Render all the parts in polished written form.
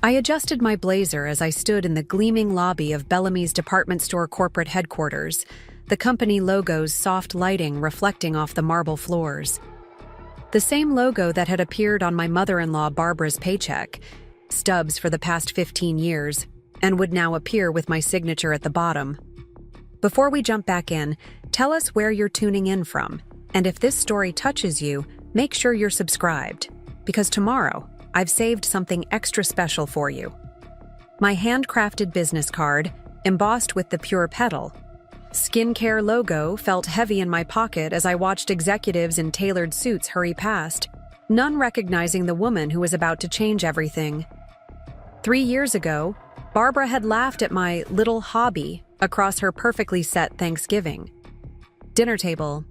I adjusted my blazer as I stood in the gleaming lobby of Bellamy's department store corporate headquarters, the company logo's soft lighting reflecting off the marble floors. The same logo that had appeared on my mother-in-law Barbara's paycheck, stubs for the past 15 years, and would now appear with my signature at the bottom. Before we jump back in, tell us where you're tuning in from, and if this story touches you, make sure you're subscribed, because tomorrow, I've saved something extra special for you. My handcrafted business card, embossed with the Pure Petal. Skincare logo felt heavy in my pocket as I watched executives in tailored suits hurry past, none recognizing the woman who was about to change everything. 3 years ago, Barbara had laughed at my little hobby across her perfectly set Thanksgiving dinner table.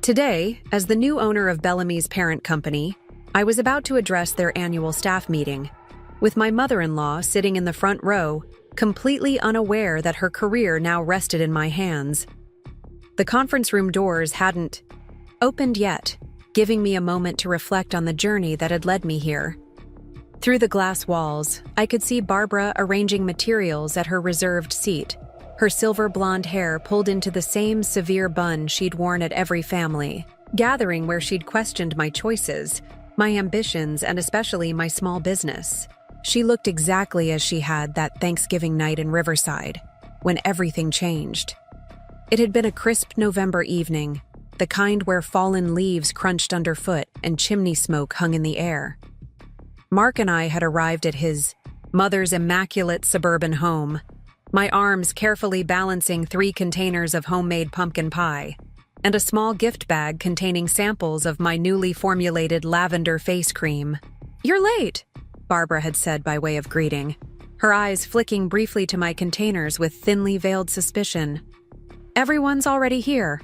Today, as the new owner of Bellamy's parent company, I was about to address their annual staff meeting, with my mother-in-law sitting in the front row, completely unaware that her career now rested in my hands. The conference room doors hadn't opened yet, giving me a moment to reflect on the journey that had led me here. Through the glass walls, I could see Barbara arranging materials at her reserved seat, her silver blonde hair pulled into the same severe bun she'd worn at every family gathering where she'd questioned my choices, my ambitions, and especially my small business. She looked exactly as she had that Thanksgiving night in Riverside, when everything changed. It had been a crisp November evening, the kind where fallen leaves crunched underfoot and chimney smoke hung in the air. Mark and I had arrived at his mother's immaculate suburban home, my arms carefully balancing 3 containers of homemade pumpkin pie, and a small gift bag containing samples of my newly formulated lavender face cream. "You're late," Barbara had said by way of greeting, her eyes flicking briefly to my containers with thinly veiled suspicion. "Everyone's already here."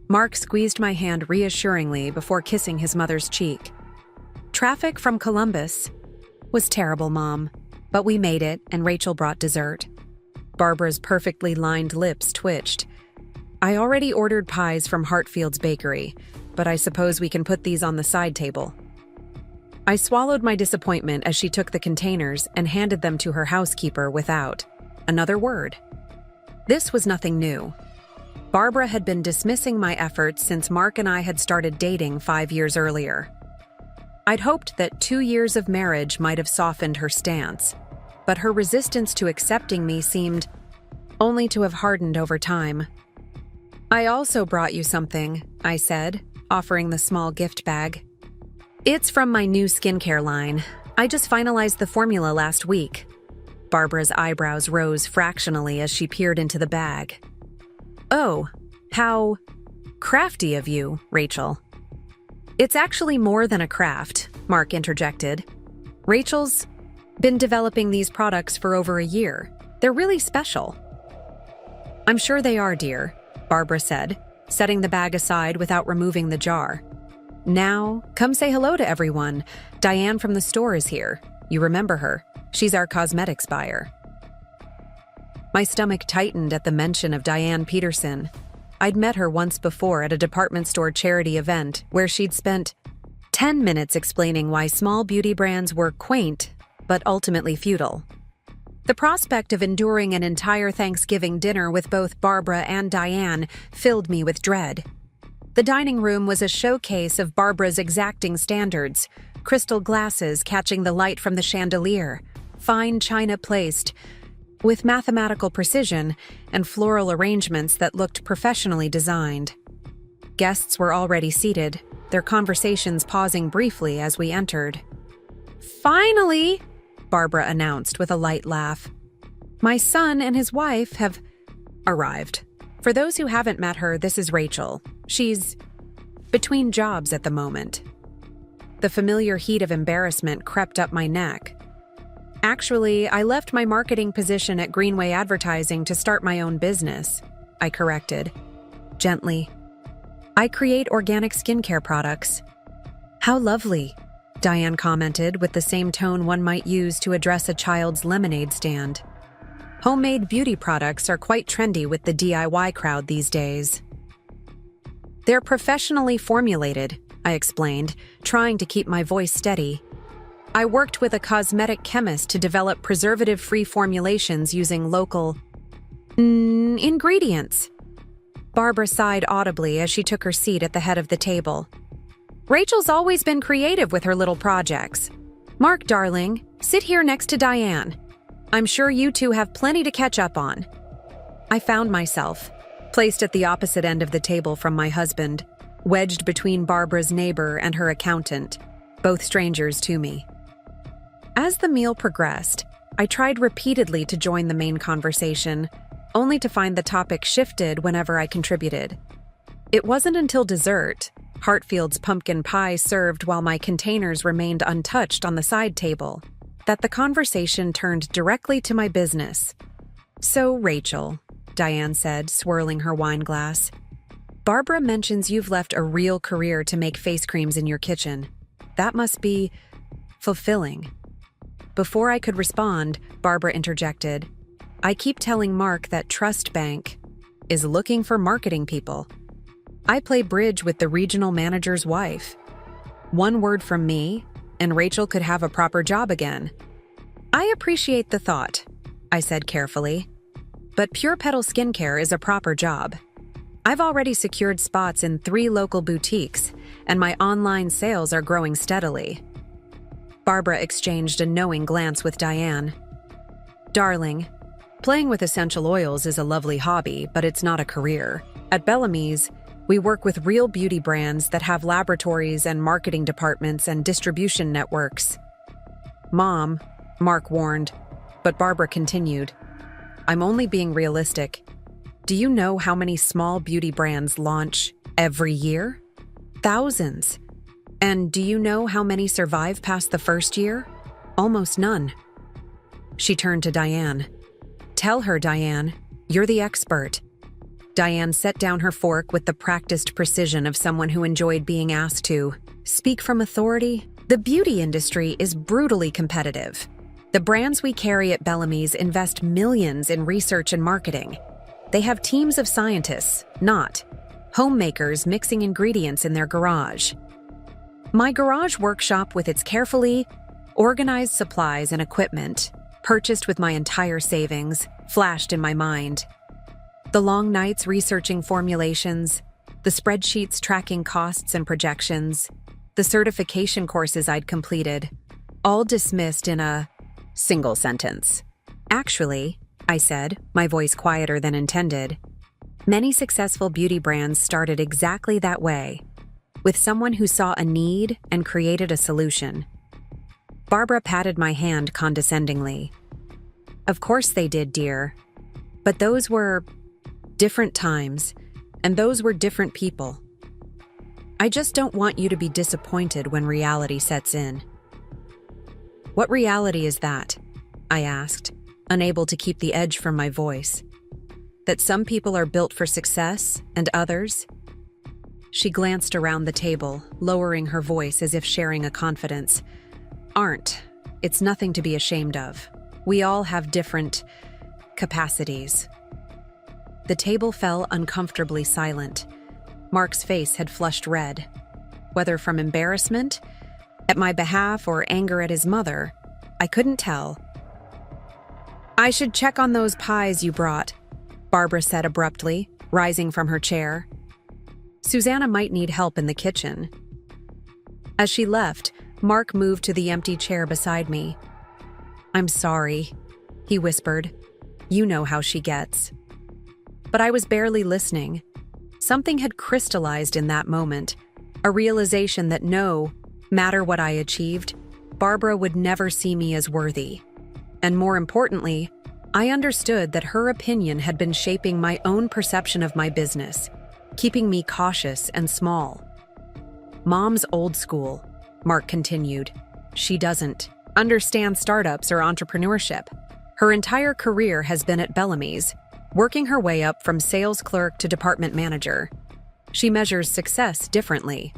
Mark squeezed my hand reassuringly before kissing his mother's cheek. "Traffic from Columbus was terrible, Mom, but we made it and Rachel brought dessert." Barbara's perfectly lined lips twitched. "I already ordered pies from Hartfield's bakery, but I suppose we can put these on the side table." I swallowed my disappointment as she took the containers and handed them to her housekeeper without another word. This was nothing new. Barbara had been dismissing my efforts since Mark and I had started dating 5 years earlier. I'd hoped that 2 years of marriage might have softened her stance, but her resistance to accepting me seemed only to have hardened over time. "I also brought you something," I said, offering the small gift bag. "It's from my new skincare line. I just finalized the formula last week." Barbara's eyebrows rose fractionally as she peered into the bag. "Oh, how crafty of you, Rachel." "It's actually more than a craft," Mark interjected. "Rachel's been developing these products for over a year. They're really special." "I'm sure they are, dear," Barbara said, setting the bag aside without removing the jar. "Now, come say hello to everyone. Diane from the store is here. You remember her. She's our cosmetics buyer." My stomach tightened at the mention of Diane Peterson. I'd met her once before at a department store charity event where she'd spent 10 minutes explaining why small beauty brands were quaint, but ultimately futile. The prospect of enduring an entire Thanksgiving dinner with both Barbara and Diane filled me with dread. The dining room was a showcase of Barbara's exacting standards, crystal glasses catching the light from the chandelier, fine china placed with mathematical precision and floral arrangements that looked professionally designed. Guests were already seated, their conversations pausing briefly as we entered. "Finally!" Barbara announced with a light laugh. "My son and his wife have arrived. For those who haven't met her, this is Rachel. She's between jobs at the moment." The familiar heat of embarrassment crept up my neck. "Actually, I left my marketing position at Greenway Advertising to start my own business," I corrected, gently. "I create organic skincare products." "How lovely," Diane commented with the same tone one might use to address a child's lemonade stand. "Homemade beauty products are quite trendy with the DIY crowd these days." "They're professionally formulated," I explained, trying to keep my voice steady. I worked with a cosmetic chemist to develop preservative-free formulations using local ingredients. Barbara sighed audibly as she took her seat at the head of the table. Rachel's always been creative with her little projects. Mark, darling, sit here next to Diane. I'm sure you two have plenty to catch up on. I found myself placed at the opposite end of the table from my husband, wedged between Barbara's neighbor and her accountant, both strangers to me. As the meal progressed, I tried repeatedly to join the main conversation, only to find the topic shifted whenever I contributed. It wasn't until dessert, Hartfield's pumpkin pie served while my containers remained untouched on the side table, that the conversation turned directly to my business. So, Rachel, Diane said, swirling her wine glass, Barbara mentions you've left a real career to make face creams in your kitchen. That must be fulfilling. Before I could respond, Barbara interjected, I keep telling Mark that Trust Bank is looking for marketing people. I play bridge with the regional manager's wife. One word from me, and Rachel could have a proper job again. I appreciate the thought, I said carefully, but Pure Petal Skincare is a proper job. I've already secured spots in 3 local boutiques, and my online sales are growing steadily. Barbara exchanged a knowing glance with Diane. Darling, playing with essential oils is a lovely hobby, but it's not a career. At Bellamy's, we work with real beauty brands that have laboratories and marketing departments and distribution networks. Mom, Mark warned, but Barbara continued, I'm only being realistic. Do you know how many small beauty brands launch every year? Thousands. And do you know how many survive past the first year? Almost none. She turned to Diane. Tell her, Diane, you're the expert. Diane set down her fork with the practiced precision of someone who enjoyed being asked to speak from authority. The beauty industry is brutally competitive. The brands we carry at Bellamy's invest millions in research and marketing. They have teams of scientists, not homemakers mixing ingredients in their garage. My garage workshop with its carefully organized supplies and equipment, purchased with my entire savings, flashed in my mind. The long nights researching formulations, the spreadsheets tracking costs and projections, the certification courses I'd completed, all dismissed in a single sentence. Actually, I said, my voice quieter than intended, many successful beauty brands started exactly that way, with someone who saw a need and created a solution. Barbara patted my hand condescendingly. Of course they did, dear. But those were different times, and those were different people. I just don't want you to be disappointed when reality sets in. What reality is that? I asked, unable to keep the edge from my voice. That some people are built for success, and others? She glanced around the table, lowering her voice as if sharing a confidence. Aren't. It's nothing to be ashamed of. We all have different capacities. The table fell uncomfortably silent. Mark's face had flushed red. Whether from embarrassment, at my behalf, or anger at his mother, I couldn't tell. I should check on those pies you brought, Barbara said abruptly, rising from her chair. Susanna might need help in the kitchen. As she left, Mark moved to the empty chair beside me. I'm sorry, he whispered. You know how she gets. But I was barely listening. Something had crystallized in that moment, a realization that no matter what I achieved, Barbara would never see me as worthy. And more importantly, I understood that her opinion had been shaping my own perception of my business, keeping me cautious and small. Mom's old school, Mark continued. She doesn't understand startups or entrepreneurship. Her entire career has been at Bellamy's, working her way up from sales clerk to department manager. She measures success differently.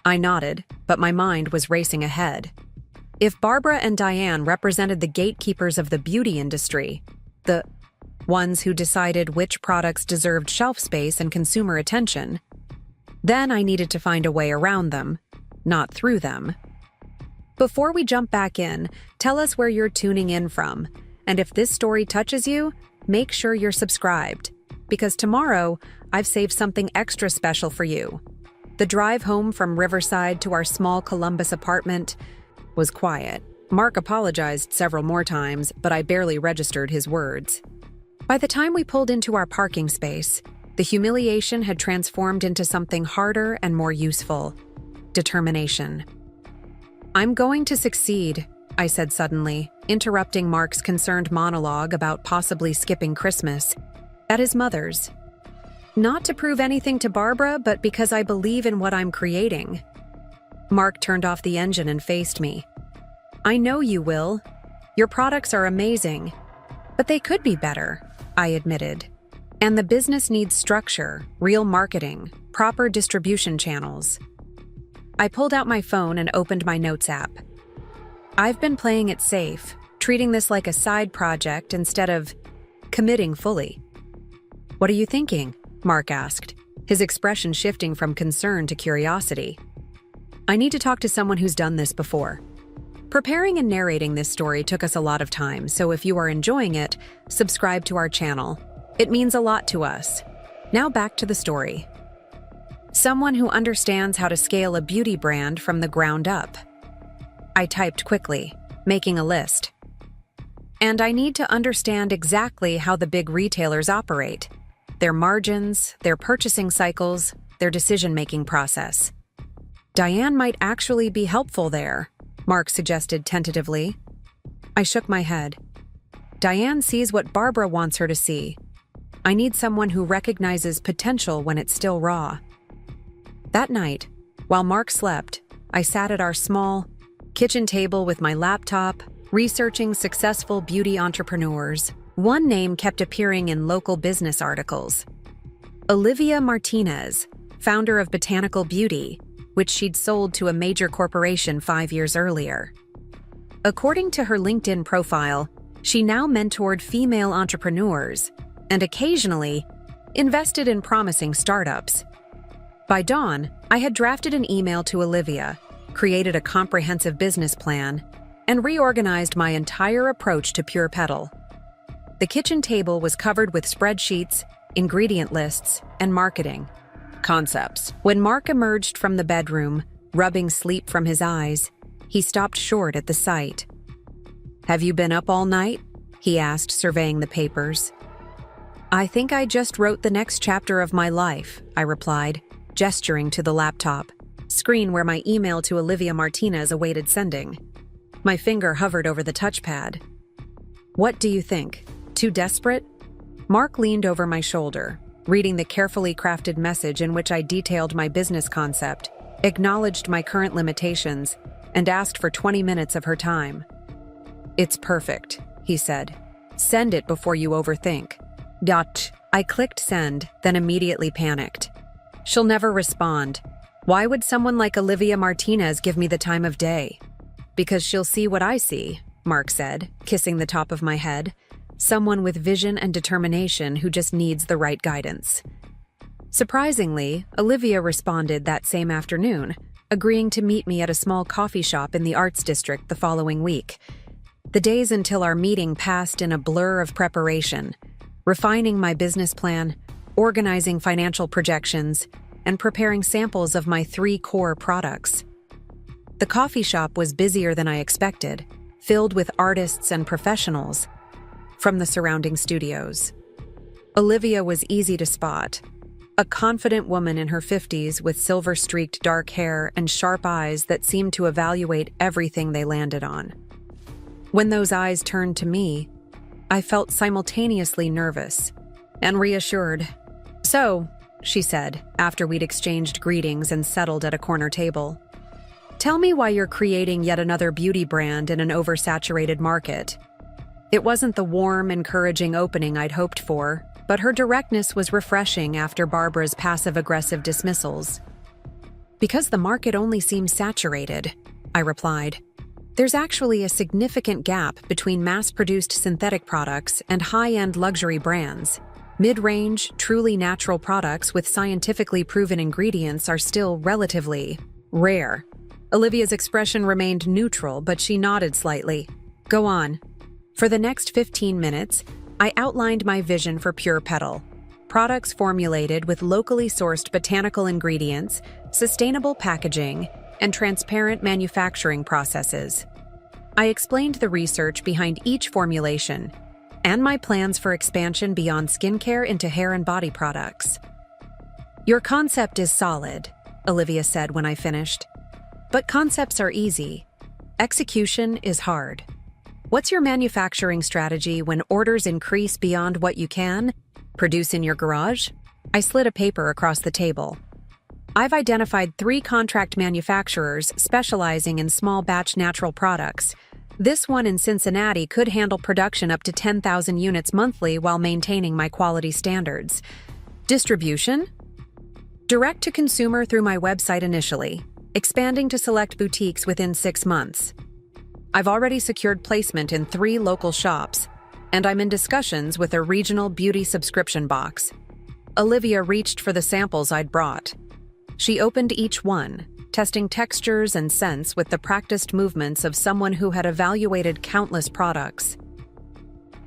I nodded, but my mind was racing ahead. If Barbara and Diane represented the gatekeepers of the beauty industry, the ones who decided which products deserved shelf space and consumer attention, then I needed to find a way around them, not through them. Before we jump back in, tell us where you're tuning in from. And if this story touches you, make sure you're subscribed. Because tomorrow, I've saved something extra special for you. The drive home from Riverside to our small Columbus apartment was quiet. Mark apologized several more times, but I barely registered his words. By the time we pulled into our parking space, the humiliation had transformed into something harder and more useful: determination. "I'm going to succeed," I said suddenly, interrupting Mark's concerned monologue about possibly skipping Christmas at his mother's. "Not to prove anything to Barbara, but because I believe in what I'm creating." Mark turned off the engine and faced me. "I know you will. Your products are amazing. But they could be better," I admitted. "And the business needs structure, real marketing, proper distribution channels." I pulled out my phone and opened my notes app. I've been playing it safe, treating this like a side project instead of committing fully. "What are you thinking?" Mark asked, his expression shifting from concern to curiosity. "I need to talk to someone who's done this before." Preparing and narrating this story took us a lot of time, so if you are enjoying it, subscribe to our channel. It means a lot to us. Now back to the story. Someone who understands how to scale a beauty brand from the ground up. I typed quickly, making a list. And I need to understand exactly how the big retailers operate. Their margins, their purchasing cycles, their decision-making process. "Diane might actually be helpful there," Mark suggested tentatively. I shook my head. "Diane sees what Barbara wants her to see. I need someone who recognizes potential when it's still raw." That night, while Mark slept, I sat at our small kitchen table with my laptop, researching successful beauty entrepreneurs. One name kept appearing in local business articles. Olivia Martinez, founder of Botanical Beauty, which she'd sold to a major corporation 5 years earlier. According to her LinkedIn profile, she now mentored female entrepreneurs and occasionally invested in promising startups. By dawn, I had drafted an email to Olivia, created a comprehensive business plan, and reorganized my entire approach to Pure Petal. The kitchen table was covered with spreadsheets, ingredient lists, and marketing concepts. When Mark emerged from the bedroom, rubbing sleep from his eyes, he stopped short at the sight. "Have you been up all night?" he asked, surveying the papers. "I think I just wrote the next chapter of my life," I replied, gesturing to the laptop screen where my email to Olivia Martinez awaited sending. My finger hovered over the touchpad. "What do you think? Too desperate?" Mark leaned over my shoulder, reading the carefully crafted message in which I detailed my business concept, acknowledged my current limitations, and asked for 20 minutes of her time. "It's perfect," he said. "Send it before you overthink." I clicked send, then immediately panicked. She'll never respond. Why would someone like Olivia Martinez give me the time of day? "Because she'll see what I see," Mark said, kissing the top of my head. "Someone with vision and determination who just needs the right guidance." Surprisingly, Olivia responded that same afternoon, agreeing to meet me at a small coffee shop in the Arts District the following week. The days until our meeting passed in a blur of preparation, refining my business plan, organizing financial projections, and preparing samples of my 3 core products. The coffee shop was busier than I expected, filled with artists and professionals from the surrounding studios. Olivia was easy to spot, a confident woman in her 50s with silver-streaked dark hair and sharp eyes that seemed to evaluate everything they landed on. When those eyes turned to me, I felt simultaneously nervous and reassured. "So," she said, after we'd exchanged greetings and settled at a corner table, "tell me why you're creating yet another beauty brand in an oversaturated market." It wasn't the warm, encouraging opening I'd hoped for, but her directness was refreshing after Barbara's passive-aggressive dismissals. "Because the market only seems saturated," I replied. "There's actually a significant gap between mass-produced synthetic products and high-end luxury brands. Mid-range, truly natural products with scientifically proven ingredients are still relatively rare." Olivia's expression remained neutral, but she nodded slightly. Go on. For the next 15 minutes, I outlined my vision for Pure Petal. Products formulated with locally sourced botanical ingredients, sustainable packaging, and transparent manufacturing processes. I explained the research behind each formulation and my plans for expansion beyond skincare into hair and body products. Your concept is solid, Olivia said when I finished. But concepts are easy. Execution is hard. What's your manufacturing strategy when orders increase beyond what you can produce in your garage? I slid a paper across the table. I've identified 3 contract manufacturers specializing in small batch natural products. This one in Cincinnati could handle production up to 10,000 units monthly while maintaining my quality standards. Distribution? Direct to consumer through my website initially, expanding to select boutiques within 6 months. I've already secured placement in 3 local shops, and I'm in discussions with a regional beauty subscription box. Olivia reached for the samples I'd brought. She opened each one, testing textures and scents with the practiced movements of someone who had evaluated countless products.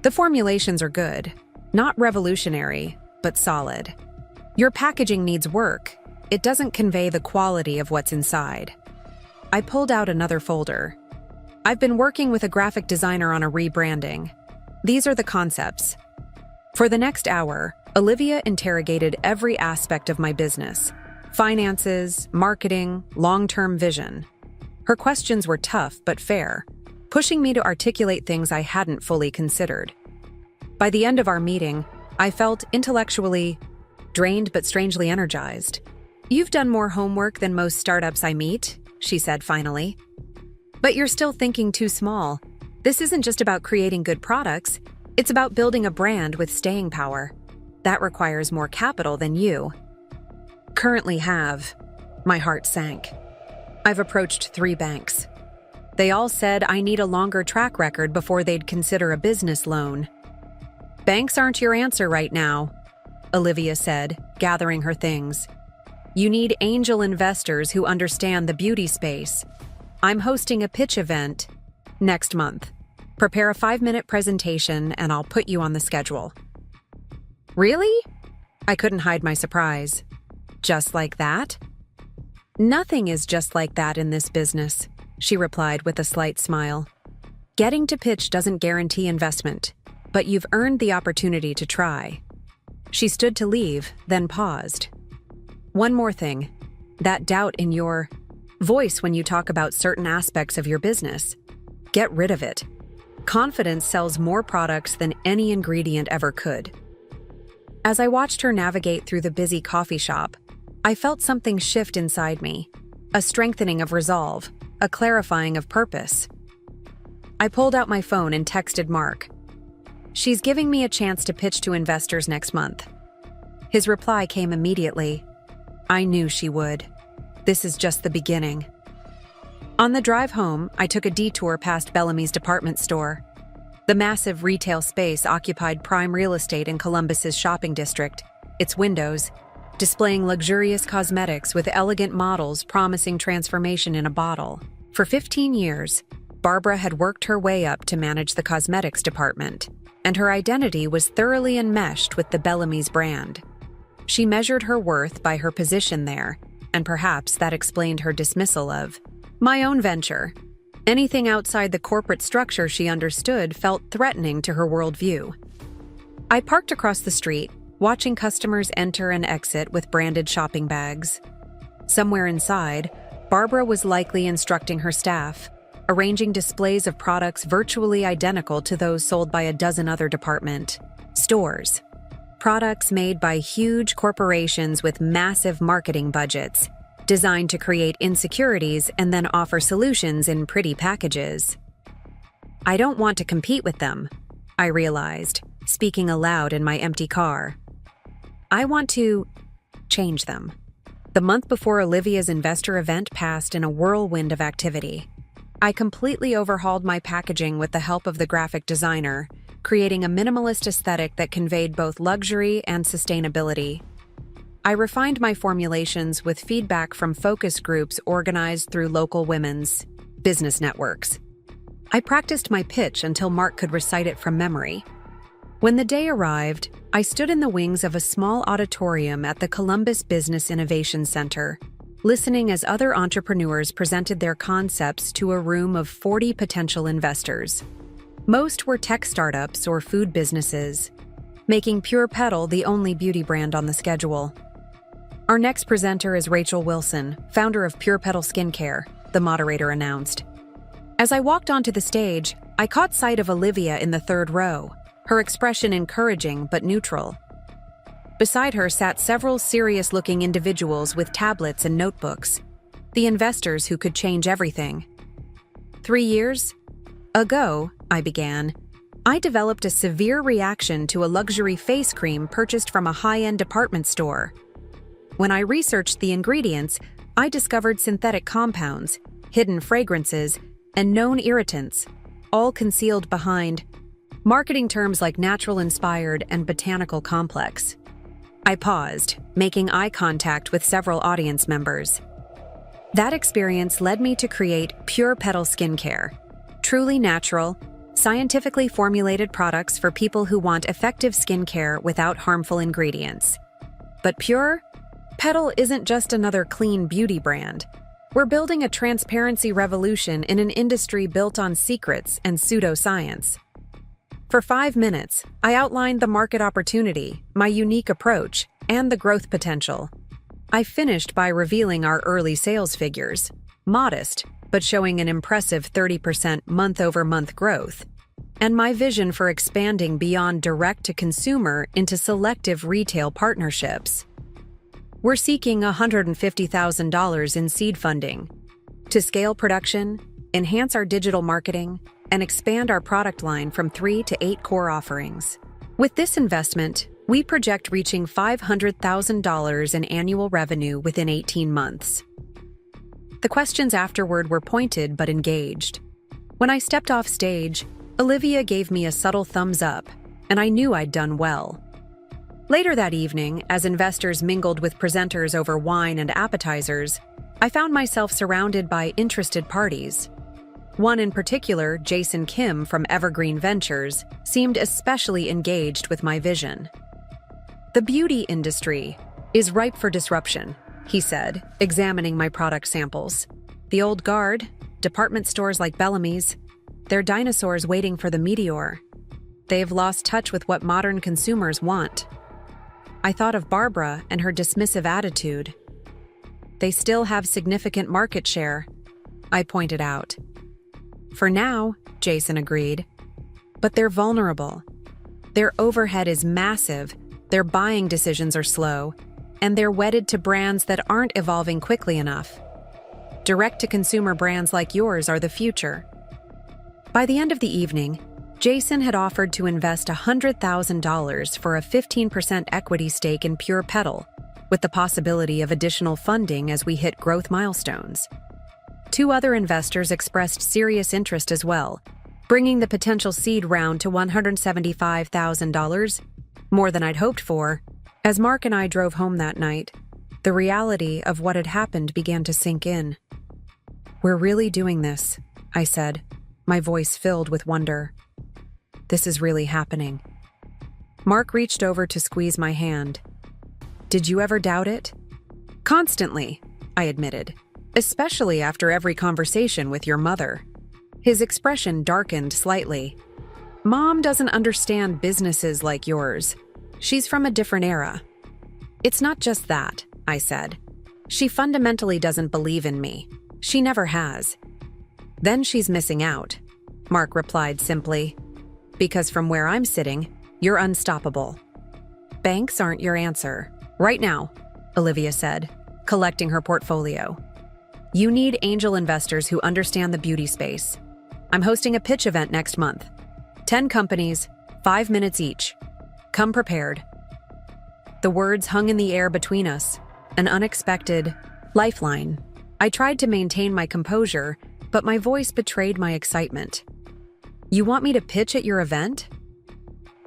The formulations are good, not revolutionary, but solid. Your packaging needs work. It doesn't convey the quality of what's inside. I pulled out another folder. I've been working with a graphic designer on a rebranding. These are the concepts. For the next hour, Olivia interrogated every aspect of my business. Finances, marketing, long-term vision. Her questions were tough but fair, pushing me to articulate things I hadn't fully considered. By the end of our meeting, I felt intellectually drained but strangely energized. You've done more homework than most startups I meet, she said finally. But you're still thinking too small. This isn't just about creating good products, it's about building a brand with staying power. That requires more capital than you currently have. My heart sank. I've approached 3 banks. They all said I need a longer track record before they'd consider a business loan. Banks aren't your answer right now, Olivia said, gathering her things. You need angel investors who understand the beauty space. I'm hosting a pitch event next month. Prepare a 5-minute presentation and I'll put you on the schedule. Really? I couldn't hide my surprise. Just like that? Nothing is just like that in this business, she replied with a slight smile. Getting to pitch doesn't guarantee investment, but you've earned the opportunity to try. She stood to leave, then paused. One more thing. That doubt in your voice when you talk about certain aspects of your business. Get rid of it. Confidence sells more products than any ingredient ever could. As I watched her navigate through the busy coffee shop, I felt something shift inside me, a strengthening of resolve, a clarifying of purpose. I pulled out my phone and texted Mark. She's giving me a chance to pitch to investors next month. His reply came immediately. I knew she would. This is just the beginning. On the drive home, I took a detour past Bellamy's department store. The massive retail space occupied prime real estate in Columbus's shopping district, its windows displaying luxurious cosmetics with elegant models promising transformation in a bottle. For 15 years, Barbara had worked her way up to manage the cosmetics department, and her identity was thoroughly enmeshed with the Bellamy's brand. She measured her worth by her position there, and perhaps that explained her dismissal of my own venture. Anything outside the corporate structure she understood felt threatening to her worldview. I parked across the street, watching customers enter and exit with branded shopping bags. Somewhere inside, Barbara was likely instructing her staff, arranging displays of products virtually identical to those sold by a dozen other department stores. Products made by huge corporations with massive marketing budgets, designed to create insecurities and then offer solutions in pretty packages. I don't want to compete with them, I realized, speaking aloud in my empty car. I want to change them. The month before Olivia's investor event passed in a whirlwind of activity. I completely overhauled my packaging with the help of the graphic designer, creating a minimalist aesthetic that conveyed both luxury and sustainability. I refined my formulations with feedback from focus groups organized through local women's business networks. I practiced my pitch until Mark could recite it from memory. When the day arrived, I stood in the wings of a small auditorium at the Columbus Business Innovation Center, listening as other entrepreneurs presented their concepts to a room of 40 potential investors. Most were tech startups or food businesses, making Pure Petal the only beauty brand on the schedule. Our next presenter is Rachel Wilson, founder of Pure Petal Skincare, the moderator announced. As I walked onto the stage, I caught sight of Olivia in the third row, her expression encouraging but neutral. Beside her sat several serious-looking individuals with tablets and notebooks, the investors who could change everything. 3 years ago, I began, I developed a severe reaction to a luxury face cream purchased from a high-end department store. When I researched the ingredients, I discovered synthetic compounds, hidden fragrances, and known irritants, all concealed behind marketing terms like natural-inspired and botanical complex. I paused, making eye contact with several audience members. That experience led me to create Pure Petal Skincare, truly natural, scientifically formulated products for people who want effective skincare without harmful ingredients. But Pure Petal isn't just another clean beauty brand. We're building a transparency revolution in an industry built on secrets and pseudoscience. For 5 minutes, I outlined the market opportunity, my unique approach, and the growth potential. I finished by revealing our early sales figures, modest, but showing an impressive 30% month-over-month growth, and my vision for expanding beyond direct-to-consumer into selective retail partnerships. We're seeking $150,000 in seed funding to scale production, enhance our digital marketing, and expand our product line from 3 to 8 core offerings. With this investment, we project reaching $500,000 in annual revenue within 18 months. The questions afterward were pointed but engaged. When I stepped off stage, Olivia gave me a subtle thumbs up, and I knew I'd done well. Later that evening, as investors mingled with presenters over wine and appetizers, I found myself surrounded by interested parties. One in particular, Jason Kim from Evergreen Ventures, seemed especially engaged with my vision. The beauty industry is ripe for disruption, he said, examining my product samples. The old guard, department stores like Bellamy's, they're dinosaurs waiting for the meteor. They've lost touch with what modern consumers want. I thought of Barbara and her dismissive attitude. They still have significant market share, I pointed out. For now, Jason agreed. But they're vulnerable. Their overhead is massive, their buying decisions are slow, and they're wedded to brands that aren't evolving quickly enough. Direct-to-consumer brands like yours are the future. By the end of the evening, Jason had offered to invest $100,000 for a 15% equity stake in Pure Petal, with the possibility of additional funding as we hit growth milestones. 2 other investors expressed serious interest as well, bringing the potential seed round to $175,000, more than I'd hoped for. As Mark and I drove home that night, the reality of what had happened began to sink in. "We're really doing this," I said, my voice filled with wonder. "This is really happening." Mark reached over to squeeze my hand. "Did you ever doubt it?" "Constantly," I admitted, "especially after every conversation with your mother." His expression darkened slightly. "Mom doesn't understand businesses like yours. She's from a different era." "It's not just that," I said. "She fundamentally doesn't believe in me. She never has." "Then she's missing out," Mark replied simply. "Because from where I'm sitting, you're unstoppable." "Banks aren't your answer. Right now," Olivia said, collecting her portfolio. "You need angel investors who understand the beauty space. I'm hosting a pitch event next month. 10 companies, 5 minutes each. Come prepared." The words hung in the air between us, an unexpected lifeline. I tried to maintain my composure, but my voice betrayed my excitement. "You want me to pitch at your event?"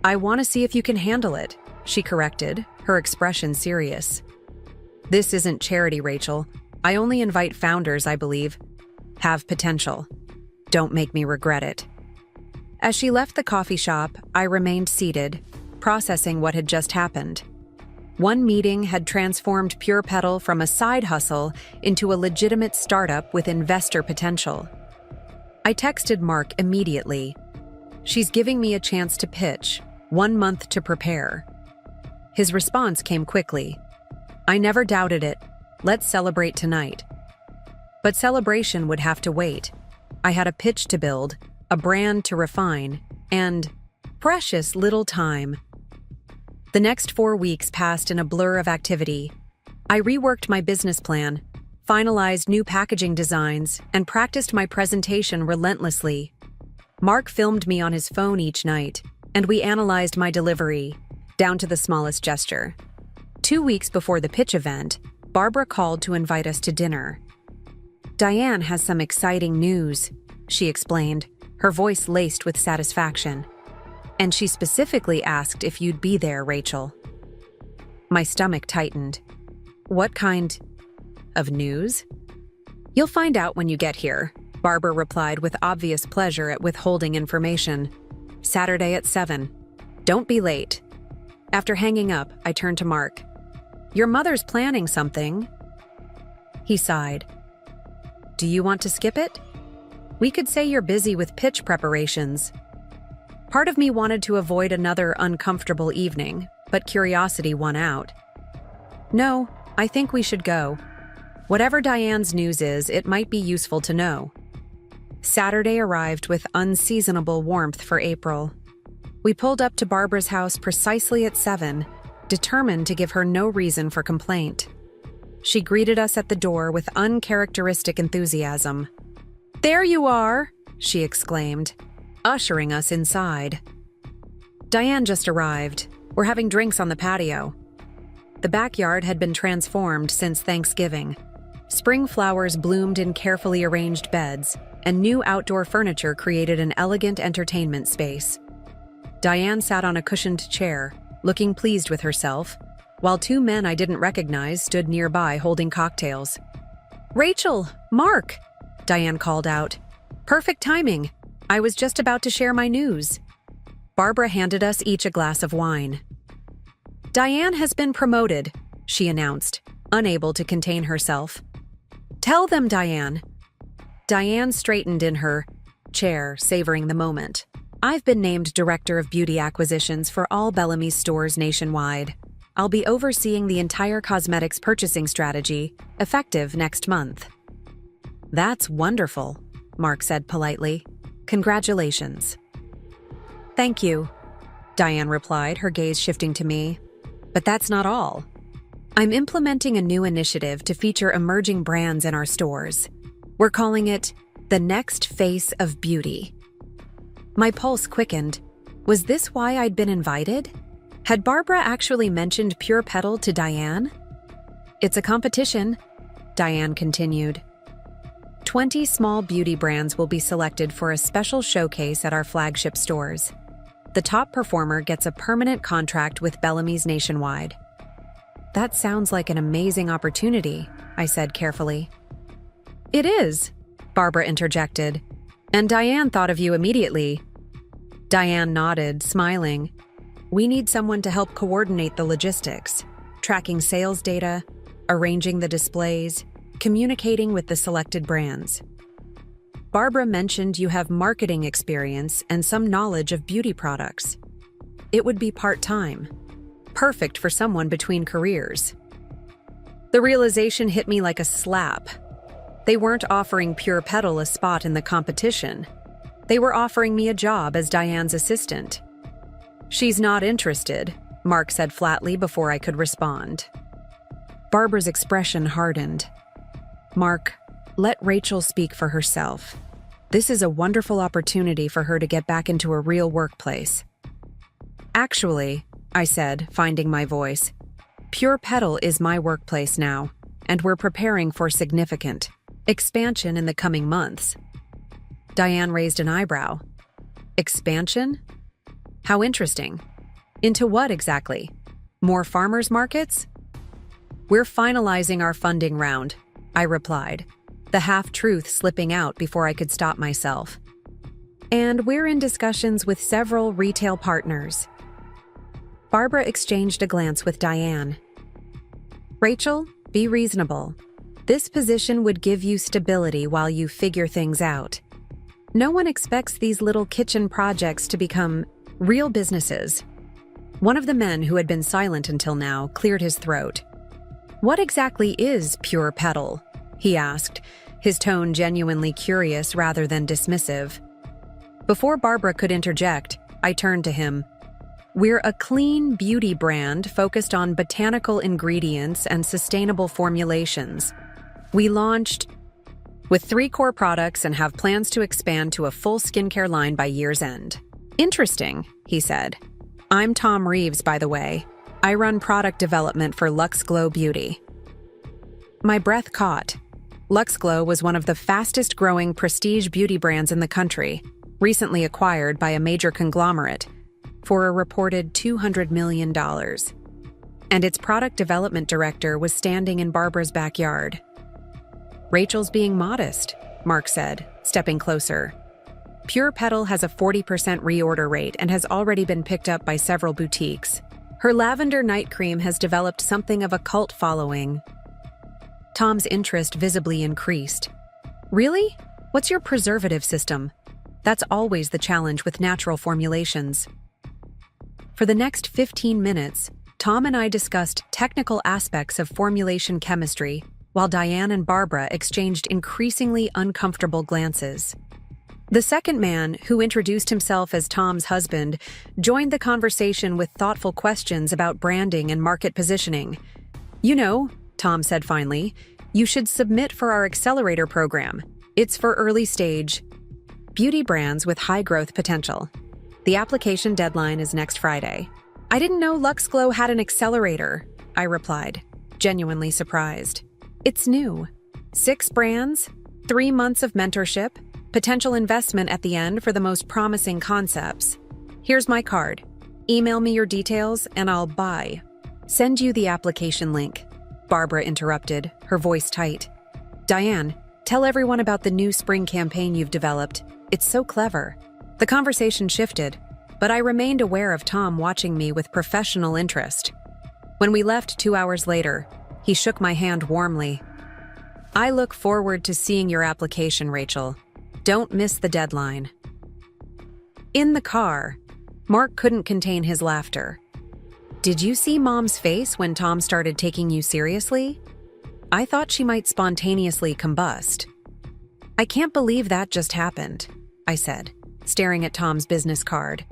"I want to see if you can handle it," she corrected, her expression serious. This isn't charity, Rachel. I only invite founders I believe have potential. Don't make me regret it. As she left the coffee shop, I remained seated, processing what had just happened. One meeting had transformed Pure Petal from a side hustle into a legitimate startup with investor potential. I texted Mark immediately. She's giving me a chance to pitch, 1 month to prepare. His response came quickly. I never doubted it. Let's celebrate tonight. But celebration would have to wait. I had a pitch to build, a brand to refine, and precious little time. The next 4 weeks passed in a blur of activity. I reworked my business plan, finalized new packaging designs, and practiced my presentation relentlessly. Mark filmed me on his phone each night, and we analyzed my delivery, down to the smallest gesture. 2 weeks before the pitch event, Barbara called to invite us to dinner. Diane has some exciting news, she explained, her voice laced with satisfaction. And she specifically asked if you'd be there, Rachel. My stomach tightened. What kind of news? You'll find out when you get here, Barbara replied with obvious pleasure at withholding information. Saturday at 7. Don't be late. After hanging up, I turned to Mark. Your mother's planning something. He sighed. Do you want to skip it? We could say you're busy with pitch preparations. Part of me wanted to avoid another uncomfortable evening, but curiosity won out. No, I think we should go. Whatever Diane's news is, it might be useful to know. Saturday arrived with unseasonable warmth for April. We pulled up to Barbara's house precisely at 7, determined to give her no reason for complaint. She greeted us at the door with uncharacteristic enthusiasm. There you are, she exclaimed, ushering us inside. Diane just arrived. We're having drinks on the patio. The backyard had been transformed since Thanksgiving. Spring flowers bloomed in carefully arranged beds, and new outdoor furniture created an elegant entertainment space. Diane sat on a cushioned chair, looking pleased with herself, while 2 men I didn't recognize stood nearby holding cocktails. Rachel! Mark! Diane called out. Perfect timing. I was just about to share my news. Barbara handed us each a glass of wine. Diane has been promoted, she announced, unable to contain herself. Tell them, Diane. Diane straightened in her chair, savoring the moment. I've been named Director of Beauty Acquisitions for all Bellamy's stores nationwide. I'll be overseeing the entire cosmetics purchasing strategy, effective next month. That's wonderful, Mark said politely. Congratulations. Thank you, Diane replied, her gaze shifting to me. But that's not all. I'm implementing a new initiative to feature emerging brands in our stores. We're calling it the next face of beauty. My pulse quickened. Was this why I'd been invited? Had Barbara actually mentioned Pure Petal to Diane? It's a competition, Diane continued. 20 small beauty brands will be selected for a special showcase at our flagship stores. The top performer gets a permanent contract with Bellamy's nationwide. That sounds like an amazing opportunity, I said carefully. It is, Barbara interjected. And Diane thought of you immediately. Diane nodded, smiling. We need someone to help coordinate the logistics, tracking sales data, arranging the displays, communicating with the selected brands. Barbara mentioned you have marketing experience and some knowledge of beauty products. It would be part-time, perfect for someone between careers. The realization hit me like a slap. They weren't offering Pure Petal a spot in the competition. They were offering me a job as Diane's assistant. She's not interested, Mark said flatly before I could respond. Barbara's expression hardened. Mark, let Rachel speak for herself. This is a wonderful opportunity for her to get back into a real workplace. Actually, I said, finding my voice, Pure Petal is my workplace now, and we're preparing for significant expansion in the coming months. Diane raised an eyebrow. Expansion? How interesting. Into what exactly? More farmers markets? We're finalizing our funding round, I replied, the half-truth slipping out before I could stop myself. And we're in discussions with several retail partners. Barbara exchanged a glance with Diane. Rachel, be reasonable. This position would give you stability while you figure things out. No one expects these little kitchen projects to become real businesses. One of the men who had been silent until now cleared his throat. What exactly is Pure Petal? He asked, his tone genuinely curious rather than dismissive. Before Barbara could interject, I turned to him. We're a clean beauty brand focused on botanical ingredients and sustainable formulations. We launched with 3 core products and have plans to expand to a full skincare line by year's end. Interesting, he said. I'm Tom Reeves, by the way. I run product development for Luxe Glow Beauty. My breath caught. Luxe Glow was one of the fastest-growing prestige beauty brands in the country, recently acquired by a major conglomerate for a reported $200 million. And its product development director was standing in Barbara's backyard. Rachel's being modest, Mark said, stepping closer. Pure Petal has a 40% reorder rate and has already been picked up by several boutiques. Her lavender night cream has developed something of a cult following. Tom's interest visibly increased. Really? What's your preservative system? That's always the challenge with natural formulations. For the next 15 minutes, Tom and I discussed technical aspects of formulation chemistry, while Diane and Barbara exchanged increasingly uncomfortable glances. The second man, who introduced himself as Tom's husband, joined the conversation with thoughtful questions about branding and market positioning. You know, Tom said finally, you should submit for our accelerator program. It's for early stage beauty brands with high growth potential. The application deadline is next Friday. I didn't know Luxe Glow had an accelerator, I replied, genuinely surprised. It's new. 6 brands, 3 months of mentorship, potential investment at the end for the most promising concepts. Here's my card. Email me your details and I'll send you the application link. Barbara interrupted, her voice tight. Diane, tell everyone about the new spring campaign you've developed. It's so clever. The conversation shifted, but I remained aware of Tom watching me with professional interest. When we left 2 hours later, he shook my hand warmly. I look forward to seeing your application, Rachel. Don't miss the deadline. In the car, Mark couldn't contain his laughter. Did you see Mom's face when Tom started taking you seriously? I thought she might spontaneously combust. I can't believe that just happened, I said, staring at Tom's business card.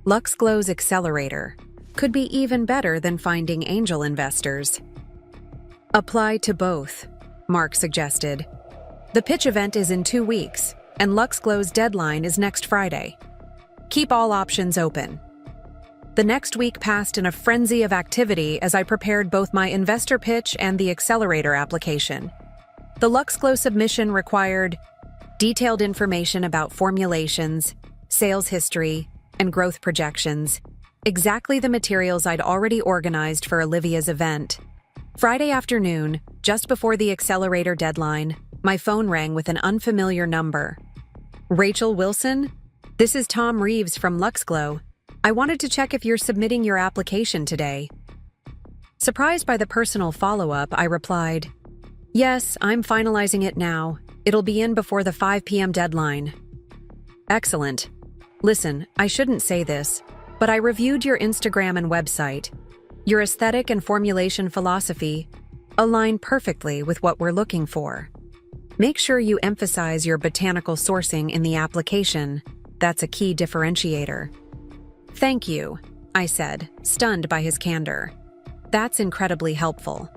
Luxe Glow's accelerator could be even better than finding angel investors. Apply to both, Mark suggested. The pitch event is in 2 weeks, and Luxe Glow's deadline is next Friday. Keep all options open. The next week passed in a frenzy of activity as I prepared both my investor pitch and the accelerator application. The Luxe Glow submission required detailed information about formulations, sales history, and growth projections, exactly the materials I'd already organized for Olivia's event. Friday afternoon, just before the accelerator deadline, my phone rang with an unfamiliar number. Rachel Wilson? This is Tom Reeves from Luxe Glow. I wanted to check if you're submitting your application today. Surprised by the personal follow-up, I replied, Yes, I'm finalizing it now. It'll be in before the 5 p.m. deadline. Excellent. Listen, I shouldn't say this, but I reviewed your Instagram and website. Your aesthetic and formulation philosophy align perfectly with what we're looking for. Make sure you emphasize your botanical sourcing in the application. That's a key differentiator. Thank you, I said, stunned by his candor. That's incredibly helpful.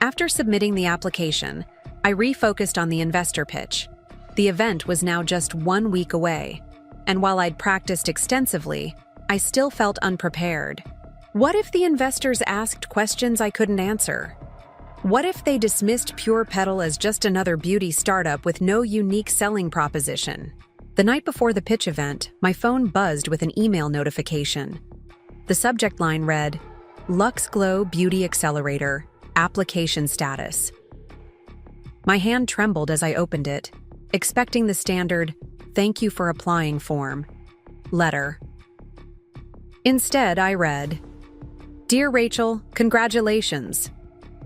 After submitting the application, I refocused on the investor pitch. The event was now just 1 week away, and while I'd practiced extensively, I still felt unprepared. What if the investors asked questions I couldn't answer? What if they dismissed Pure Petal as just another beauty startup with no unique selling proposition? The night before the pitch event, my phone buzzed with an email notification. The subject line read, Luxe Glow Beauty Accelerator, Application status. My hand trembled as I opened it, expecting the standard "Thank you for applying" form letter. Instead, I read, "Dear Rachel, congratulations.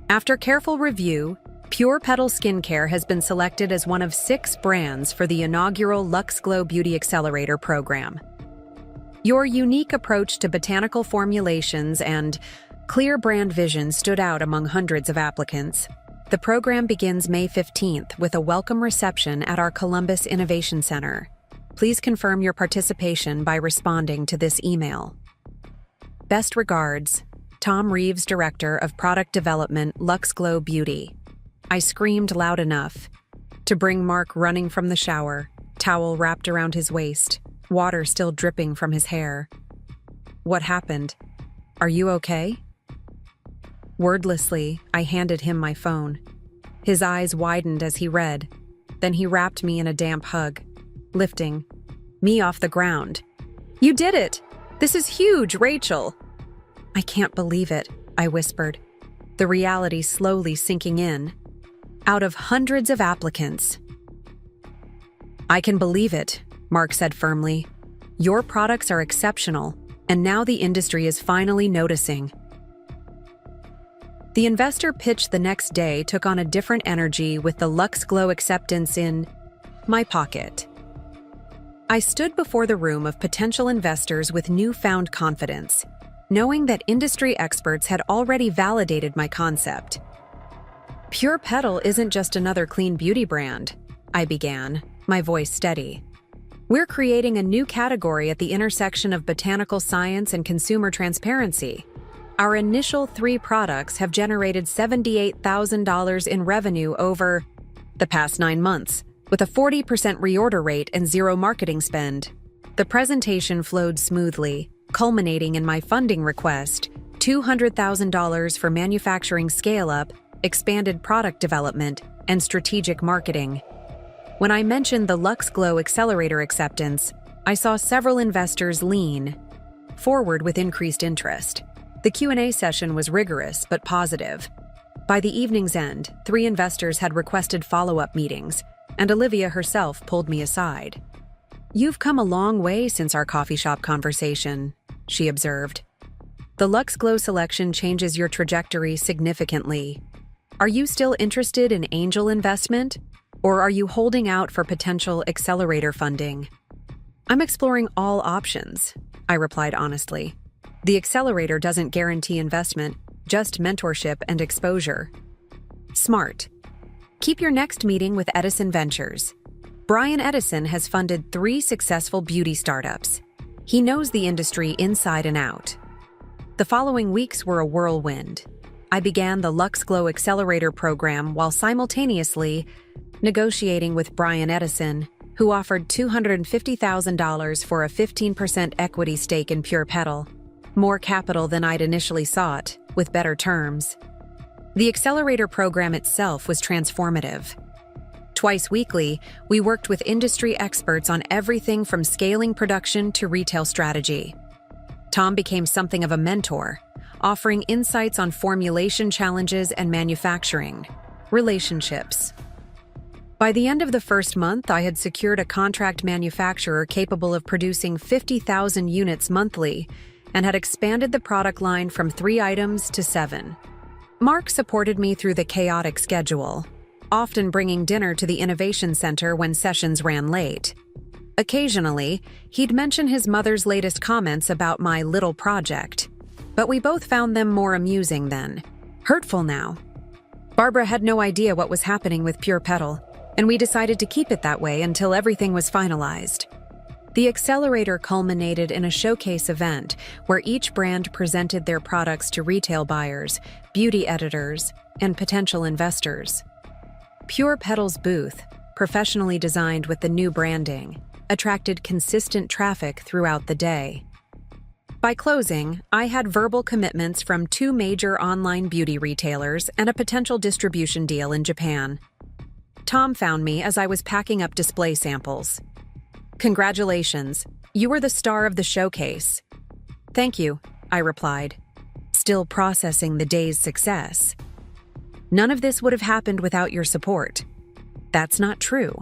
After careful review, Pure Petal Skincare has been selected as one of 6 brands for the inaugural Luxe Glow Beauty Accelerator program. Your unique approach to botanical formulations and clear brand vision stood out among hundreds of applicants. The program begins May 15th with a welcome reception at our Columbus Innovation Center. Please confirm your participation by responding to this email. Best regards, Tom Reeves, Director of Product Development, Luxe Glow Beauty." I screamed loud enough to bring Mark running from the shower, towel wrapped around his waist, water still dripping from his hair. "What happened? Are you okay?" Wordlessly, I handed him my phone. His eyes widened as he read. Then he wrapped me in a damp hug, lifting me off the ground. "You did it! This is huge, Rachel!" "I can't believe it," I whispered, the reality slowly sinking in. Out of hundreds of applicants. "I can believe it," Mark said firmly. "Your products are exceptional, and now the industry is finally noticing." The investor pitch the next day took on a different energy with the Luxe Glow acceptance in my pocket. I stood before the room of potential investors with newfound confidence, knowing that industry experts had already validated my concept. "Pure Petal isn't just another clean beauty brand," I began, my voice steady. "We're creating a new category at the intersection of botanical science and consumer transparency. Our initial 3 products have generated $78,000 in revenue over the past 9 months, with a 40% reorder rate and 0 marketing spend." The presentation flowed smoothly, culminating in my funding request, $200,000 for manufacturing scale-up, expanded product development, and strategic marketing. When I mentioned the Luxe Glow Accelerator acceptance, I saw several investors lean forward with increased interest. The Q&A session was rigorous but positive. By the evening's end, 3 investors had requested follow-up meetings, and Olivia herself pulled me aside. "You've come a long way since our coffee shop conversation," she observed. "The Luxe Glow selection changes your trajectory significantly. Are you still interested in angel investment, or are you holding out for potential accelerator funding?" "I'm exploring all options," I replied honestly. "The accelerator doesn't guarantee investment, just mentorship and exposure." "Smart. Keep your next meeting with Edison Ventures. Brian Edison has funded 3 successful beauty startups. He knows the industry inside and out." The following weeks were a whirlwind. I began the Luxe Glow Accelerator program while simultaneously negotiating with Brian Edison, who offered $250,000 for a 15% equity stake in Pure Petal. More capital than I'd initially sought, with better terms. The accelerator program itself was transformative. Twice weekly, we worked with industry experts on everything from scaling production to retail strategy. Tom became something of a mentor, offering insights on formulation challenges and manufacturing relationships. By the end of the first month, I had secured a contract manufacturer capable of producing 50,000 units monthly and had expanded the product line from 3 items to 7. Mark supported me through the chaotic schedule, often bringing dinner to the Innovation Center when sessions ran late. Occasionally, he'd mention his mother's latest comments about my little project, but we both found them more amusing than hurtful now. Barbara had no idea what was happening with Pure Petal, and we decided to keep it that way until everything was finalized. The accelerator culminated in a showcase event where each brand presented their products to retail buyers, beauty editors, and potential investors. Pure Petal's booth, professionally designed with the new branding, attracted consistent traffic throughout the day. By closing, I had verbal commitments from 2 major online beauty retailers and a potential distribution deal in Japan. Tom found me as I was packing up display samples. "Congratulations, you were the star of the showcase." "Thank you," I replied, still processing the day's success. None of this would have happened without your support. That's not true.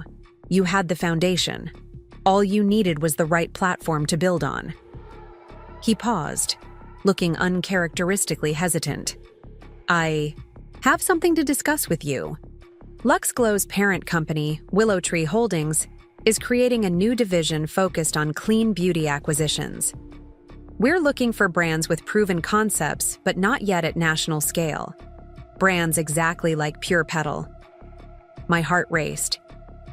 You had the foundation. All you needed was the right platform to build on. He paused, looking uncharacteristically hesitant. I have something to discuss with you. LuxGlow's parent company, Willow Tree Holdings, is creating a new division focused on clean beauty acquisitions. We're looking for brands with proven concepts, but not yet at national scale. Brands exactly like Pure Petal. My heart raced.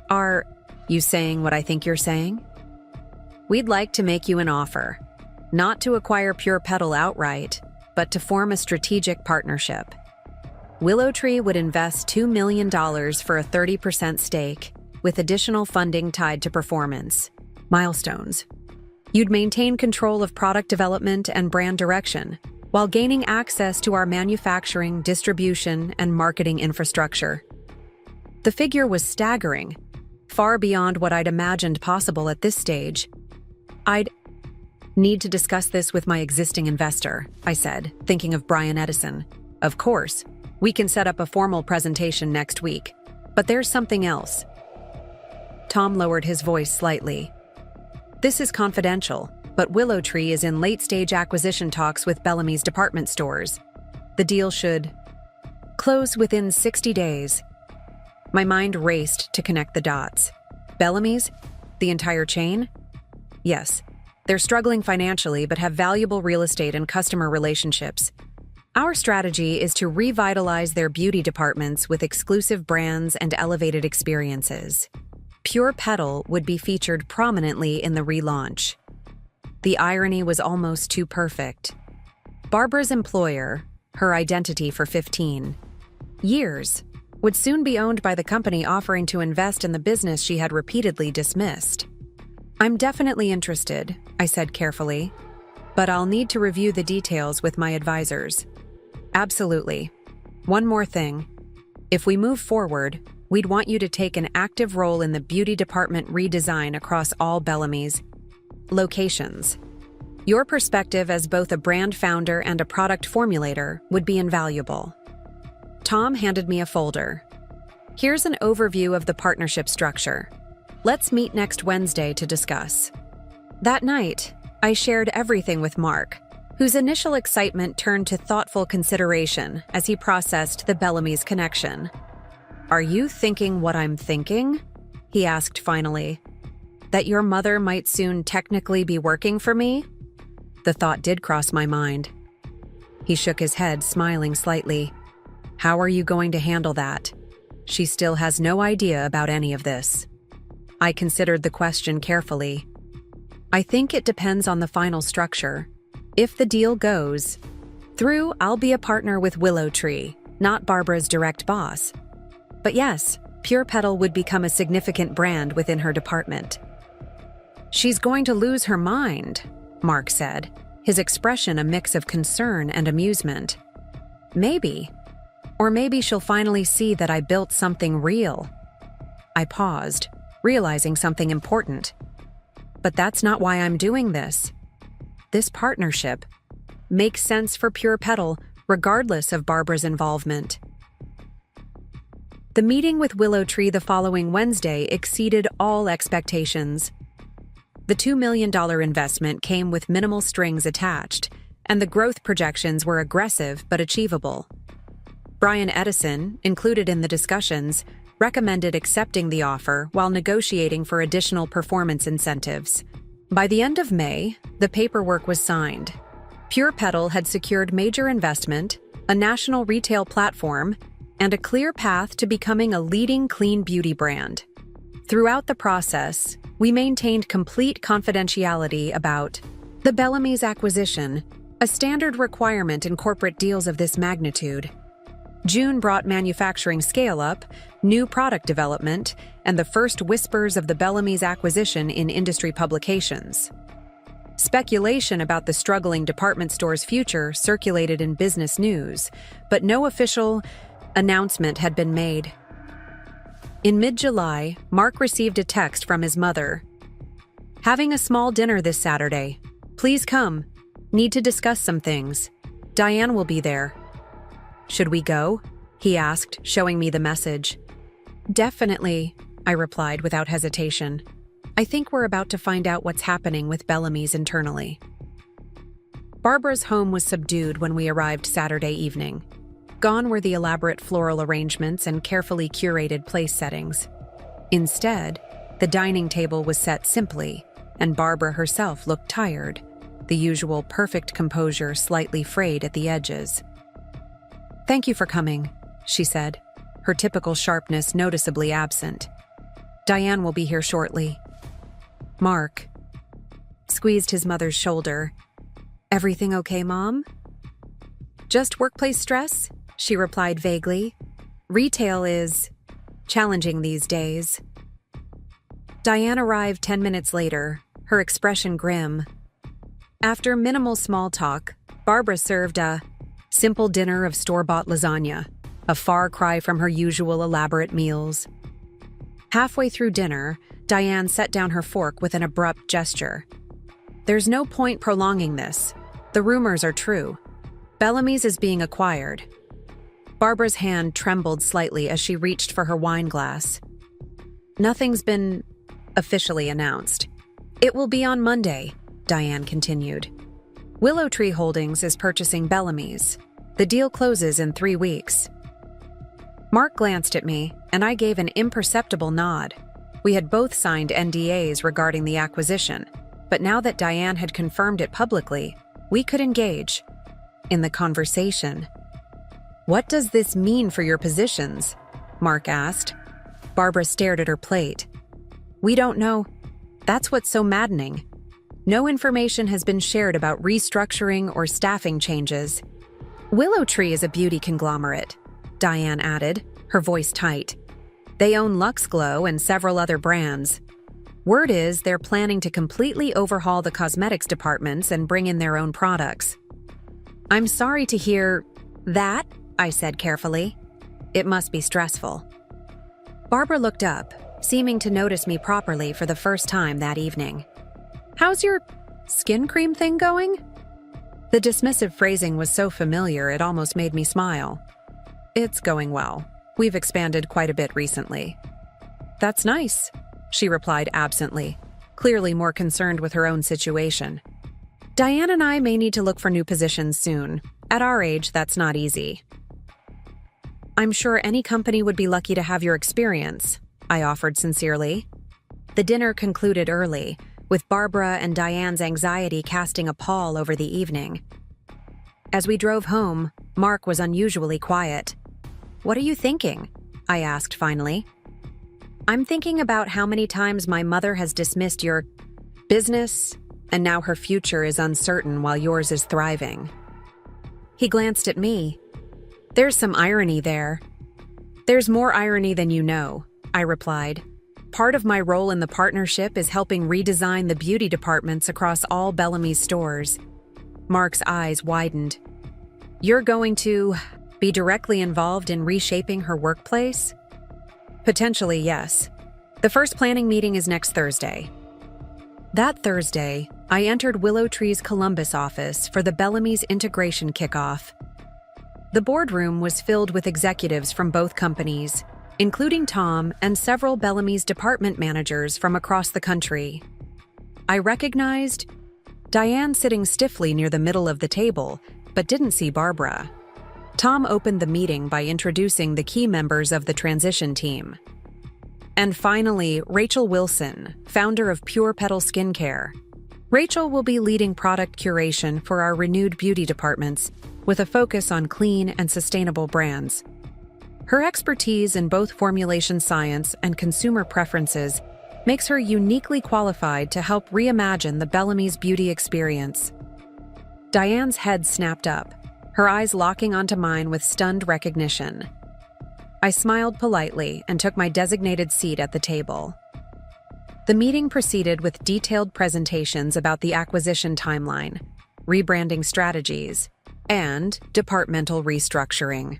Are you saying what I think you're saying? We'd like to make you an offer. Not to acquire Pure Petal outright, but to form a strategic partnership. Willow Tree would invest $2 million for a 30% stake, with additional funding tied to performance milestones. You'd maintain control of product development and brand direction, while gaining access to our manufacturing, distribution, and marketing infrastructure. The figure was staggering, far beyond what I'd imagined possible at this stage. I'd need to discuss this with my existing investor, I said, thinking of Brian Edison. Of course, we can set up a formal presentation next week, but there's something else. Tom lowered his voice slightly. This is confidential, but Willow Tree is in late-stage acquisition talks with Bellamy's department stores. The deal should close within 60 days. My mind raced to connect the dots. Bellamy's? The entire chain? Yes. They're struggling financially but have valuable real estate and customer relationships. Our strategy is to revitalize their beauty departments with exclusive brands and elevated experiences. Pure Petal would be featured prominently in the relaunch. The irony was almost too perfect. Barbara's employer, her identity for 15 years, would soon be owned by the company offering to invest in the business she had repeatedly dismissed. I'm definitely interested, I said carefully, but I'll need to review the details with my advisors. Absolutely. One more thing. If we move forward, we'd want you to take an active role in the beauty department redesign across all Bellamy's locations. Your perspective as both a brand founder and a product formulator would be invaluable. Tom handed me a folder. Here's an overview of the partnership structure. Let's meet next Wednesday to discuss. That night, I shared everything with Mark, whose initial excitement turned to thoughtful consideration as he processed the Bellamy's connection. Are you thinking what I'm thinking? He asked finally. That your mother might soon technically be working for me? The thought did cross my mind. He shook his head, smiling slightly. How are you going to handle that? She still has no idea about any of this. I considered the question carefully. I think it depends on the final structure. If the deal goes through, I'll be a partner with Willow Tree, not Barbara's direct boss. But yes, Pure Petal would become a significant brand within her department. She's going to lose her mind, Mark said, his expression a mix of concern and amusement. Maybe. Or maybe she'll finally see that I built something real. I paused, realizing something important. But that's not why I'm doing this. This partnership makes sense for Pure Petal, regardless of Barbara's involvement. The meeting with Willow Tree the following Wednesday exceeded all expectations. The $2 million investment came with minimal strings attached, and the growth projections were aggressive but achievable. Brian Edison, included in the discussions, recommended accepting the offer while negotiating for additional performance incentives. By the end of May, the paperwork was signed. Pure Petal had secured major investment, a national retail platform, and a clear path to becoming a leading clean beauty brand. Throughout the process, we maintained complete confidentiality about the Bellamy's acquisition, a standard requirement in corporate deals of this magnitude. June brought manufacturing scale-up, new product development, and the first whispers of the Bellamy's acquisition in industry publications. Speculation about the struggling department store's future circulated in business news, but no official announcement had been made. In mid-July, Mark received a text from his mother. Having a small dinner this Saturday. Please come. Need to discuss some things. Diane will be there. Should we go? he asked, showing me the message. Definitely, I replied without hesitation. I think we're about to find out what's happening with Bellamy's internally. Barbara's home was subdued when we arrived Saturday evening. Gone were the elaborate floral arrangements and carefully curated place settings. Instead, the dining table was set simply, and Barbara herself looked tired, the usual perfect composure slightly frayed at the edges. "Thank you for coming," she said, her typical sharpness noticeably absent. "Diane will be here shortly." Mark squeezed his mother's shoulder. "Everything okay, Mom?" "Just workplace stress," she replied vaguely. "Retail is challenging these days." Diane arrived 10 minutes later, her expression grim. After minimal small talk, Barbara served a simple dinner of store-bought lasagna, a far cry from her usual elaborate meals. Halfway through dinner, Diane set down her fork with an abrupt gesture. "There's no point prolonging this. The rumors are true. Bellamy's is being acquired." Barbara's hand trembled slightly as she reached for her wine glass. "Nothing's been officially announced. It will be on Monday," Diane continued. "Willow Tree Holdings is purchasing Bellamy's. The deal closes in 3 weeks." Mark glanced at me, and I gave an imperceptible nod. We had both signed NDAs regarding the acquisition, but now that Diane had confirmed it publicly, we could engage in the conversation. "What does this mean for your positions?" Mark asked. Barbara stared at her plate. "We don't know. That's what's so maddening. No information has been shared about restructuring or staffing changes." "Willow Tree is a beauty conglomerate," Diane added, her voice tight. "They own LuxGlow and several other brands. Word is they're planning to completely overhaul the cosmetics departments and bring in their own products." "I'm sorry to hear that," I said carefully. "It must be stressful." Barbara looked up, seeming to notice me properly for the first time that evening. "How's your skin cream thing going?" The dismissive phrasing was so familiar it almost made me smile. "It's going well. We've expanded quite a bit recently." "That's nice," she replied absently, clearly more concerned with her own situation. "Diane and I may need to look for new positions soon. At our age, that's not easy." "I'm sure any company would be lucky to have your experience," I offered sincerely. The dinner concluded early, with Barbara and Diane's anxiety casting a pall over the evening. As we drove home, Mark was unusually quiet. "What are you thinking?" I asked finally. "I'm thinking about how many times my mother has dismissed your business, and now her future is uncertain while yours is thriving." He glanced at me. "There's some irony there." "There's more irony than you know," I replied. "Part of my role in the partnership is helping redesign the beauty departments across all Bellamy's stores." Mark's eyes widened. "You're going to be directly involved in reshaping her workplace?" "Potentially, yes. The first planning meeting is next Thursday." That Thursday, I entered Willow Tree's Columbus office for the Bellamy's integration kickoff. The boardroom was filled with executives from both companies, including Tom and several Bellamy's department managers from across the country. I recognized Diane sitting stiffly near the middle of the table, but didn't see Barbara. Tom opened the meeting by introducing the key members of the transition team. And finally, Rachel Wilson, founder of Pure Petal Skincare. Rachel will be leading product curation for our renewed beauty departments, with a focus on clean and sustainable brands. Her expertise in both formulation science and consumer preferences makes her uniquely qualified to help reimagine the Bellamy's beauty experience. Diane's head snapped up, her eyes locking onto mine with stunned recognition. I smiled politely and took my designated seat at the table. The meeting proceeded with detailed presentations about the acquisition timeline, rebranding strategies, and departmental restructuring.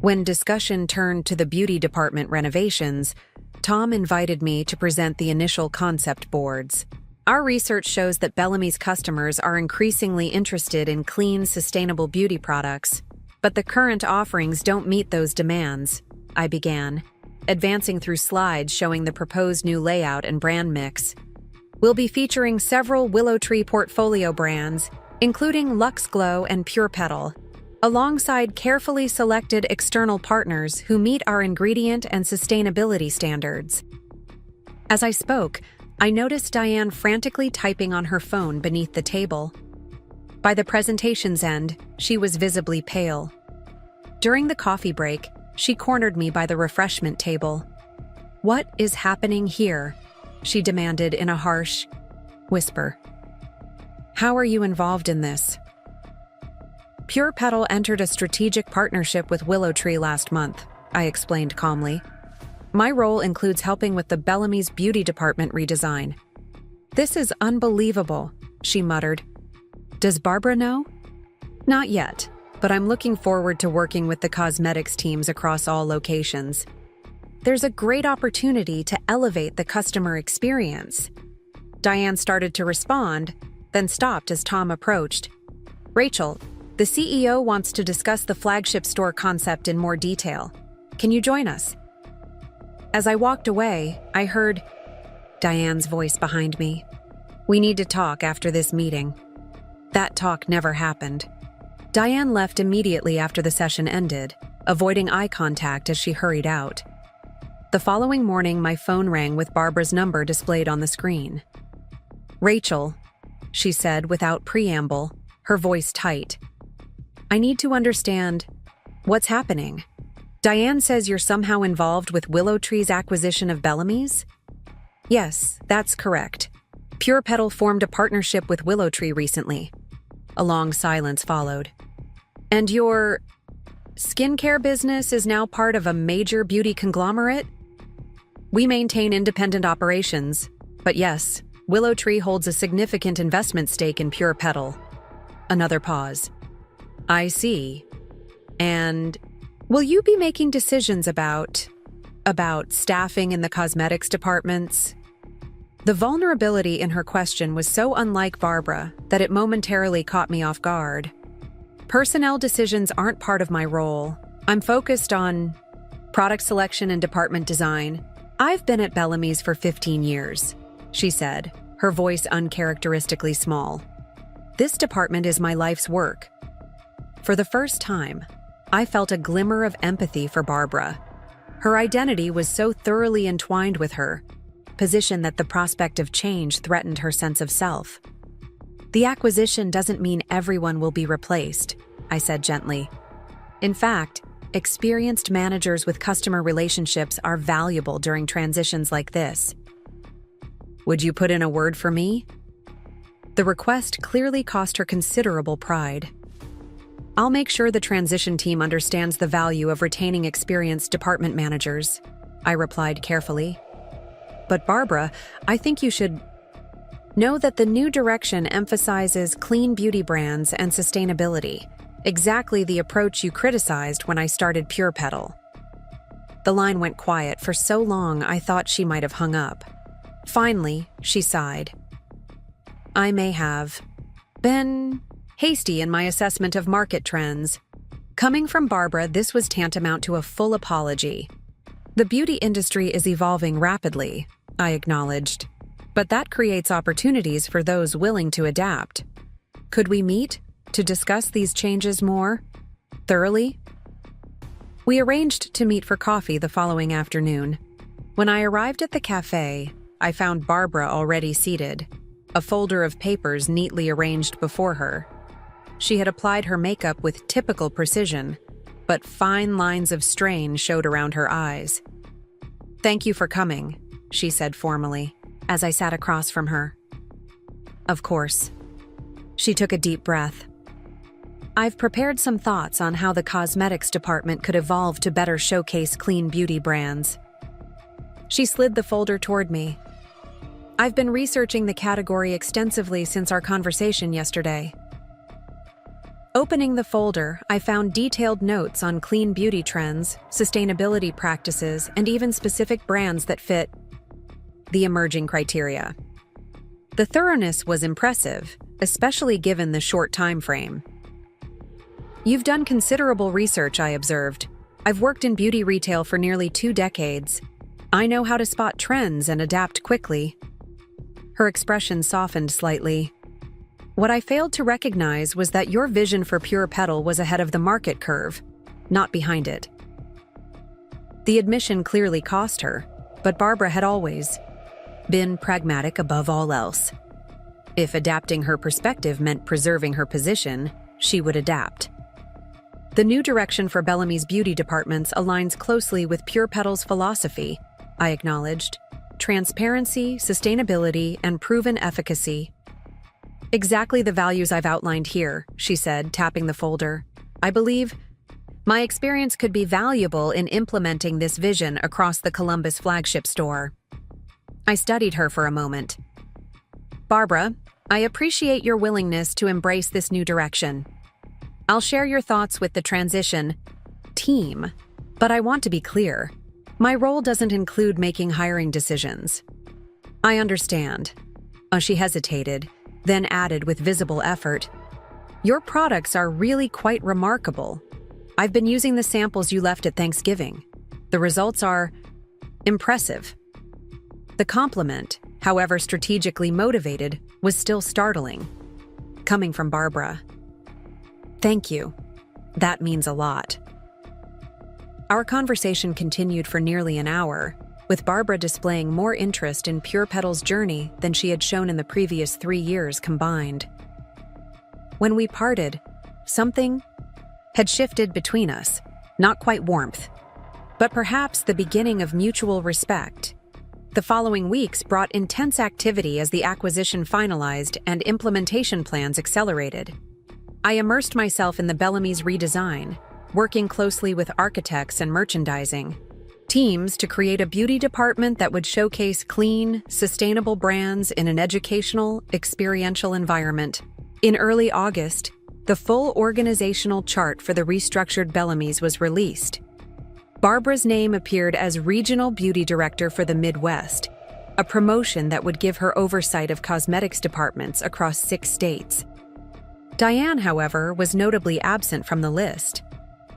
When discussion turned to the beauty department renovations, Tom invited me to present the initial concept boards. Our research shows that Bellamy's customers are increasingly interested in clean, sustainable beauty products. But the current offerings don't meet those demands, I began, advancing through slides showing the proposed new layout and brand mix. We'll be featuring several Willow Tree portfolio brands, including Luxe Glow and Pure Petal, alongside carefully selected external partners who meet our ingredient and sustainability standards. As I spoke, I noticed Diane frantically typing on her phone beneath the table. By the presentation's end, she was visibly pale. During the coffee break, she cornered me by the refreshment table. "What is happening here?" she demanded in a harsh whisper. "How are you involved in this?" Pure Petal entered a strategic partnership with Willow Tree last month, I explained calmly. My role includes helping with the Bellamy's beauty department redesign. "This is unbelievable," she muttered. "Does Barbara know?" "Not yet, but I'm looking forward to working with the cosmetics teams across all locations. There's a great opportunity to elevate the customer experience." Diane started to respond, then stopped as Tom approached. "Rachel, the CEO wants to discuss the flagship store concept in more detail. Can you join us?" As I walked away, I heard Diane's voice behind me. "We need to talk after this meeting." That talk never happened. Diane left immediately after the session ended, avoiding eye contact as she hurried out. The following morning, my phone rang with Barbara's number displayed on the screen. "Rachel," she said without preamble, her voice tight. "I need to understand what's happening. Diane says you're somehow involved with Willow Tree's acquisition of Bellamy's?" "Yes, that's correct. Pure Petal formed a partnership with Willow Tree recently." A long silence followed. "And your skincare business is now part of a major beauty conglomerate?" "We maintain independent operations, but yes, Willow Tree holds a significant investment stake in Pure Petal." Another pause. "I see. And will you be making decisions about staffing in the cosmetics departments?" The vulnerability in her question was so unlike Barbara that it momentarily caught me off guard. "Personnel decisions aren't part of my role. I'm focused on product selection and department design. I've been at Bellamy's for 15 years, she said, her voice uncharacteristically small. "This department is my life's work." For the first time, I felt a glimmer of empathy for Barbara. Her identity was so thoroughly entwined with her position that the prospect of change threatened her sense of self. "The acquisition doesn't mean everyone will be replaced," I said gently. "In fact, experienced managers with customer relationships are valuable during transitions like this." "Would you put in a word for me?" The request clearly cost her considerable pride. "I'll make sure the transition team understands the value of retaining experienced department managers," I replied carefully. "But Barbara, I think you should know that the new direction emphasizes clean beauty brands and sustainability, exactly the approach you criticized when I started Pure Petal." The line went quiet for so long I thought she might have hung up. Finally, she sighed. "I may have been hasty in my assessment of market trends." Coming from Barbara, this was tantamount to a full apology. "The beauty industry is evolving rapidly," I acknowledged, "but that creates opportunities for those willing to adapt. Could we meet to discuss these changes more thoroughly?" We arranged to meet for coffee the following afternoon. When I arrived at the cafe, I found Barbara already seated, a folder of papers neatly arranged before her. She had applied her makeup with typical precision, but fine lines of strain showed around her eyes. "Thank you for coming," she said formally, as I sat across from her. "Of course." She took a deep breath. "I've prepared some thoughts on how the cosmetics department could evolve to better showcase clean beauty brands." She slid the folder toward me. "I've been researching the category extensively since our conversation yesterday." Opening the folder, I found detailed notes on clean beauty trends, sustainability practices, and even specific brands that fit the emerging criteria. The thoroughness was impressive, especially given the short time frame. You've done considerable research, I observed. I've worked in beauty retail for nearly 2 decades. I know how to spot trends and adapt quickly. Her expression softened slightly. What I failed to recognize was that your vision for Pure Petal was ahead of the market curve, not behind it. The admission clearly cost her, but Barbara had always been pragmatic above all else. If adapting her perspective meant preserving her position, she would adapt. The new direction for Bellamy's beauty departments aligns closely with Pure Petal's philosophy, I acknowledged. Transparency, sustainability, and proven efficacy. Exactly the values I've outlined here, she said, tapping the folder. I believe my experience could be valuable in implementing this vision across the Columbus flagship store. I studied her for a moment. Barbara, I appreciate your willingness to embrace this new direction. I'll share your thoughts with the transition team, but I want to be clear. My role doesn't include making hiring decisions. I understand. She hesitated, then added with visible effort. Your products are really quite remarkable. I've been using the samples you left at Thanksgiving. The results are impressive. The compliment, however strategically motivated, was still startling. Coming from Barbara. Thank you. That means a lot. Our conversation continued for nearly an hour, with Barbara displaying more interest in Pure Petal's journey than she had shown in the previous 3 years combined. When we parted, something had shifted between us, not quite warmth, but perhaps the beginning of mutual respect. The following weeks brought intense activity as the acquisition finalized and implementation plans accelerated. I immersed myself in the Bellamy's redesign, working closely with architects and merchandising teams to create a beauty department that would showcase clean, sustainable brands in an educational, experiential environment. In early August, the full organizational chart for the restructured Bellamy's was released. Barbara's name appeared as Regional Beauty Director for the Midwest, a promotion that would give her oversight of cosmetics departments across 6 states. Diane, however, was notably absent from the list.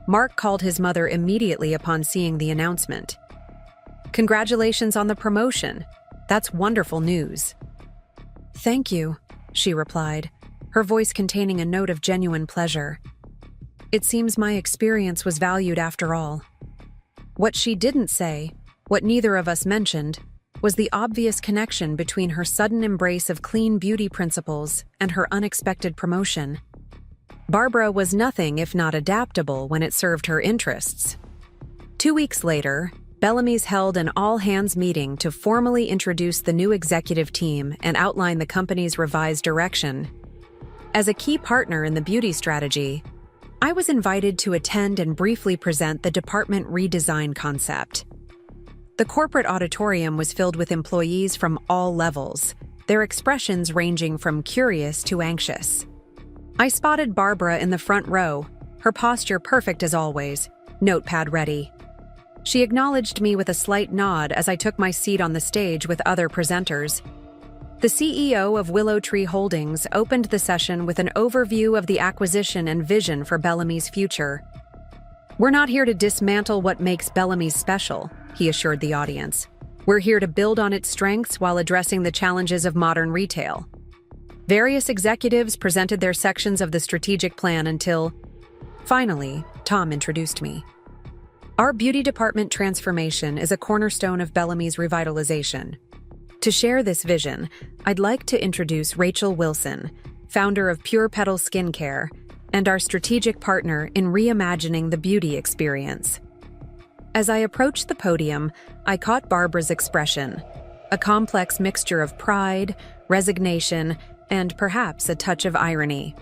Mark called his mother immediately upon seeing the announcement. Congratulations on the promotion. That's wonderful news. Thank you, she replied, her voice containing a note of genuine pleasure. It seems my experience was valued after all. What she didn't say, what neither of us mentioned, was the obvious connection between her sudden embrace of clean beauty principles and her unexpected promotion. Barbara was nothing if not adaptable when it served her interests. 2 weeks later, Bellamy's held an all-hands meeting to formally introduce the new executive team and outline the company's revised direction. As a key partner in the beauty strategy, I was invited to attend and briefly present the department redesign concept. The corporate auditorium was filled with employees from all levels, their expressions ranging from curious to anxious. I spotted Barbara in the front row, her posture perfect as always, notepad ready. She acknowledged me with a slight nod as I took my seat on the stage with other presenters. The CEO of Willow Tree Holdings opened the session with an overview of the acquisition and vision for Bellamy's future. We're not here to dismantle what makes Bellamy's special, he assured the audience. We're here to build on its strengths while addressing the challenges of modern retail. Various executives presented their sections of the strategic plan until, finally, Tom introduced me. Our beauty department transformation is a cornerstone of Bellamy's revitalization. To share this vision, I'd like to introduce Rachel Wilson, founder of Pure Petal Skincare, and our strategic partner in reimagining the beauty experience. As I approached the podium, I caught Barbara's expression, a complex mixture of pride, resignation, and perhaps a touch of irony.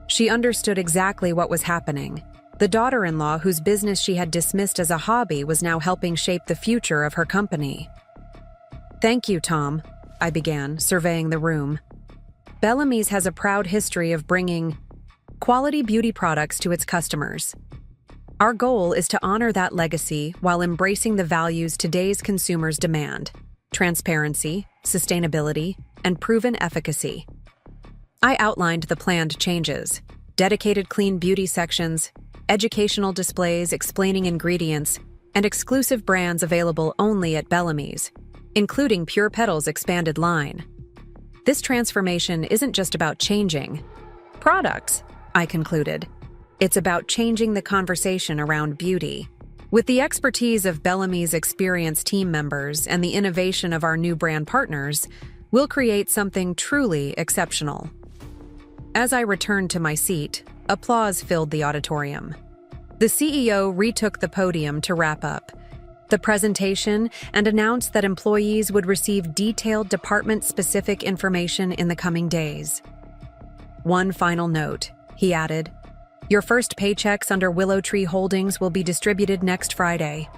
She understood exactly what was happening. The daughter-in-law whose business she had dismissed as a hobby was now helping shape the future of her company. Thank you, Tom, I began, surveying the room. Bellamy's has a proud history of bringing quality beauty products to its customers. Our goal is to honor that legacy while embracing the values today's consumers demand: transparency, sustainability, and proven efficacy. I outlined the planned changes: dedicated clean beauty sections, educational displays explaining ingredients, and exclusive brands available only at Bellamy's, including Pure Petal's expanded line. This transformation isn't just about changing products, I concluded. It's about changing the conversation around beauty. With the expertise of Bellamy's experienced team members and the innovation of our new brand partners, we'll create something truly exceptional. As I returned to my seat, applause filled the auditorium. The CEO retook the podium to wrap up the presentation and announced that employees would receive detailed department-specific information in the coming days. One final note, he added. Your first paychecks under Willow Tree Holdings will be distributed next Friday.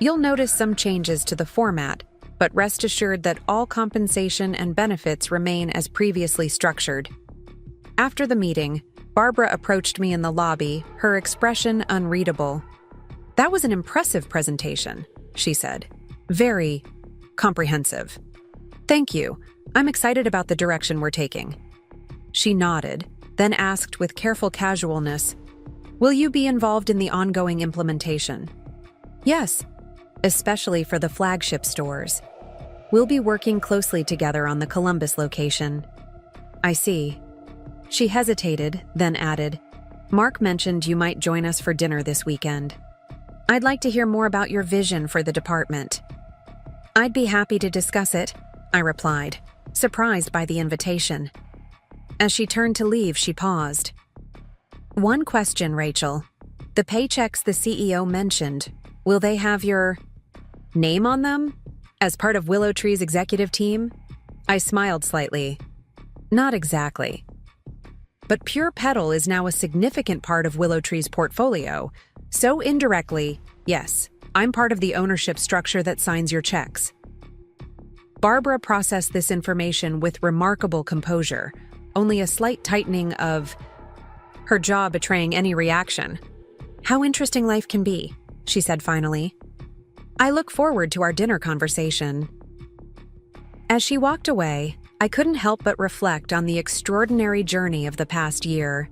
You'll notice some changes to the format, but rest assured that all compensation and benefits remain as previously structured. After the meeting, Barbara approached me in the lobby, her expression unreadable. That was an impressive presentation, she said. Very comprehensive. Thank you. I'm excited about the direction we're taking. She nodded, then asked with careful casualness, will you be involved in the ongoing implementation? Yes, especially for the flagship stores. We'll be working closely together on the Columbus location. I see. She hesitated, then added, Mark mentioned you might join us for dinner this weekend. I'd like to hear more about your vision for the department. I'd be happy to discuss it, I replied, surprised by the invitation. As she turned to leave, she paused. One question, Rachel. The paychecks the CEO mentioned, will they have your name on them? As part of Willow Tree's executive team? I smiled slightly. Not exactly. But Pure Petal is now a significant part of Willow Tree's portfolio, so indirectly, yes, I'm part of the ownership structure that signs your checks. Barbara processed this information with remarkable composure, only a slight tightening of her jaw betraying any reaction. How interesting life can be, she said finally. I look forward to our dinner conversation. As she walked away, I couldn't help but reflect on the extraordinary journey of the past year.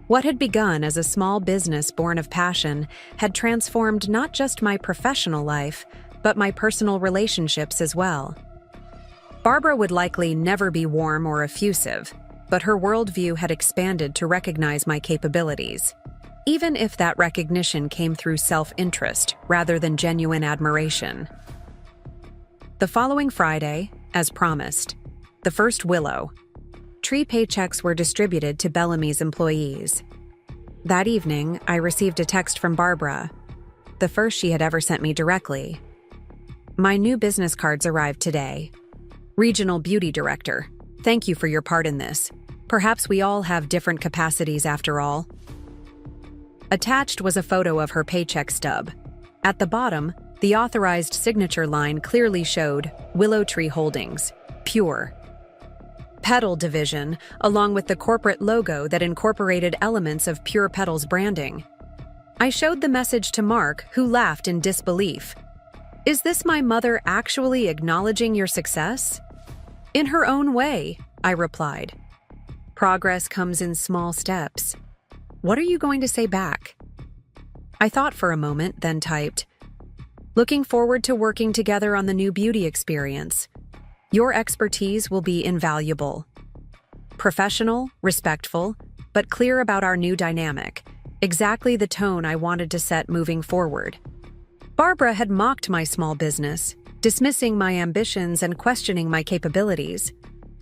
What had begun as a small business born of passion had transformed not just my professional life, but my personal relationships as well. Barbara would likely never be warm or effusive, but her worldview had expanded to recognize my capabilities, even if that recognition came through self-interest rather than genuine admiration. The following Friday, as promised, the first Willow Tree paychecks were distributed to Bellamy's employees. That evening, I received a text from Barbara, the first she had ever sent me directly. My new business cards arrived today. Regional Beauty Director, thank you for your part in this. Perhaps we all have different capacities after all. Attached was a photo of her paycheck stub. At the bottom, the authorized signature line clearly showed Willow Tree Holdings, Pure Petal Division, along with the corporate logo that incorporated elements of Pure Petal's branding. I showed the message to Mark, who laughed in disbelief. Is this my mother actually acknowledging your success? In her own way, I replied. Progress comes in small steps. What are you going to say back? I thought for a moment, then typed, looking forward to working together on the new beauty experience. Your expertise will be invaluable. Professional, respectful, but clear about our new dynamic. Exactly the tone I wanted to set moving forward. Barbara had mocked my small business, dismissing my ambitions and questioning my capabilities.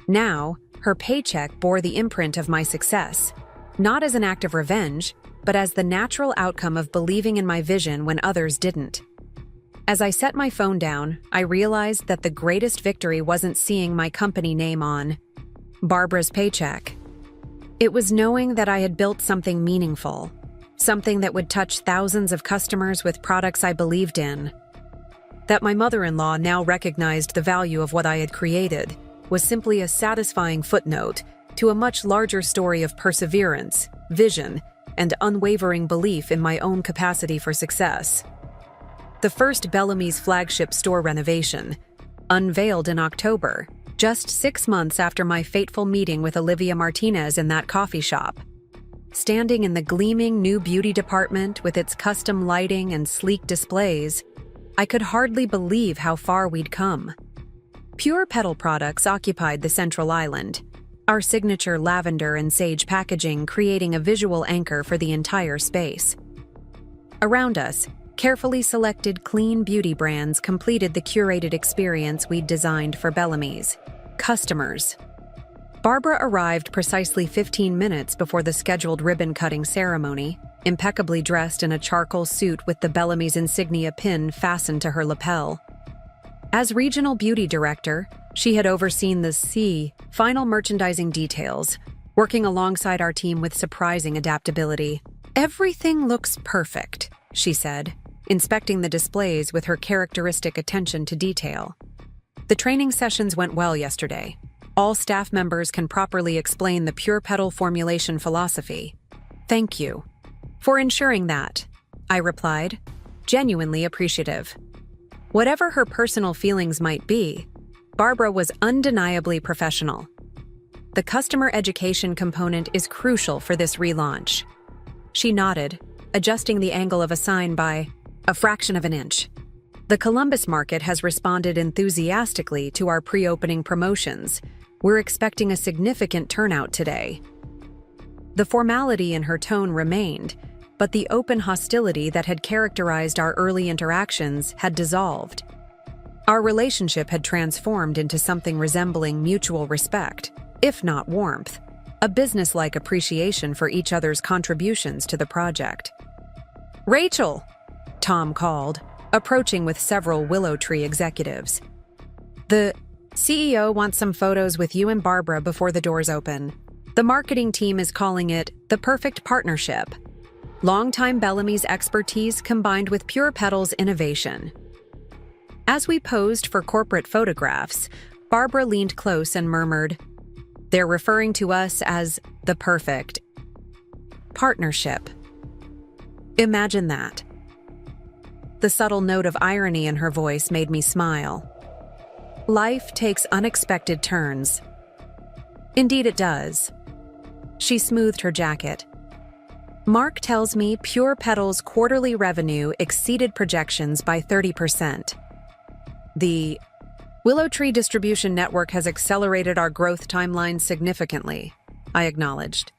Now, her paycheck bore the imprint of my success, not as an act of revenge, but as the natural outcome of believing in my vision when others didn't. As I set my phone down, I realized that the greatest victory wasn't seeing my company name on Barbara's paycheck. It was knowing that I had built something meaningful, something that would touch thousands of customers with products I believed in. That my mother-in-law now recognized the value of what I had created was simply a satisfying footnote to a much larger story of perseverance, vision, and unwavering belief in my own capacity for success. The first Bellamy's flagship store renovation, unveiled in October, just 6 months after my fateful meeting with Olivia Martinez in that coffee shop. Standing in the gleaming new beauty department with its custom lighting and sleek displays, I could hardly believe how far we'd come. Pure Petal products occupied the central island, our signature lavender and sage packaging creating a visual anchor for the entire space. Around us, carefully selected clean beauty brands completed the curated experience we'd designed for Bellamy's customers. Barbara arrived precisely 15 minutes before the scheduled ribbon-cutting ceremony, impeccably dressed in a charcoal suit with the Bellamy's insignia pin fastened to her lapel. As regional beauty director, she had overseen the final merchandising details, working alongside our team with surprising adaptability. "Everything looks perfect," she said, inspecting the displays with her characteristic attention to detail. "The training sessions went well yesterday. All staff members can properly explain the Pure Petal formulation philosophy. Thank you for ensuring that," I replied, genuinely appreciative. Whatever her personal feelings might be, Barbara was undeniably professional. The customer education component is crucial for this relaunch. She nodded, adjusting the angle of a sign by a fraction of an inch. "The Columbus market has responded enthusiastically to our pre-opening promotions. We're expecting a significant turnout today." The formality in her tone remained, but the open hostility that had characterized our early interactions had dissolved. Our relationship had transformed into something resembling mutual respect, if not warmth, a business-like appreciation for each other's contributions to the project. "Rachel!" Tom called, approaching with several Willow Tree executives. "The CEO wants some photos with you and Barbara before the doors open. The marketing team is calling it the perfect partnership. Longtime Bellamy's expertise combined with Pure Petal's innovation." As we posed for corporate photographs, Barbara leaned close and murmured, "They're referring to us as the perfect partnership. Imagine that." The subtle note of irony in her voice made me smile. Life takes unexpected turns. Indeed it does. She smoothed her jacket. "Mark tells me Pure Petal's quarterly revenue exceeded projections by 30%. The Willow Tree distribution network has accelerated our growth timeline significantly," I acknowledged.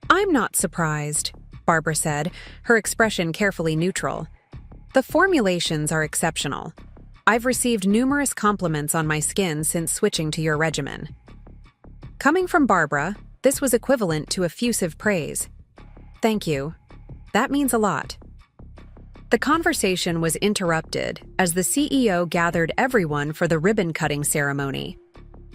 "I'm not surprised," Barbara said, her expression carefully neutral. "The formulations are exceptional. I've received numerous compliments on my skin since switching to your regimen." Coming from Barbara, this was equivalent to effusive praise. "Thank you. That means a lot." The conversation was interrupted as the CEO gathered everyone for the ribbon-cutting ceremony.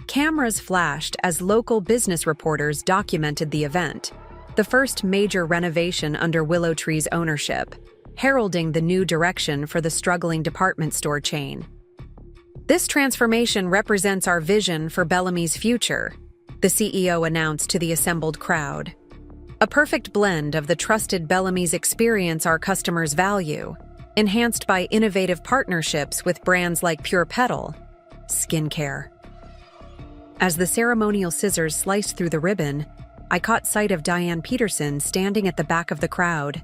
Cameras flashed as local business reporters documented the event, the first major renovation under Willow Tree's ownership, heralding the new direction for the struggling department store chain. "This transformation represents our vision for Bellamy's future," the CEO announced to the assembled crowd. "A perfect blend of the trusted Bellamy's experience our customers value, enhanced by innovative partnerships with brands like Pure Petal, skincare." As the ceremonial scissors sliced through the ribbon, I caught sight of Diane Peterson standing at the back of the crowd.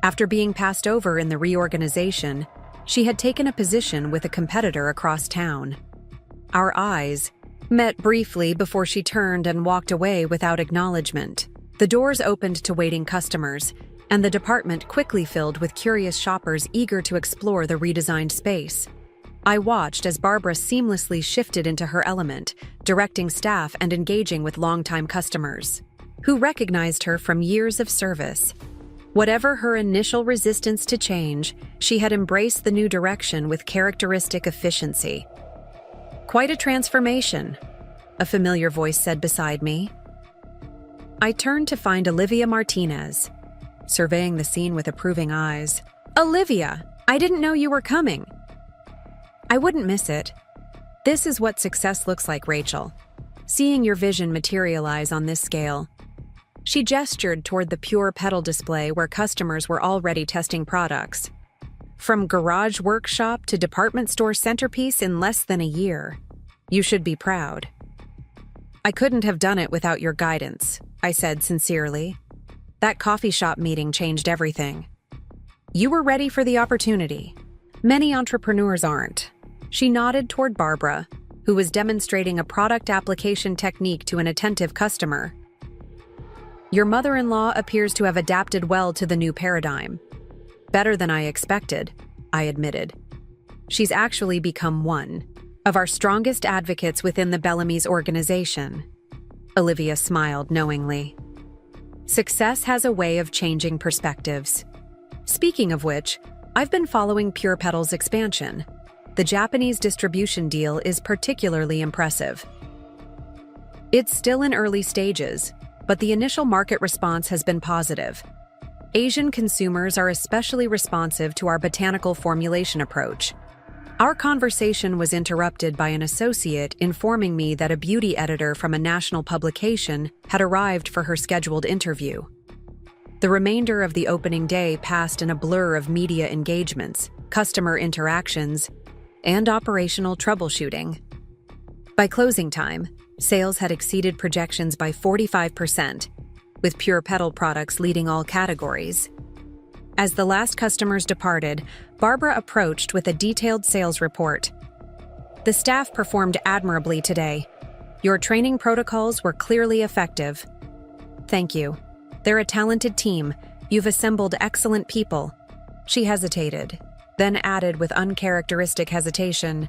After being passed over in the reorganization, she had taken a position with a competitor across town. Our eyes met briefly before she turned and walked away without acknowledgement. The doors opened to waiting customers, and the department quickly filled with curious shoppers eager to explore the redesigned space. I watched as Barbara seamlessly shifted into her element, directing staff and engaging with longtime customers, who recognized her from years of service. Whatever her initial resistance to change, she had embraced the new direction with characteristic efficiency. "Quite a transformation," a familiar voice said beside me. I turned to find Olivia Martinez, surveying the scene with approving eyes. "Olivia, I didn't know you were coming." "I wouldn't miss it. This is what success looks like, Rachel. Seeing your vision materialize on this scale." She gestured toward the Pure Petal display where customers were already testing products. "From garage workshop to department store centerpiece in less than a year. You should be proud." "I couldn't have done it without your guidance," I said sincerely. That coffee shop meeting changed everything. You were ready for the opportunity. Many entrepreneurs aren't. She nodded toward Barbara, who was demonstrating a product application technique to an attentive customer. Your mother-in-law appears to have adapted well to the new paradigm. Better than I expected, I admitted. She's actually become one of our strongest advocates within the Bellamy's organization. Olivia smiled knowingly. Success has a way of changing perspectives. Speaking of which, I've been following Pure Petal's expansion. The Japanese distribution deal is particularly impressive. It's still in early stages, but the initial market response has been positive. Asian consumers are especially responsive to our botanical formulation approach. Our conversation was interrupted by an associate informing me that a beauty editor from a national publication had arrived for her scheduled interview. The remainder of the opening day passed in a blur of media engagements, customer interactions, and operational troubleshooting. By closing time, sales had exceeded projections by 45%, with Pure Petal products leading all categories. As the last customers departed, Barbara approached with a detailed sales report. The staff performed admirably today. Your training protocols were clearly effective. Thank you. They're a talented team. You've assembled excellent people. She hesitated, then added with uncharacteristic hesitation,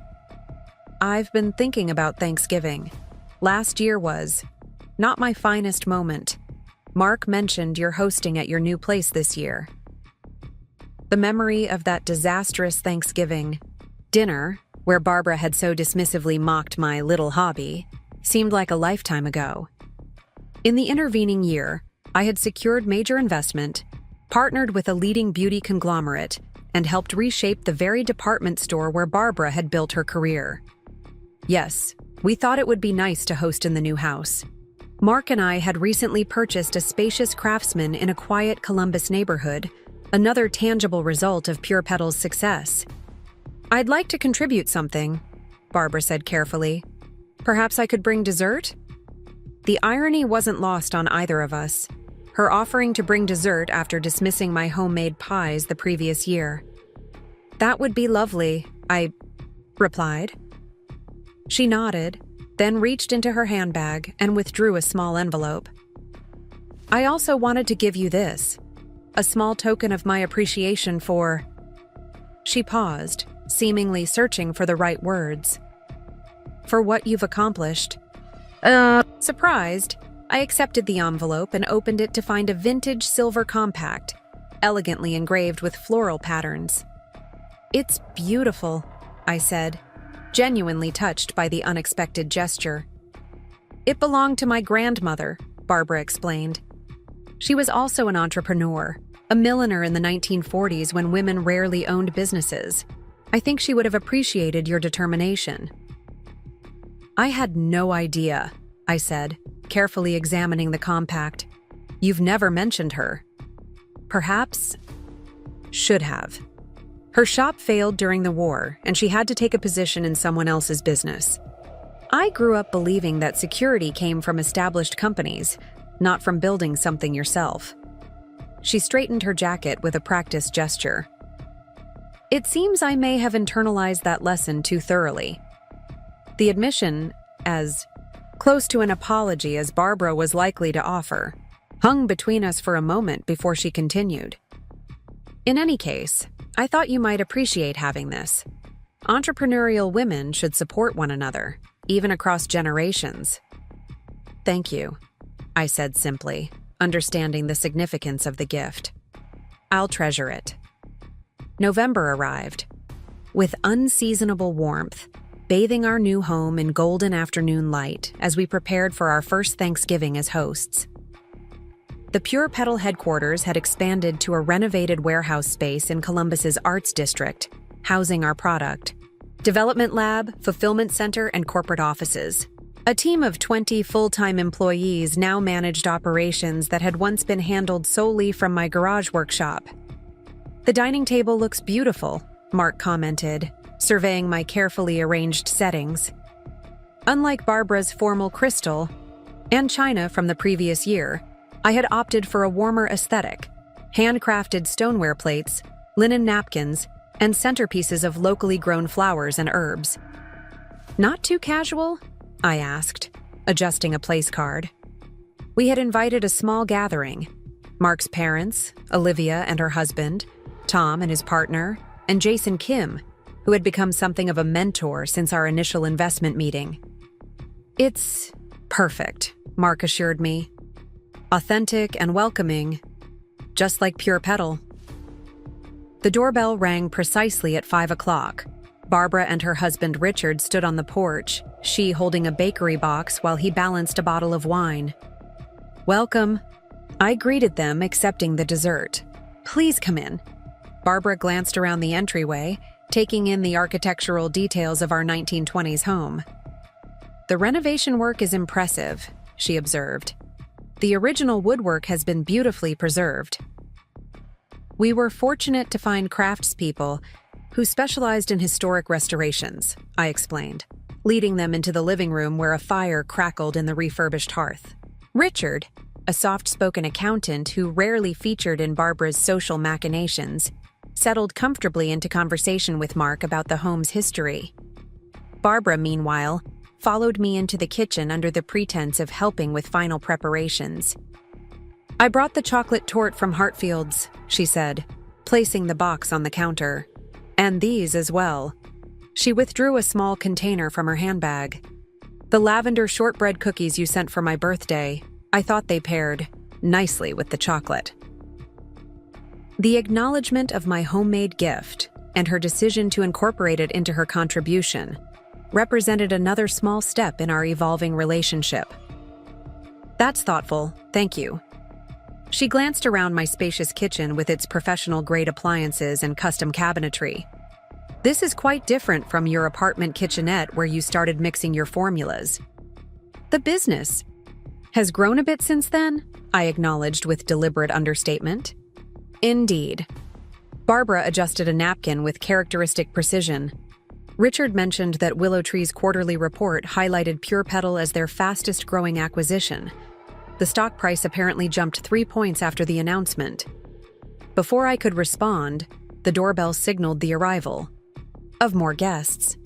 I've been thinking about Thanksgiving. Last year was not my finest moment. Mark mentioned you're hosting at your new place this year. The memory of that disastrous Thanksgiving dinner, where Barbara had so dismissively mocked my little hobby, seemed like a lifetime ago. In the intervening year, I had secured major investment, partnered with a leading beauty conglomerate, and helped reshape the very department store where Barbara had built her career. Yes, we thought it would be nice to host in the new house. Mark and I had recently purchased a spacious Craftsman in a quiet Columbus neighborhood, another tangible result of Pure Petal's success. I'd like to contribute something, Barbara said carefully. Perhaps I could bring dessert? The irony wasn't lost on either of us, her offering to bring dessert after dismissing my homemade pies the previous year. That would be lovely, I replied. She nodded, then reached into her handbag and withdrew a small envelope. I also wanted to give you this, a small token of my appreciation for... She paused, seemingly searching for the right words. For what you've accomplished. Surprised, I accepted the envelope and opened it to find a vintage silver compact, elegantly engraved with floral patterns. It's beautiful, I said, genuinely touched by the unexpected gesture. It belonged to my grandmother, Barbara explained. She was also an entrepreneur, a milliner in the 1940s when women rarely owned businesses. I think she would have appreciated your determination. I had no idea, I said, carefully examining the compact. You've never mentioned her. Perhaps? Should have. Her shop failed during the war, and she had to take a position in someone else's business. I grew up believing that security came from established companies, not from building something yourself. She straightened her jacket with a practiced gesture. It seems I may have internalized that lesson too thoroughly. The admission, as close to an apology as Barbara was likely to offer, hung between us for a moment before she continued. In any case, I thought you might appreciate having this. Entrepreneurial women should support one another, even across generations. Thank you, I said simply, understanding the significance of the gift. I'll treasure it. November arrived. With unseasonable warmth, bathing our new home in golden afternoon light as we prepared for our first Thanksgiving as hosts. The Pure Petal headquarters had expanded to a renovated warehouse space in Columbus's Arts District, housing our product, development lab, fulfillment center, and corporate offices. A team of 20 full-time employees now managed operations that had once been handled solely from my garage workshop. The dining table looks beautiful, Mark commented, surveying my carefully arranged settings. Unlike Barbara's formal crystal and china from the previous year, I had opted for a warmer aesthetic: handcrafted stoneware plates, linen napkins, and centerpieces of locally grown flowers and herbs. Not too casual? I asked, adjusting a place card. We had invited a small gathering: Mark's parents, Olivia and her husband, Tom and his partner, and Jason Kim, who had become something of a mentor since our initial investment meeting. It's perfect, Mark assured me. Authentic and welcoming, just like Pure Petal. The doorbell rang precisely at 5 o'clock. Barbara and her husband Richard stood on the porch, she holding a bakery box while he balanced a bottle of wine. Welcome. I greeted them, accepting the dessert. Please come in. Barbara glanced around the entryway, taking in the architectural details of our 1920s home. The renovation work is impressive, she observed. The original woodwork has been beautifully preserved. We were fortunate to find craftspeople who specialized in historic restorations, I explained, leading them into the living room where a fire crackled in the refurbished hearth. Richard, a soft-spoken accountant who rarely featured in Barbara's social machinations, settled comfortably into conversation with Mark about the home's history. Barbara, meanwhile, followed me into the kitchen under the pretense of helping with final preparations. I brought the chocolate torte from Hartfield's, she said, placing the box on the counter. And these as well. She withdrew a small container from her handbag. The lavender shortbread cookies you sent for my birthday, I thought they paired nicely with the chocolate. The acknowledgement of my homemade gift and her decision to incorporate it into her contribution represented another small step in our evolving relationship. That's thoughtful, thank you. She glanced around my spacious kitchen with its professional-grade appliances and custom cabinetry. This is quite different from your apartment kitchenette where you started mixing your formulas. The business has grown a bit since then, I acknowledged with deliberate understatement. Indeed. Barbara adjusted a napkin with characteristic precision. Richard mentioned that Willow Tree's quarterly report highlighted Pure Petal as their fastest-growing acquisition. The stock price apparently jumped 3 points after the announcement. Before I could respond, the doorbell signaled the arrival of more guests.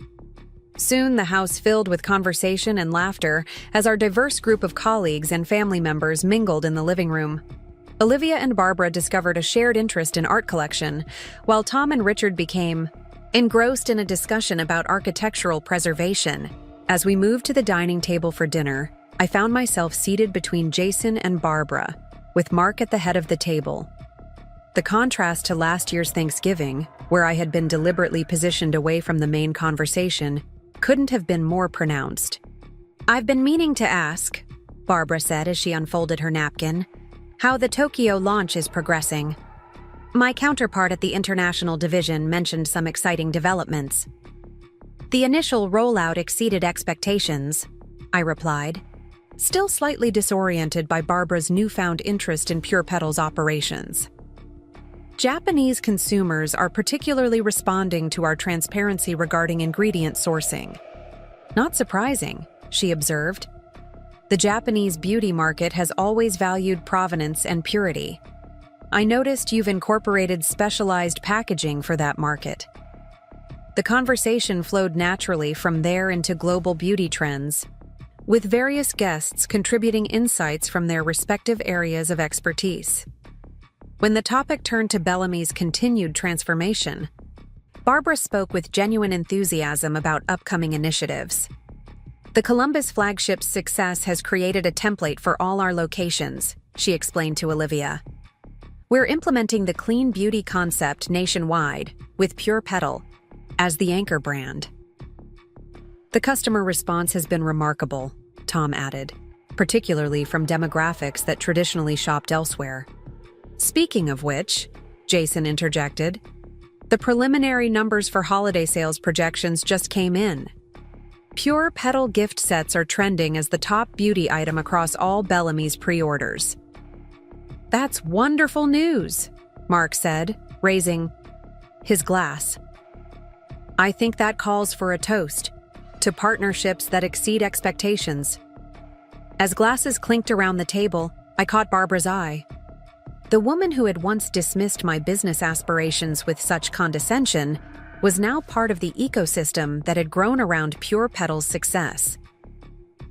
Soon the house filled with conversation and laughter as our diverse group of colleagues and family members mingled in the living room. Olivia and Barbara discovered a shared interest in art collection, while Tom and Richard became engrossed in a discussion about architectural preservation. As we moved to the dining table for dinner, I found myself seated between Jason and Barbara, with Mark at the head of the table. The contrast to last year's Thanksgiving, where I had been deliberately positioned away from the main conversation, couldn't have been more pronounced. I've been meaning to ask, Barbara said as she unfolded her napkin, how the Tokyo launch is progressing. My counterpart at the international division mentioned some exciting developments. The initial rollout exceeded expectations, I replied, still slightly disoriented by Barbara's newfound interest in Pure Petal's operations. Japanese consumers are particularly responding to our transparency regarding ingredient sourcing. Not surprising, she observed. The Japanese beauty market has always valued provenance and purity. I noticed you've incorporated specialized packaging for that market. The conversation flowed naturally from there into global beauty trends, with various guests contributing insights from their respective areas of expertise. When the topic turned to Bellamy's continued transformation, Barbara spoke with genuine enthusiasm about upcoming initiatives. The Columbus flagship's success has created a template for all our locations, she explained to Olivia. We're implementing the clean beauty concept nationwide, with Pure Petal as the anchor brand. The customer response has been remarkable, Tom added, particularly from demographics that traditionally shopped elsewhere. Speaking of which, Jason interjected, the preliminary numbers for holiday sales projections just came in. Pure Petal gift sets are trending as the top beauty item across all Bellamy's pre-orders. That's wonderful news, Mark said, raising his glass. I think that calls for a toast to partnerships that exceed expectations. As glasses clinked around the table, I caught Barbara's eye. The woman who had once dismissed my business aspirations with such condescension was now part of the ecosystem that had grown around Pure Petal's success.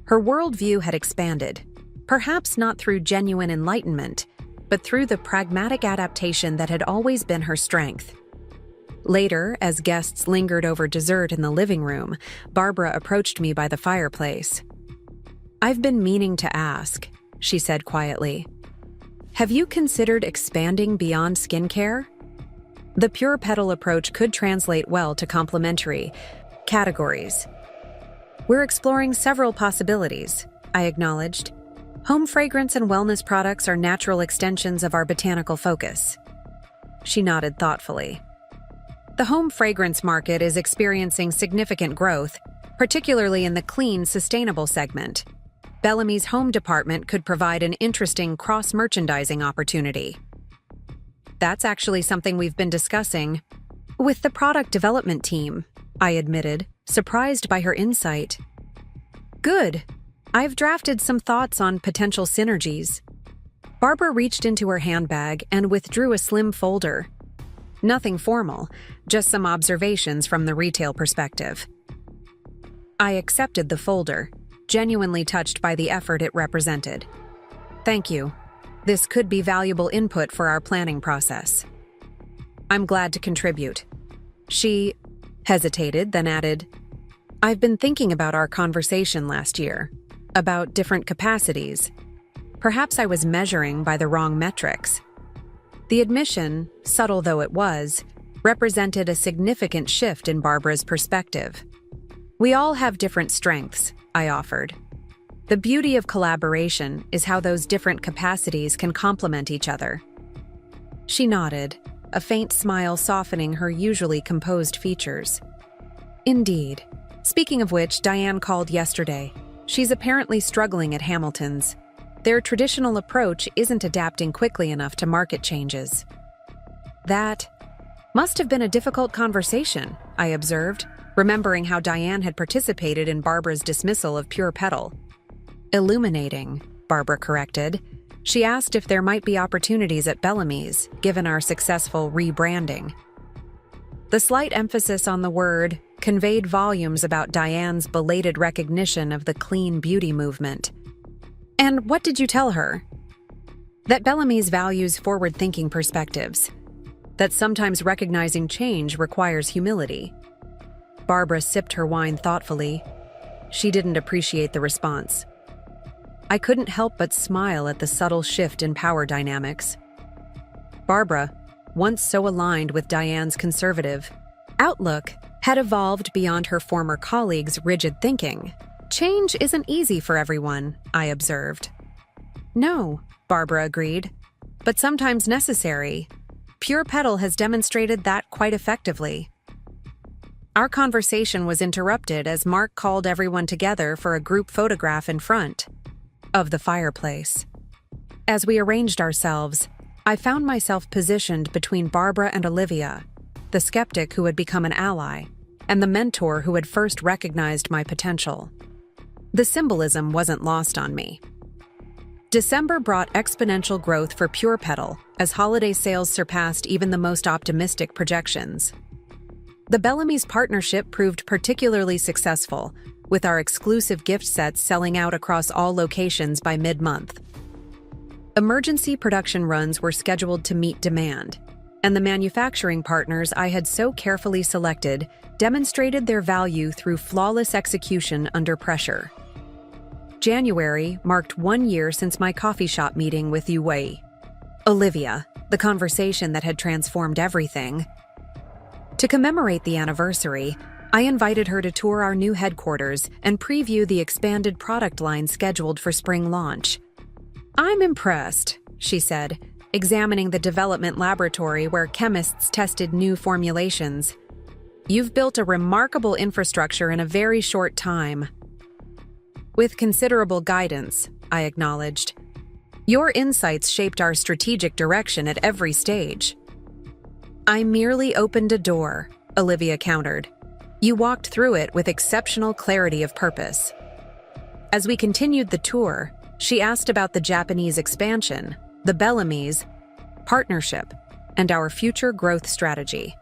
Her worldview had expanded, perhaps not through genuine enlightenment, but through the pragmatic adaptation that had always been her strength. Later, as guests lingered over dessert in the living room, Barbara approached me by the fireplace. "I've been meaning to ask," she said quietly. "Have you considered expanding beyond skincare?" The Pure Petal approach could translate well to complementary categories. "We're exploring several possibilities," I acknowledged. "Home fragrance and wellness products are natural extensions of our botanical focus." She nodded thoughtfully. "The home fragrance market is experiencing significant growth, particularly in the clean, sustainable segment. Bellamy's home department could provide an interesting cross-merchandising opportunity." "That's actually something we've been discussing with the product development team," I admitted, surprised by her insight. "Good. I've drafted some thoughts on potential synergies." Barbara reached into her handbag and withdrew a slim folder. Nothing formal, just some observations from the retail perspective. I accepted the folder, genuinely touched by the effort it represented. "Thank you. This could be valuable input for our planning process." "I'm glad to contribute." She hesitated, then added, "I've been thinking about our conversation last year, about different capacities. Perhaps I was measuring by the wrong metrics." The admission, subtle though it was, represented a significant shift in Barbara's perspective. "We all have different strengths," I offered. "The beauty of collaboration is how those different capacities can complement each other." She nodded, a faint smile softening her usually composed features. "Indeed. Speaking of which, Diane called yesterday. She's apparently struggling at Hamilton's. Their traditional approach isn't adapting quickly enough to market changes." "That must have been a difficult conversation," I observed, remembering how Diane had participated in Barbara's dismissal of Pure Petal. "Illuminating," Barbara corrected. She asked if there might be opportunities at Bellamy's, given our successful rebranding. The slight emphasis on the word conveyed volumes about Diane's belated recognition of the clean beauty movement. "And what did you tell her?" "That Bellamy's values forward-thinking perspectives. That sometimes recognizing change requires humility." Barbara sipped her wine thoughtfully. She didn't appreciate the response. I couldn't help but smile at the subtle shift in power dynamics. Barbara, once so aligned with Diane's conservative outlook, had evolved beyond her former colleagues' rigid thinking. "Change isn't easy for everyone," I observed. "No," Barbara agreed, "but sometimes necessary. Pure Petal has demonstrated that quite effectively." Our conversation was interrupted as Mark called everyone together for a group photograph in front of the fireplace. As we arranged ourselves, I found myself positioned between Barbara and Olivia, the skeptic who had become an ally, and the mentor who had first recognized my potential. The symbolism wasn't lost on me. December brought exponential growth for Pure Petal as holiday sales surpassed even the most optimistic projections. The Bellamy's partnership proved particularly successful, with our exclusive gift sets selling out across all locations by mid-month. Emergency production runs were scheduled to meet demand, and the manufacturing partners I had so carefully selected demonstrated their value through flawless execution under pressure. January marked 1 year since my coffee shop meeting with Olivia, the conversation that had transformed everything. To commemorate the anniversary, I invited her to tour our new headquarters and preview the expanded product line scheduled for spring launch. "I'm impressed," she said, examining the development laboratory where chemists tested new formulations. "You've built a remarkable infrastructure in a very short time." "With considerable guidance," I acknowledged. "Your insights shaped our strategic direction at every stage." "I merely opened a door," Olivia countered. "You walked through it with exceptional clarity of purpose." As we continued the tour, She asked about the Japanese expansion, the Bellamy's partnership, and our future growth strategy.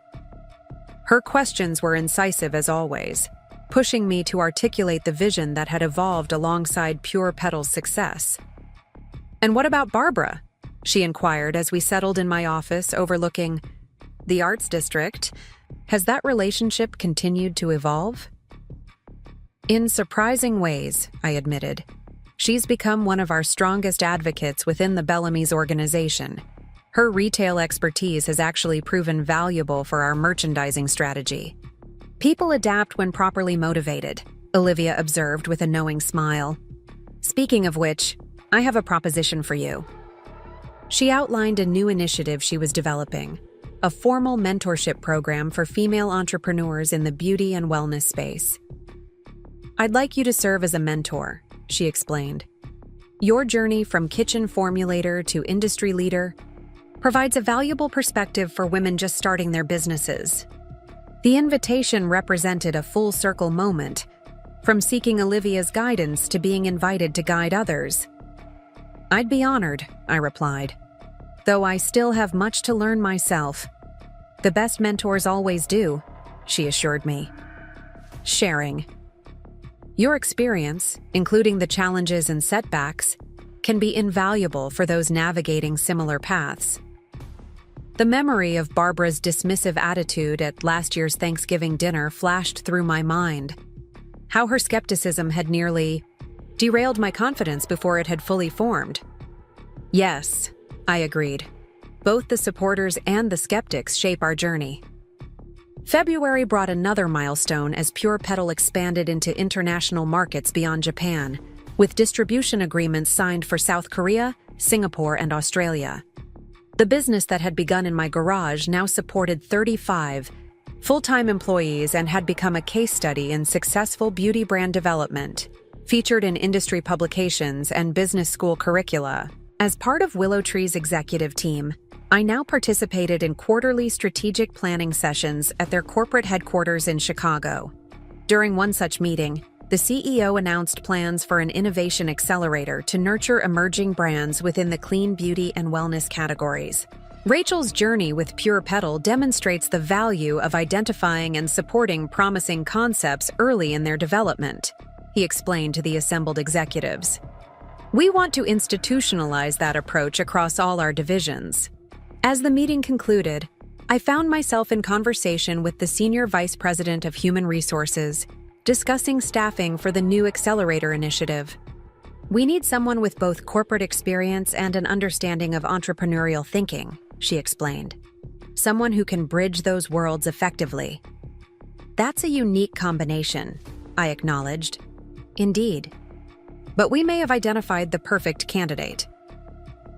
Her questions were incisive as always, pushing me to articulate the vision that had evolved alongside Pure Petal's success. "And what about Barbara?" she inquired as we settled in my office overlooking the Arts District. "Has that relationship continued to evolve?" "In surprising ways," I admitted. "She's become one of our strongest advocates within the Bellamy's organization. Her retail expertise has actually proven valuable for our merchandising strategy." "People adapt when properly motivated," Olivia observed with a knowing smile. "Speaking of which, I have a proposition for you." She outlined a new initiative she was developing, a formal mentorship program for female entrepreneurs in the beauty and wellness space. "I'd like you to serve as a mentor," she explained. "Your journey from kitchen formulator to industry leader provides a valuable perspective for women just starting their businesses." The invitation represented a full-circle moment, from seeking Olivia's guidance to being invited to guide others. "I'd be honored," I replied, "though I still have much to learn myself." "The best mentors always do," she assured me. Sharing. "Your experience, including the challenges and setbacks, can be invaluable for those navigating similar paths." The memory of Barbara's dismissive attitude at last year's Thanksgiving dinner flashed through my mind. How her skepticism had nearly derailed my confidence before it had fully formed. "Yes," I agreed. "Both the supporters and the skeptics shape our journey." February brought another milestone as Pure Petal expanded into international markets beyond Japan, with distribution agreements signed for South Korea, Singapore, and Australia. The business that had begun in my garage now supported 35 full-time employees and had become a case study in successful beauty brand development, featured in industry publications and business school curricula. As part of WillowTree's executive team, I now participated in quarterly strategic planning sessions at their corporate headquarters in Chicago. During one such meeting, the CEO announced plans for an innovation accelerator to nurture emerging brands within the clean beauty and wellness categories. Rachel's journey with Pure Petal demonstrates the value of identifying and supporting promising concepts early in their development, he explained to the assembled executives. "We want to institutionalize that approach across all our divisions." As the meeting concluded, I found myself in conversation with the Senior Vice President of Human Resources, discussing staffing for the new accelerator initiative. "We need someone with both corporate experience and an understanding of entrepreneurial thinking," she explained. "Someone who can bridge those worlds effectively." "That's a unique combination," I acknowledged. "Indeed. But we may have identified the perfect candidate."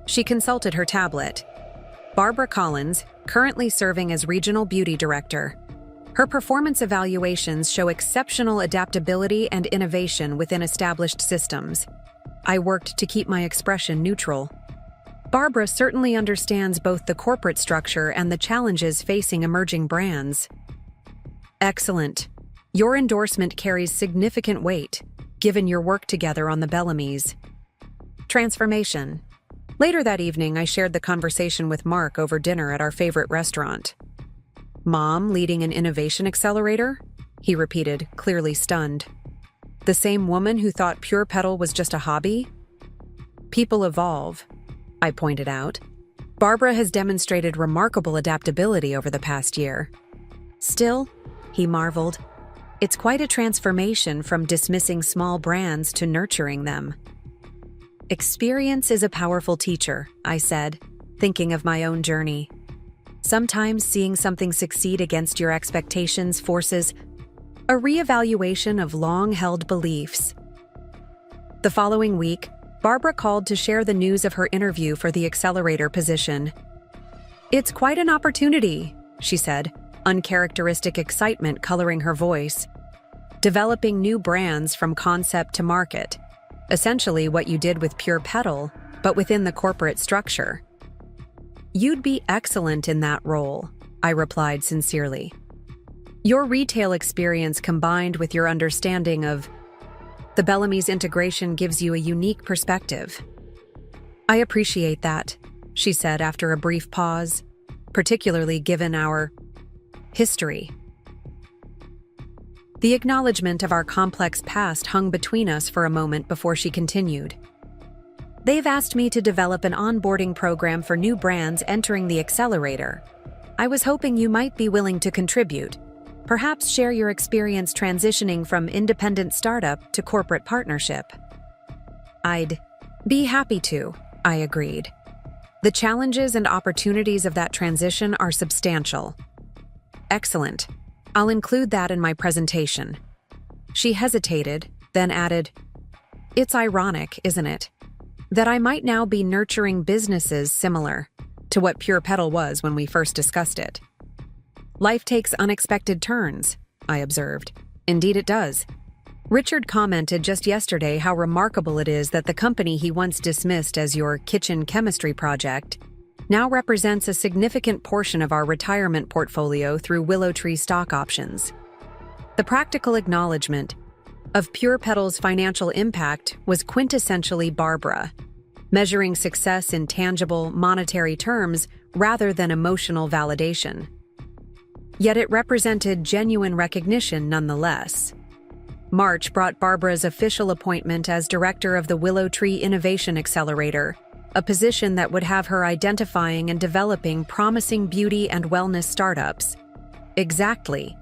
She consulted her tablet. Barbara Collins, currently serving as Regional Beauty Director. Her performance evaluations show exceptional adaptability and innovation within established systems. I worked to keep my expression neutral. "Barbara certainly understands both the corporate structure and the challenges facing emerging brands." "Excellent. Your endorsement carries significant weight, given your work together on the Bellamy's transformation." Later that evening, I shared the conversation with Mark over dinner at our favorite restaurant. "Mom leading an innovation accelerator?" he repeated, clearly stunned. "The same woman who thought Pure Petal was just a hobby?" "People evolve," I pointed out. "Barbara has demonstrated remarkable adaptability over the past year." "Still," he marveled, "it's quite a transformation from dismissing small brands to nurturing them." "Experience is a powerful teacher," I said, thinking of my own journey. Sometimes seeing something succeed against your expectations forces a reevaluation of long-held beliefs. The following week, Barbara called to share the news of her interview for the accelerator position. "It's quite an opportunity," she said, uncharacteristic excitement coloring her voice. "Developing new brands from concept to market. Essentially what you did with Pure Petal, but within the corporate structure." "You'd be excellent in that role," I replied sincerely. "Your retail experience combined with your understanding of The Bellamy's integration gives you a unique perspective. I appreciate that, she said after a brief pause, particularly given our history. The acknowledgement of our complex past hung between us for a moment before she continued. They've asked me to develop an onboarding program for new brands entering the accelerator. I was hoping you might be willing to contribute. Perhaps share your experience transitioning from independent startup to corporate partnership. I'd be happy to, I agreed. The challenges and opportunities of that transition are substantial. Excellent. I'll include that in my presentation. She hesitated, then added, It's ironic, isn't it, that I might now be nurturing businesses similar to what Pure Petal was when we first discussed it. Life takes unexpected turns, I observed. Indeed it does. Richard commented just yesterday how remarkable it is that the company he once dismissed as your kitchen chemistry project now represents a significant portion of our retirement portfolio through Willow Tree stock options. The practical acknowledgement of Pure Petal's financial impact was quintessentially Barbara, measuring success in tangible, monetary terms rather than emotional validation. Yet it represented genuine recognition nonetheless. March brought Barbara's official appointment as director of the Willow Tree Innovation Accelerator, a position that would have her identifying and developing promising beauty and wellness startups. Exactly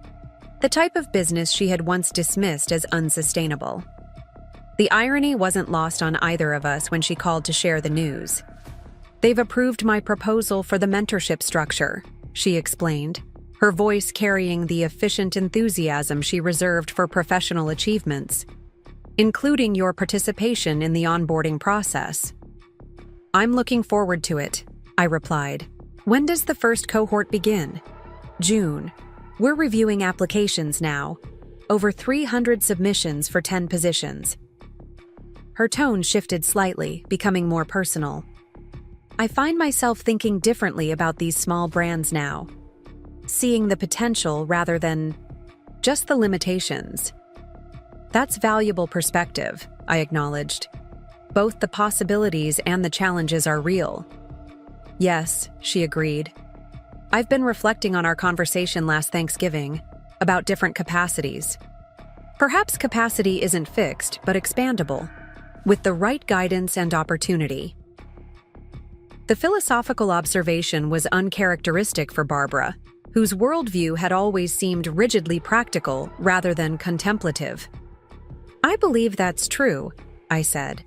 the type of business she had once dismissed as unsustainable. The irony wasn't lost on either of us when she called to share the news. They've approved my proposal for the mentorship structure, she explained, her voice carrying the efficient enthusiasm she reserved for professional achievements, including your participation in the onboarding process. I'm looking forward to it, I replied. When does the first cohort begin? June. We're reviewing applications now. Over 300 submissions for 10 positions. Her tone shifted slightly, becoming more personal. I find myself thinking differently about these small brands now, seeing the potential rather than just the limitations. That's valuable perspective, I acknowledged. Both the possibilities and the challenges are real. Yes, she agreed. I've been reflecting on our conversation last Thanksgiving about different capacities. Perhaps capacity isn't fixed, but expandable, with the right guidance and opportunity. The philosophical observation was uncharacteristic for Barbara, whose worldview had always seemed rigidly practical rather than contemplative. I believe that's true, I said.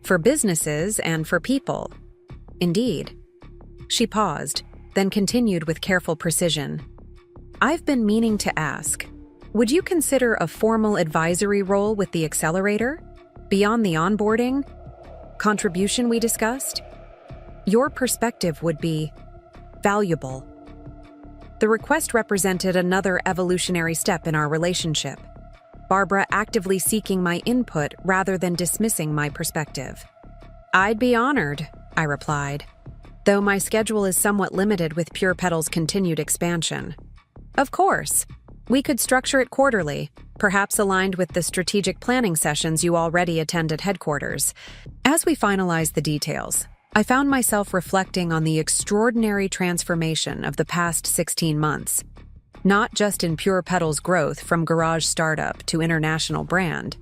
For businesses and for people. Indeed. She paused, then continued with careful precision. I've been meaning to ask, would you consider a formal advisory role with the accelerator, beyond the onboarding contribution we discussed? Your perspective would be valuable. The request represented another evolutionary step in our relationship, Barbara actively seeking my input rather than dismissing my perspective. I'd be honored, I replied, though my schedule is somewhat limited with Pure Petal's continued expansion. Of course, we could structure it quarterly, perhaps aligned with the strategic planning sessions you already attend at headquarters. As we finalized the details, I found myself reflecting on the extraordinary transformation of the past 16 months. Not just in Pure Petal's growth from garage startup to international brand,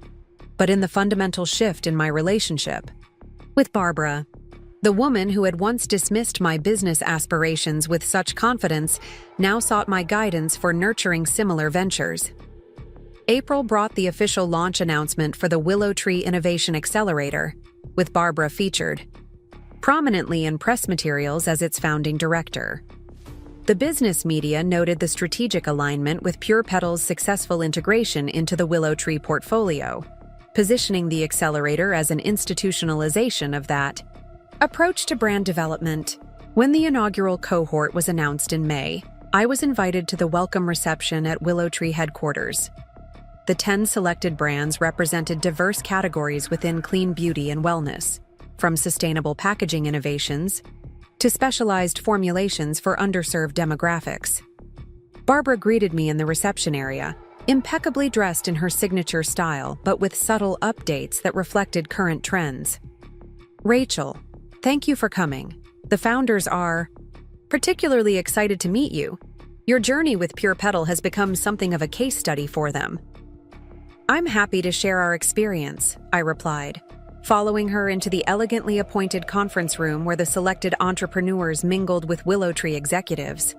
but in the fundamental shift in my relationship with Barbara, the woman who had once dismissed my business aspirations with such confidence now sought my guidance for nurturing similar ventures. April brought the official launch announcement for the Willow Tree Innovation Accelerator, with Barbara featured prominently in press materials as its founding director. The business media noted the strategic alignment with Pure Petal's successful integration into the Willow Tree portfolio, positioning the accelerator as an institutionalization of that approach to brand development. When the inaugural cohort was announced in May, I was invited to the welcome reception at Willow Tree headquarters. The 10 selected brands represented diverse categories within clean beauty and wellness, from sustainable packaging innovations to specialized formulations for underserved demographics. Barbara greeted me in the reception area, impeccably dressed in her signature style, but with subtle updates that reflected current trends. "Rachel, thank you for coming. The founders are particularly excited to meet you. Your journey with Pure Petal has become something of a case study for them." "I'm happy to share our experience," I replied, following her into the elegantly appointed conference room where the selected entrepreneurs mingled with Willow Tree executives.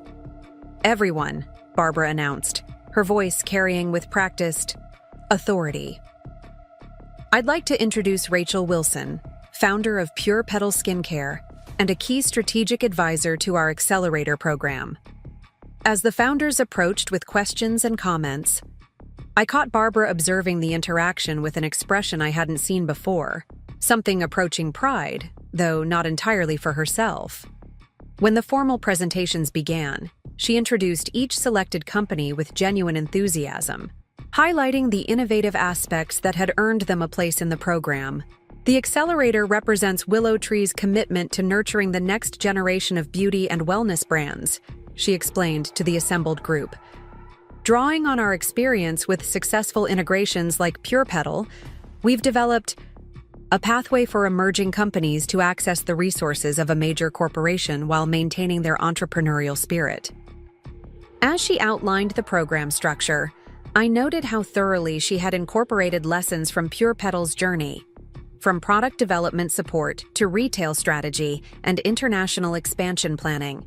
"Everyone," Barbara announced, her voice carrying with practiced authority. "I'd like to introduce Rachel Wilson, founder of Pure Petal Skincare and a key strategic advisor to our accelerator program." As the founders approached with questions and comments, I caught Barbara observing the interaction with an expression I hadn't seen before, something approaching pride, though not entirely for herself. When the formal presentations began, she introduced each selected company with genuine enthusiasm, highlighting the innovative aspects that had earned them a place in the program. "The accelerator represents Willow Tree's commitment to nurturing the next generation of beauty and wellness brands," she explained to the assembled group. "Drawing on our experience with successful integrations like Pure Petal, we've developed a pathway for emerging companies to access the resources of a major corporation while maintaining their entrepreneurial spirit." As she outlined the program structure, I noted how thoroughly she had incorporated lessons from Pure Petal's journey, from product development support to retail strategy and international expansion planning.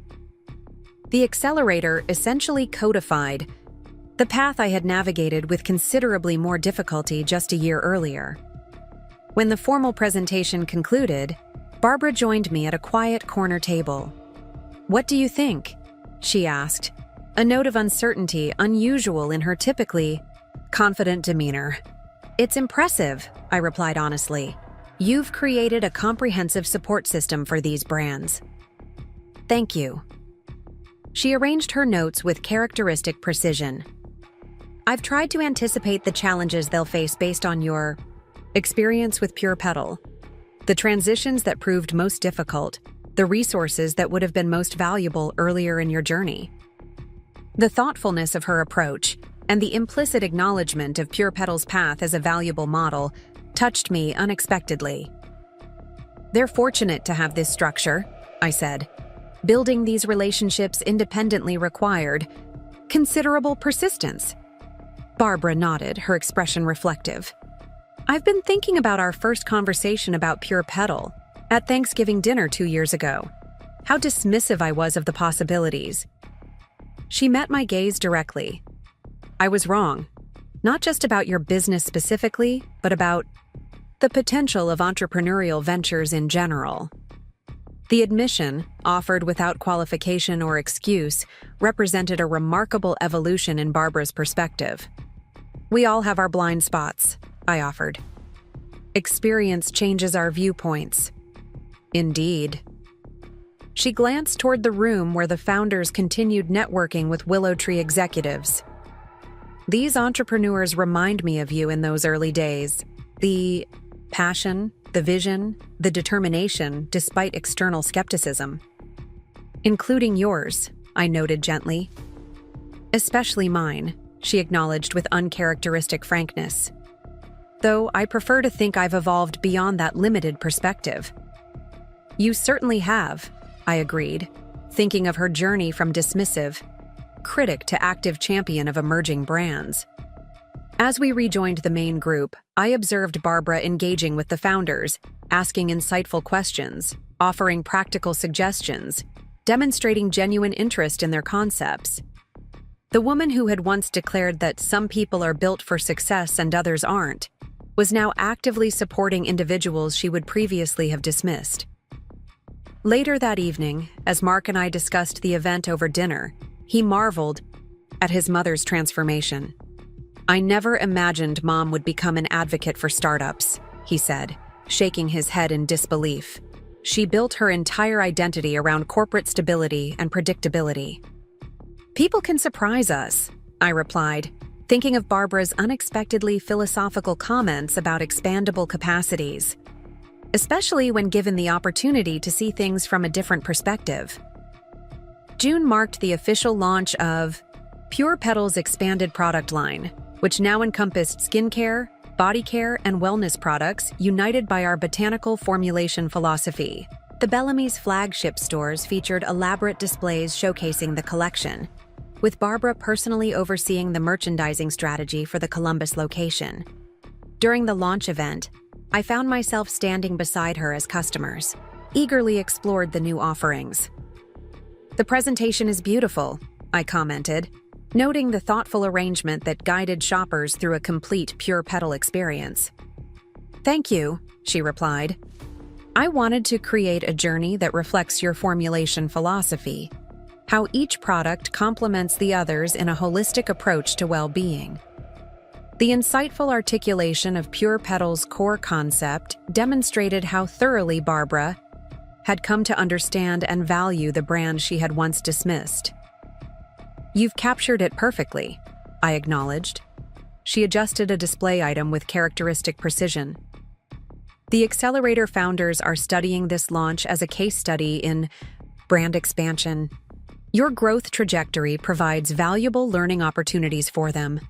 The accelerator essentially codified the path I had navigated with considerably more difficulty just a year earlier. When the formal presentation concluded, Barbara joined me at a quiet corner table. "What do you think?" she asked, a note of uncertainty unusual in her typically confident demeanor. "It's impressive," I replied honestly. "You've created a comprehensive support system for these brands." "Thank you." She arranged her notes with characteristic precision. "I've tried to anticipate the challenges they'll face based on your experience with Pure Petal, the transitions that proved most difficult, the resources that would have been most valuable earlier in your journey." The thoughtfulness of her approach and the implicit acknowledgement of Pure Petal's path as a valuable model touched me unexpectedly. "They're fortunate to have this structure," I said. "Building these relationships independently required considerable persistence." Barbara nodded, her expression reflective. "I've been thinking about our first conversation about Pure Petal at Thanksgiving dinner 2 years ago. How dismissive I was of the possibilities." She met my gaze directly. "I was wrong, not just about your business specifically, but about the potential of entrepreneurial ventures in general." The admission, offered without qualification or excuse, represented a remarkable evolution in Barbara's perspective. "We all have our blind spots," I offered. "Experience changes our viewpoints." "Indeed." She glanced toward the room where the founders continued networking with Willow Tree executives. "These entrepreneurs remind me of you in those early days. The passion, the vision, the determination, despite external skepticism." "Including yours," I noted gently. "Especially mine," she acknowledged with uncharacteristic frankness. "Though I prefer to think I've evolved beyond that limited perspective." "You certainly have," I agreed, thinking of her journey from dismissive critic to active champion of emerging brands. As we rejoined the main group, I observed Barbara engaging with the founders, asking insightful questions, offering practical suggestions, demonstrating genuine interest in their concepts. The woman who had once declared that some people are built for success and others aren't, was now actively supporting individuals she would previously have dismissed. Later that evening, as Mark and I discussed the event over dinner, he marveled at his mother's transformation. "I never imagined Mom would become an advocate for startups," he said, shaking his head in disbelief. "She built her entire identity around corporate stability and predictability." "People can surprise us," I replied, thinking of Barbara's unexpectedly philosophical comments about expandable capacities, especially when given the opportunity to see things from a different perspective. June marked the official launch of Pure Petal's expanded product line, which now encompassed skincare, body care, and wellness products united by our botanical formulation philosophy. The Bellamy's flagship stores featured elaborate displays showcasing the collection, with Barbara personally overseeing the merchandising strategy for the Columbus location. During the launch event, I found myself standing beside her as customers eagerly explored the new offerings. "The presentation is beautiful," I commented, noting the thoughtful arrangement that guided shoppers through a complete Pure Petal experience. "Thank you," she replied. "I wanted to create a journey that reflects your formulation philosophy, how each product complements the others in a holistic approach to well-being." The insightful articulation of Pure Petal's core concept demonstrated how thoroughly Barbara had come to understand and value the brand she had once dismissed. "You've captured it perfectly," I acknowledged. She adjusted a display item with characteristic precision. "The Accelerator founders are studying this launch as a case study in brand expansion. Your growth trajectory provides valuable learning opportunities for them.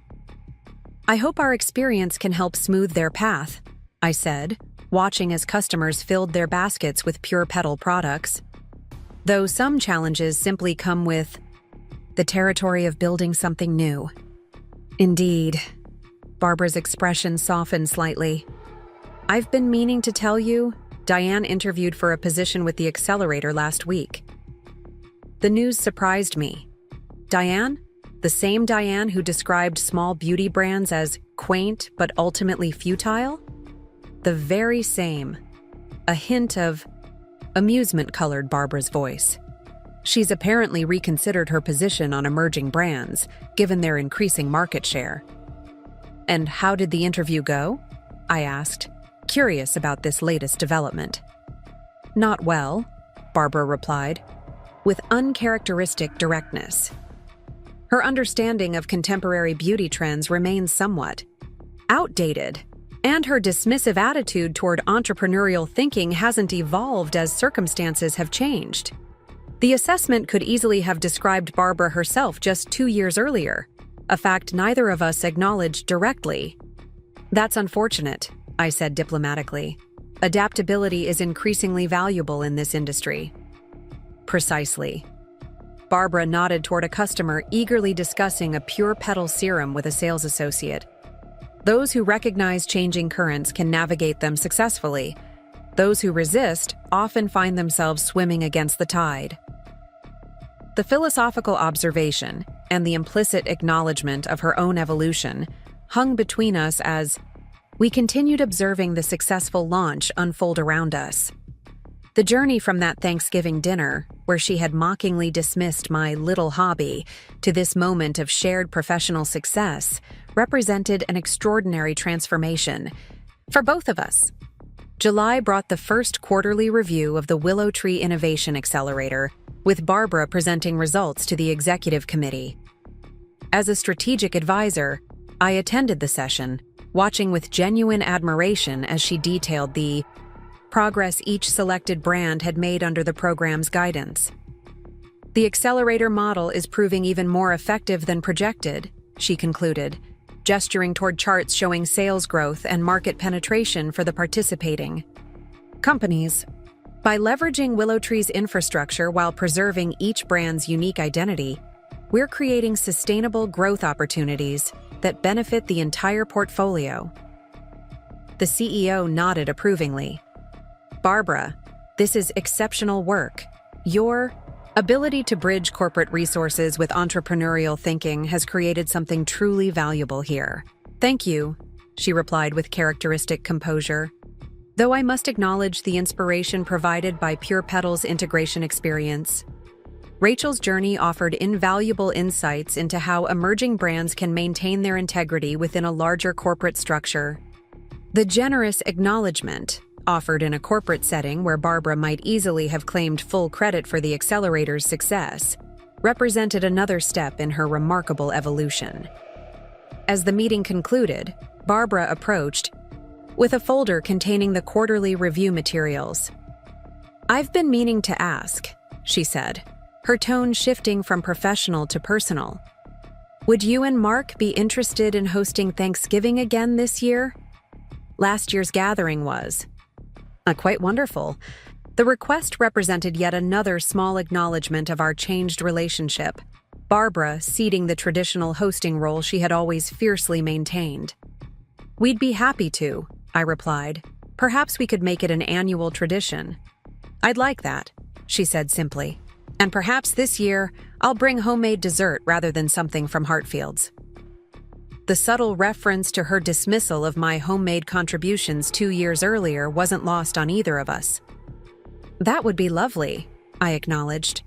I hope our experience can help smooth their path," I said, watching as customers filled their baskets with Pure Petal products. "Though some challenges simply come with the territory of building something new." "Indeed." Barbara's expression softened slightly. "I've been meaning to tell you, Diane interviewed for a position with the Accelerator last week." The news surprised me. Diane? The same Diane who described small beauty brands as quaint but ultimately futile? The very same. A hint of amusement colored Barbara's voice. She's apparently reconsidered her position on emerging brands, given their increasing market share. "And how did the interview go?" I asked, curious about this latest development. "Not well," Barbara replied, with uncharacteristic directness. Her understanding of contemporary beauty trends remains somewhat outdated, and her dismissive attitude toward entrepreneurial thinking hasn't evolved as circumstances have changed. The assessment could easily have described Barbara herself just 2 years earlier, a fact neither of us acknowledged directly. "That's unfortunate," I said diplomatically. "Adaptability is increasingly valuable in this industry." "Precisely." Barbara nodded toward a customer eagerly discussing a Pure Petal serum with a sales associate. "Those who recognize changing currents can navigate them successfully. Those who resist often find themselves swimming against the tide." The philosophical observation and the implicit acknowledgement of her own evolution hung between us as we continued observing the successful launch unfold around us. The journey from that Thanksgiving dinner, where she had mockingly dismissed my little hobby, to this moment of shared professional success, represented an extraordinary transformation for both of us. July brought the first quarterly review of the Willow Tree Innovation Accelerator, with Barbara presenting results to the executive committee. As a strategic advisor, I attended the session, watching with genuine admiration as she detailed the progress each selected brand had made under the program's guidance. "The accelerator model is proving even more effective than projected," she concluded, gesturing toward charts showing sales growth and market penetration for the participating companies. "By leveraging Willow Tree's infrastructure while preserving each brand's unique identity, we're creating sustainable growth opportunities that benefit the entire portfolio." The CEO nodded approvingly. "Barbara, this is exceptional work. Your ability to bridge corporate resources with entrepreneurial thinking has created something truly valuable here." "Thank you," she replied with characteristic composure. Though I must acknowledge the inspiration provided by Pure Petal's integration experience. Rachel's journey offered invaluable insights into how emerging brands can maintain their integrity within a larger corporate structure. The generous acknowledgement, offered in a corporate setting where Barbara might easily have claimed full credit for the accelerator's success, represented another step in her remarkable evolution. As the meeting concluded, Barbara approached with a folder containing the quarterly review materials. "I've been meaning to ask," she said, her tone shifting from professional to personal. Would you and Mark be interested in hosting Thanksgiving again this year? Last year's gathering was quite wonderful. The request represented yet another small acknowledgement of our changed relationship, Barbara ceding the traditional hosting role she had always fiercely maintained. We'd be happy to, I replied. Perhaps we could make it an annual tradition. I'd like that, she said simply. And perhaps this year, I'll bring homemade dessert rather than something from Hartfield's. The subtle reference to her dismissal of my homemade contributions 2 years earlier wasn't lost on either of us. That would be lovely, I acknowledged.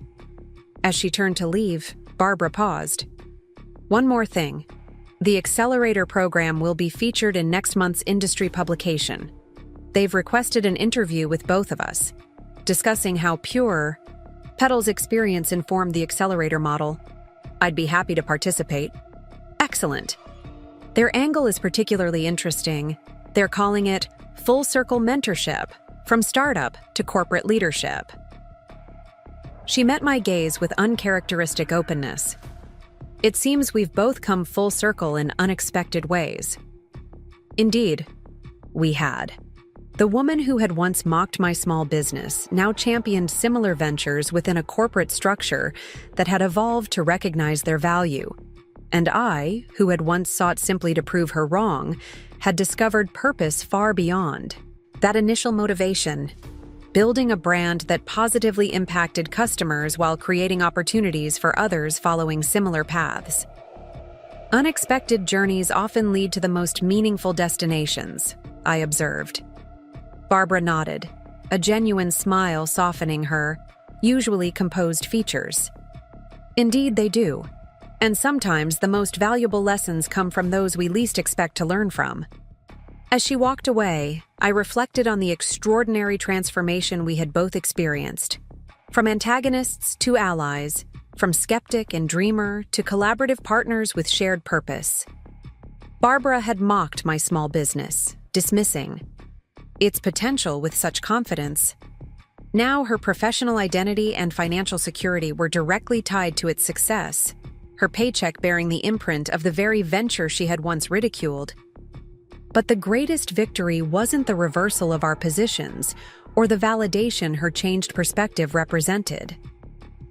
As she turned to leave, Barbara paused. One more thing. The Accelerator program will be featured in next month's industry publication. They've requested an interview with both of us, discussing how pure Petal's experience informed the Accelerator model. I'd be happy to participate. Excellent. Their angle is particularly interesting. They're calling it Full Circle Mentorship, from startup to corporate leadership. She met my gaze with uncharacteristic openness. It seems we've both come full circle in unexpected ways. Indeed, we had. The woman who had once mocked my small business now championed similar ventures within a corporate structure that had evolved to recognize their value. And I, who had once sought simply to prove her wrong, had discovered purpose far beyond. That initial motivation, building a brand that positively impacted customers while creating opportunities for others following similar paths. Unexpected journeys often lead to the most meaningful destinations, I observed. Barbara nodded, a genuine smile softening her usually composed features. Indeed, they do. And sometimes the most valuable lessons come from those we least expect to learn from. As she walked away, I reflected on the extraordinary transformation we had both experienced. From antagonists to allies, from skeptic and dreamer to collaborative partners with shared purpose. Barbara had mocked my small business, dismissing its potential with such confidence. Now her professional identity and financial security were directly tied to its success, her paycheck bearing the imprint of the very venture she had once ridiculed. But the greatest victory wasn't the reversal of our positions or the validation her changed perspective represented.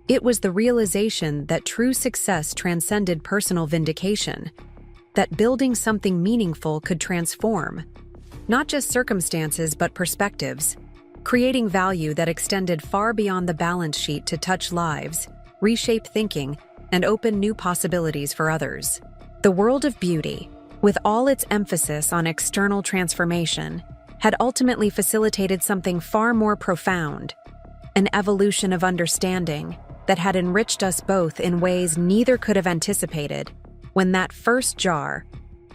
It was the realization that true success transcended personal vindication, that building something meaningful could transform, not just circumstances but perspectives, creating value that extended far beyond the balance sheet to touch lives, reshape thinking, and open new possibilities for others. The world of beauty, with all its emphasis on external transformation, had ultimately facilitated something far more profound, an evolution of understanding that had enriched us both in ways neither could have anticipated when that first jar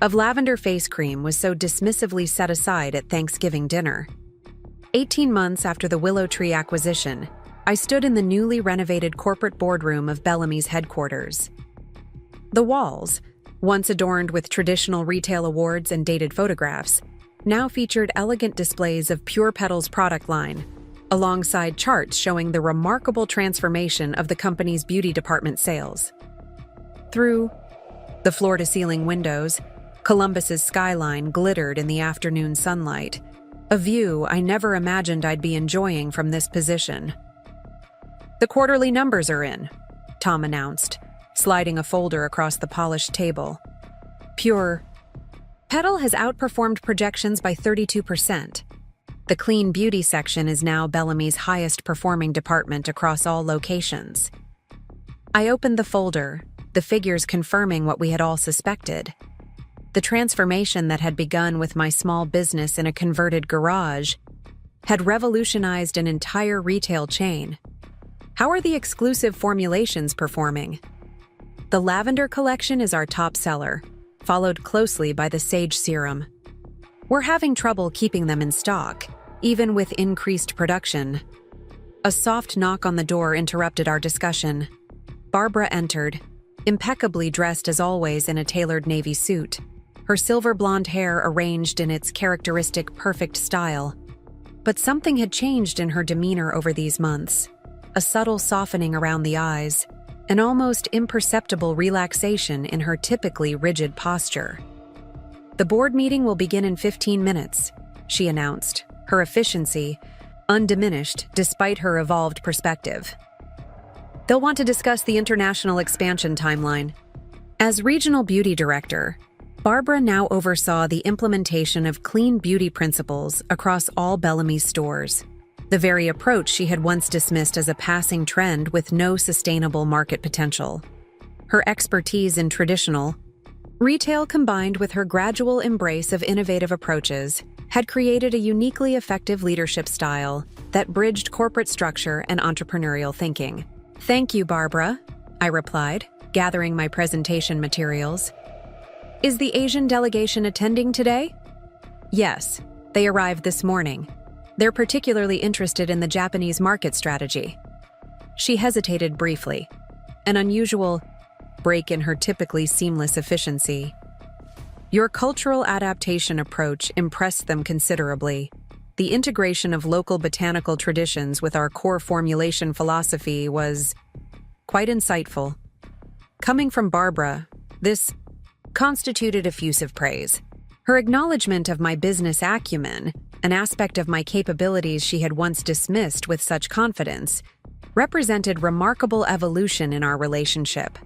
of lavender face cream was so dismissively set aside at Thanksgiving dinner. 18 months after the Willow Tree acquisition, I stood in the newly renovated corporate boardroom of Bellamy's headquarters. The walls, once adorned with traditional retail awards and dated photographs, now featured elegant displays of Pure Petal's product line, alongside charts showing the remarkable transformation of the company's beauty department sales. Through the floor-to-ceiling windows, Columbus's skyline glittered in the afternoon sunlight, a view I never imagined I'd be enjoying from this position. "The quarterly numbers are in," Tom announced, sliding a folder across the polished table. Pure Petal has outperformed projections by 32%. The clean beauty section is now Bellamy's highest-performing department across all locations. I opened the folder, the figures confirming what we had all suspected. The transformation that had begun with my small business in a converted garage had revolutionized an entire retail chain. How are the exclusive formulations performing? The lavender collection is our top seller, followed closely by the sage serum. We're having trouble keeping them in stock, even with increased production. A soft knock on the door interrupted our discussion. Barbara entered, impeccably dressed as always in a tailored navy suit, her silver blonde hair arranged in its characteristic perfect style. But something had changed in her demeanor over these months, a subtle softening around the eyes, an almost imperceptible relaxation in her typically rigid posture. "The board meeting will begin in 15 minutes, she announced, her efficiency undiminished despite her evolved perspective. "They'll want to discuss the international expansion timeline." As regional beauty director, Barbara now oversaw the implementation of clean beauty principles across all Bellamy's stores, the very approach she had once dismissed as a passing trend with no sustainable market potential. Her expertise in traditional retail combined with her gradual embrace of innovative approaches had created a uniquely effective leadership style that bridged corporate structure and entrepreneurial thinking. "Thank you, Barbara," I replied, gathering my presentation materials. "Is the Asian delegation attending today?" "Yes, they arrived this morning. They're particularly interested in the Japanese market strategy." She hesitated briefly, an unusual break in her typically seamless efficiency. "Your cultural adaptation approach impressed them considerably. The integration of local botanical traditions with our core formulation philosophy was quite insightful." Coming from Barbara, this constituted effusive praise. Her acknowledgement of my business acumen, an aspect of my capabilities she had once dismissed with such confidence, represented remarkable evolution in our relationship.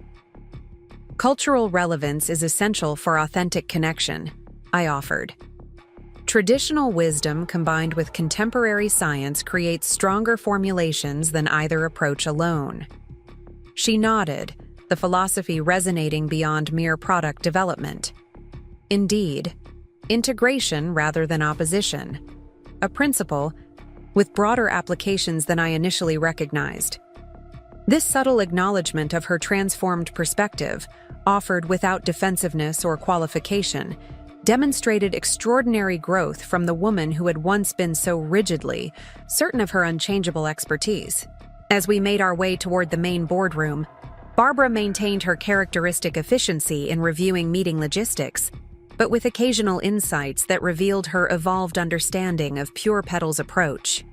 "Cultural relevance is essential for authentic connection," I offered. "Traditional wisdom combined with contemporary science creates stronger formulations than either approach alone." She nodded, the philosophy resonating beyond mere product development. Indeed, integration rather than opposition, a principle with broader applications than I initially recognized. This subtle acknowledgement of her transformed perspective, offered without defensiveness or qualification, demonstrated extraordinary growth from the woman who had once been so rigidly certain of her unchangeable expertise. As we made our way toward the main boardroom, Barbara maintained her characteristic efficiency in reviewing meeting logistics, but with occasional insights that revealed her evolved understanding of Pure Petal's approach.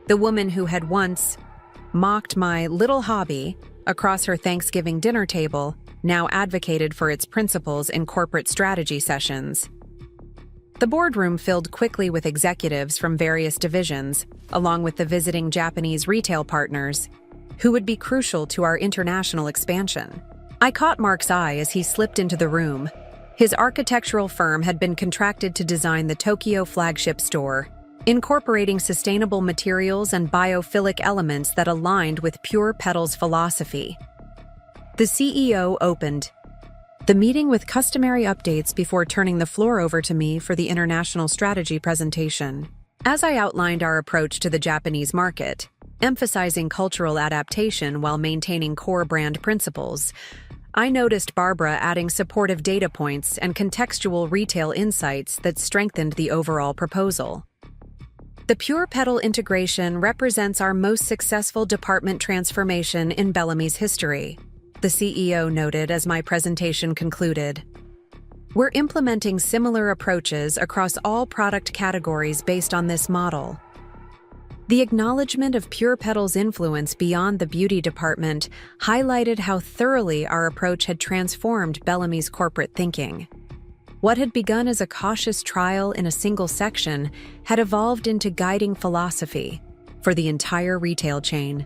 The woman who had once mocked my little hobby across her Thanksgiving dinner table now advocated for its principles in corporate strategy sessions. The boardroom filled quickly with executives from various divisions, along with the visiting Japanese retail partners, who would be crucial to our international expansion. I caught Mark's eye as he slipped into the room. His architectural firm had been contracted to design the Tokyo flagship store, incorporating sustainable materials and biophilic elements that aligned with Pure Petal's philosophy. The CEO opened the meeting with customary updates before turning the floor over to me for the international strategy presentation. As I outlined our approach to the Japanese market, emphasizing cultural adaptation while maintaining core brand principles, I noticed Barbara adding supportive data points and contextual retail insights that strengthened the overall proposal. "The Pure Petal integration represents our most successful department transformation in Bellamy's history," the CEO noted as my presentation concluded. "We're implementing similar approaches across all product categories based on this model." The acknowledgement of Pure Petal's influence beyond the beauty department highlighted how thoroughly our approach had transformed Bellamy's corporate thinking. What had begun as a cautious trial in a single section had evolved into guiding philosophy for the entire retail chain.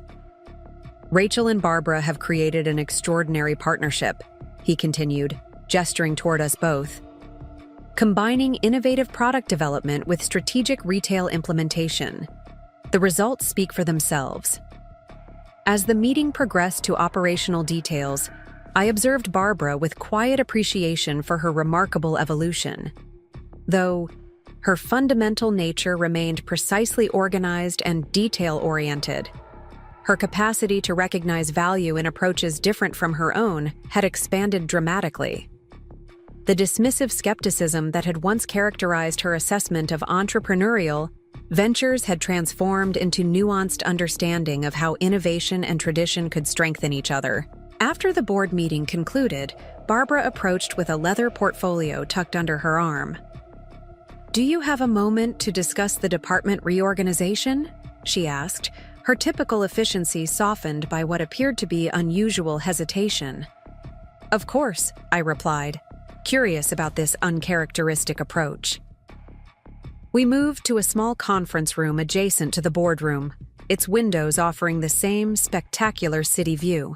"Rachel and Barbara have created an extraordinary partnership," he continued, gesturing toward us both. "Combining innovative product development with strategic retail implementation. The results speak for themselves." As the meeting progressed to operational details, I observed Barbara with quiet appreciation for her remarkable evolution. Though her fundamental nature remained precisely organized and detail-oriented, her capacity to recognize value in approaches different from her own had expanded dramatically. The dismissive skepticism that had once characterized her assessment of entrepreneurial ventures had transformed into nuanced understanding of how innovation and tradition could strengthen each other. After the board meeting concluded, Barbara approached with a leather portfolio tucked under her arm. "Do you have a moment to discuss the department reorganization?" she asked, her typical efficiency softened by what appeared to be unusual hesitation. "Of course," I replied, curious about this uncharacteristic approach. We moved to a small conference room adjacent to the boardroom, its windows offering the same spectacular city view.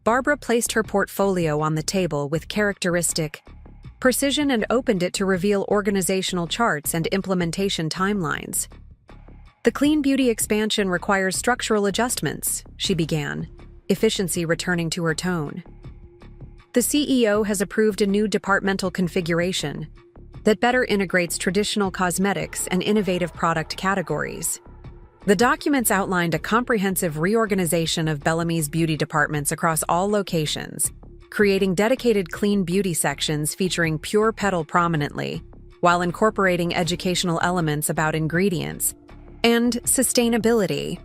Barbara placed her portfolio on the table with characteristic precision and opened it to reveal organizational charts and implementation timelines. "The clean beauty expansion requires structural adjustments," she began, efficiency returning to her tone. "The CEO has approved a new departmental configuration that better integrates traditional cosmetics and innovative product categories. The documents outlined a comprehensive reorganization of Bellamy's beauty departments across all locations, creating dedicated clean beauty sections featuring pure petal prominently, while incorporating educational elements about ingredients and sustainability."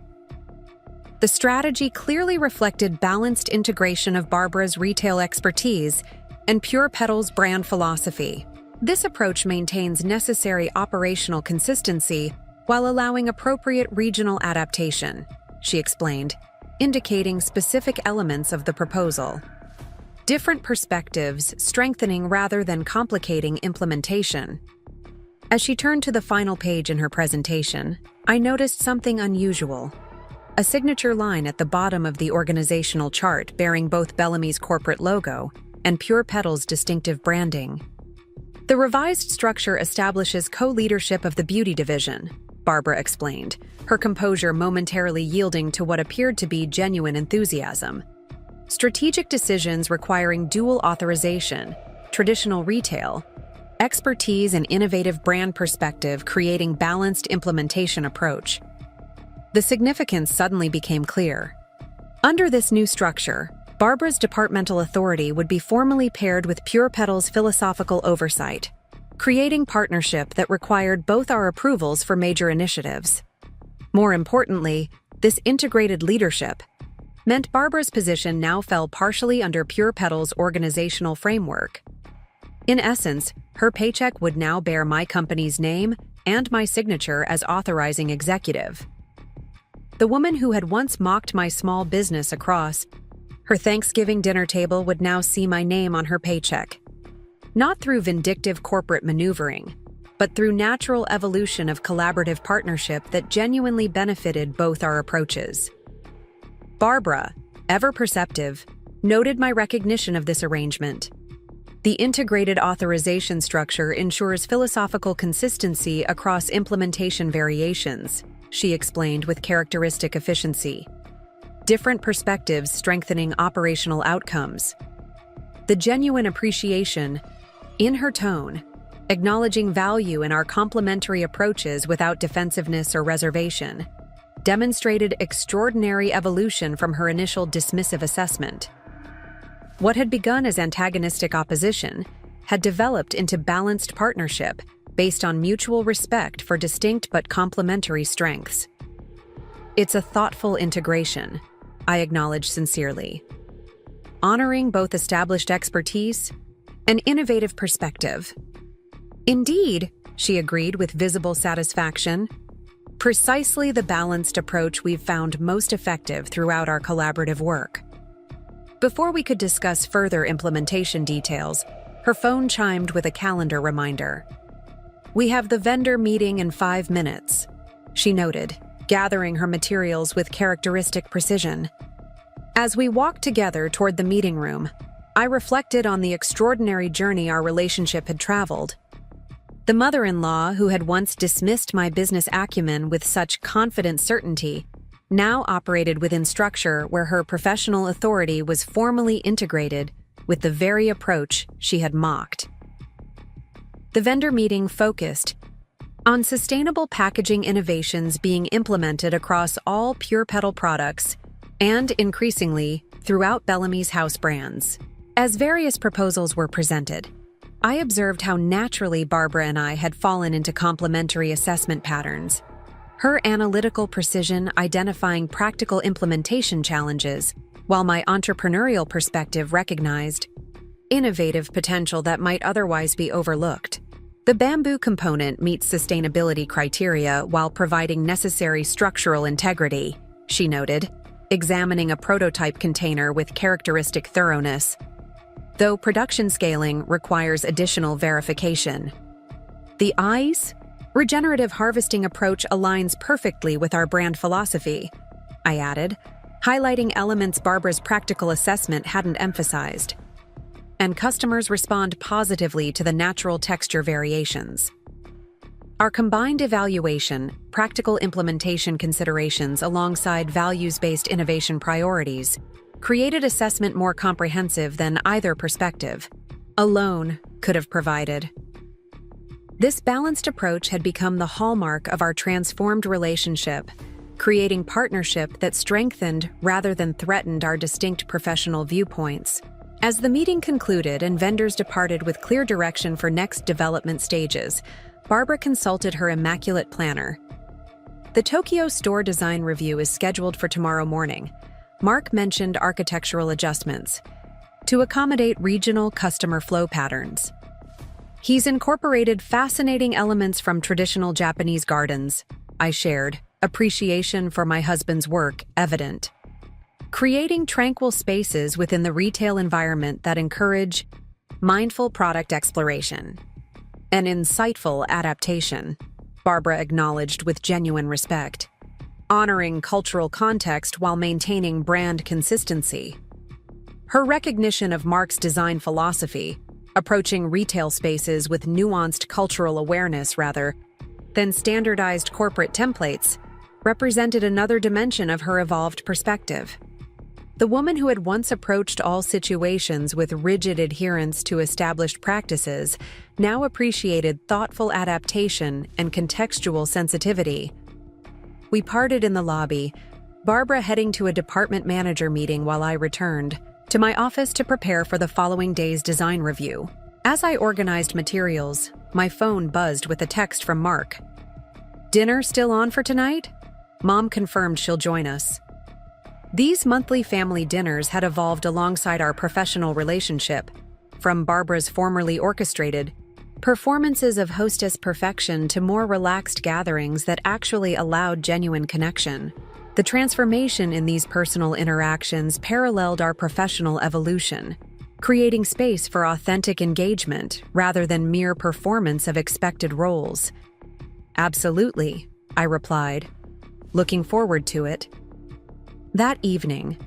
The strategy clearly reflected balanced integration of Barbara's retail expertise and Pure Petal's brand philosophy. This approach maintains necessary operational consistency while allowing appropriate regional adaptation, she explained, indicating specific elements of the proposal. Different perspectives, strengthening rather than complicating implementation. As she turned to the final page in her presentation, I noticed something unusual. A signature line at the bottom of the organizational chart bearing both Bellamy's corporate logo and Pure Petal's distinctive branding. "The revised structure establishes co-leadership of the beauty division," Barbara explained, her composure momentarily yielding to what appeared to be genuine enthusiasm. "Strategic decisions requiring dual authorization, traditional retail, expertise and innovative brand perspective creating balanced implementation approach." The significance suddenly became clear. Under this new structure, Barbara's departmental authority would be formally paired with Pure Petal's philosophical oversight, creating partnership that required both our approvals for major initiatives. More importantly, this integrated leadership meant Barbara's position now fell partially under Pure Petal's organizational framework. In essence, her paycheck would now bear my company's name and my signature as authorizing executive. The woman who had once mocked my small business across her Thanksgiving dinner table would now see my name on her paycheck. Not through vindictive corporate maneuvering, but through natural evolution of collaborative partnership that genuinely benefited both our approaches. Barbara, ever perceptive, noted my recognition of this arrangement. "The integrated authorization structure ensures philosophical consistency across implementation variations," she explained with characteristic efficiency. "Different perspectives strengthening operational outcomes." The genuine appreciation in her tone, acknowledging value in our complementary approaches without defensiveness or reservation, demonstrated extraordinary evolution from her initial dismissive assessment. What had begun as antagonistic opposition had developed into balanced partnership based on mutual respect for distinct but complementary strengths. "It's a thoughtful integration," I acknowledge sincerely, honoring both established expertise and innovative perspective. "Indeed," she agreed with visible satisfaction, "precisely the balanced approach we've found most effective throughout our collaborative work." Before we could discuss further implementation details, her phone chimed with a calendar reminder. "We have the vendor meeting in 5 minutes," she noted, gathering her materials with characteristic precision. As we walked together toward the meeting room, I reflected on the extraordinary journey our relationship had traveled. The mother-in-law, who had once dismissed my business acumen with such confident certainty, now operated within structure where her professional authority was formally integrated with the very approach she had mocked. The vendor meeting focused on sustainable packaging innovations being implemented across all Pure Petal products and, increasingly, throughout Bellamy's house brands. As various proposals were presented, I observed how naturally Barbara and I had fallen into complementary assessment patterns. Her analytical precision identifying practical implementation challenges, while my entrepreneurial perspective recognized innovative potential that might otherwise be overlooked. The bamboo component meets sustainability criteria while providing necessary structural integrity, she noted, examining a prototype container with characteristic thoroughness, though production scaling requires additional verification. The eyes? Regenerative harvesting approach aligns perfectly with our brand philosophy, I added, highlighting elements Barbara's practical assessment hadn't emphasized. And customers respond positively to the natural texture variations. Our combined evaluation, practical implementation considerations alongside values-based innovation priorities created assessment more comprehensive than either perspective alone could have provided. This balanced approach had become the hallmark of our transformed relationship, creating partnership that strengthened rather than threatened our distinct professional viewpoints. As the meeting concluded and vendors departed with clear direction for next development stages, Barbara consulted her immaculate planner. The Tokyo store design review is scheduled for tomorrow morning. Mark mentioned architectural adjustments to accommodate regional customer flow patterns. He's incorporated fascinating elements from traditional Japanese gardens, I shared, appreciation for my husband's work evident. Creating tranquil spaces within the retail environment that encourage mindful product exploration. An insightful adaptation, Barbara acknowledged with genuine respect. Honoring cultural context while maintaining brand consistency. Her recognition of Mark's design philosophy, approaching retail spaces with nuanced cultural awareness rather than standardized corporate templates, represented another dimension of her evolved perspective. The woman who had once approached all situations with rigid adherence to established practices now appreciated thoughtful adaptation and contextual sensitivity. We parted in the lobby, Barbara heading to a department manager meeting while I returned to my office to prepare for the following day's design review. As I organized materials, my phone buzzed with a text from Mark. "Dinner still on for tonight?" Mom confirmed she'll join us. These monthly family dinners had evolved alongside our professional relationship, from Barbara's formerly orchestrated performances of hostess perfection to more relaxed gatherings that actually allowed genuine connection. The transformation in these personal interactions paralleled our professional evolution, creating space for authentic engagement rather than mere performance of expected roles. "Absolutely," I replied, looking forward to it. That evening,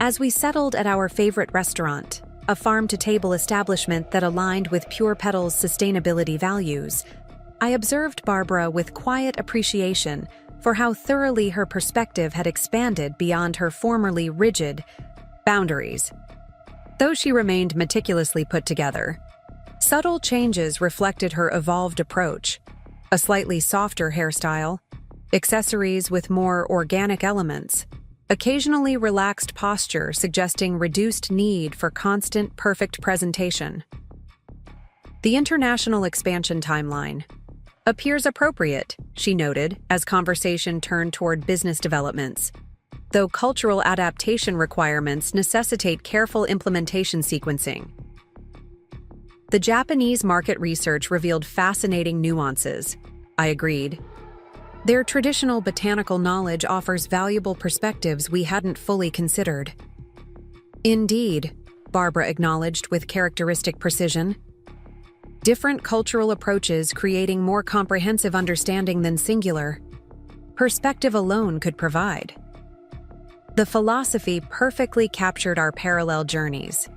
as we settled at our favorite restaurant, a farm-to-table establishment that aligned with Pure Petal's sustainability values, I observed Barbara with quiet appreciation for how thoroughly her perspective had expanded beyond her formerly rigid boundaries. Though she remained meticulously put together, subtle changes reflected her evolved approach: a slightly softer hairstyle, accessories with more organic elements, occasionally relaxed posture suggesting reduced need for constant perfect presentation. The international expansion timeline appears appropriate, she noted, as conversation turned toward business developments, though cultural adaptation requirements necessitate careful implementation sequencing. The Japanese market research revealed fascinating nuances, I agreed. Their traditional botanical knowledge offers valuable perspectives we hadn't fully considered. Indeed, Barbara acknowledged with characteristic precision. Different cultural approaches creating more comprehensive understanding than singular perspective alone could provide. The philosophy perfectly captured our parallel journeys,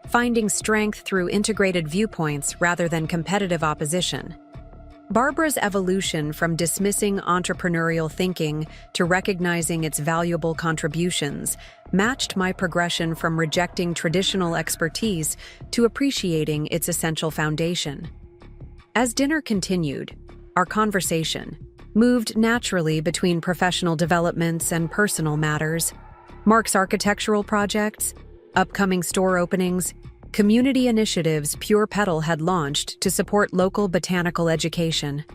finding strength through integrated viewpoints rather than competitive opposition. Barbara's evolution from dismissing entrepreneurial thinking to recognizing its valuable contributions matched my progression from rejecting traditional expertise to appreciating its essential foundation. As dinner continued, our conversation moved naturally between professional developments and personal matters. Mark's architectural projects, upcoming store openings, community initiatives Pure Petal had launched to support local botanical education.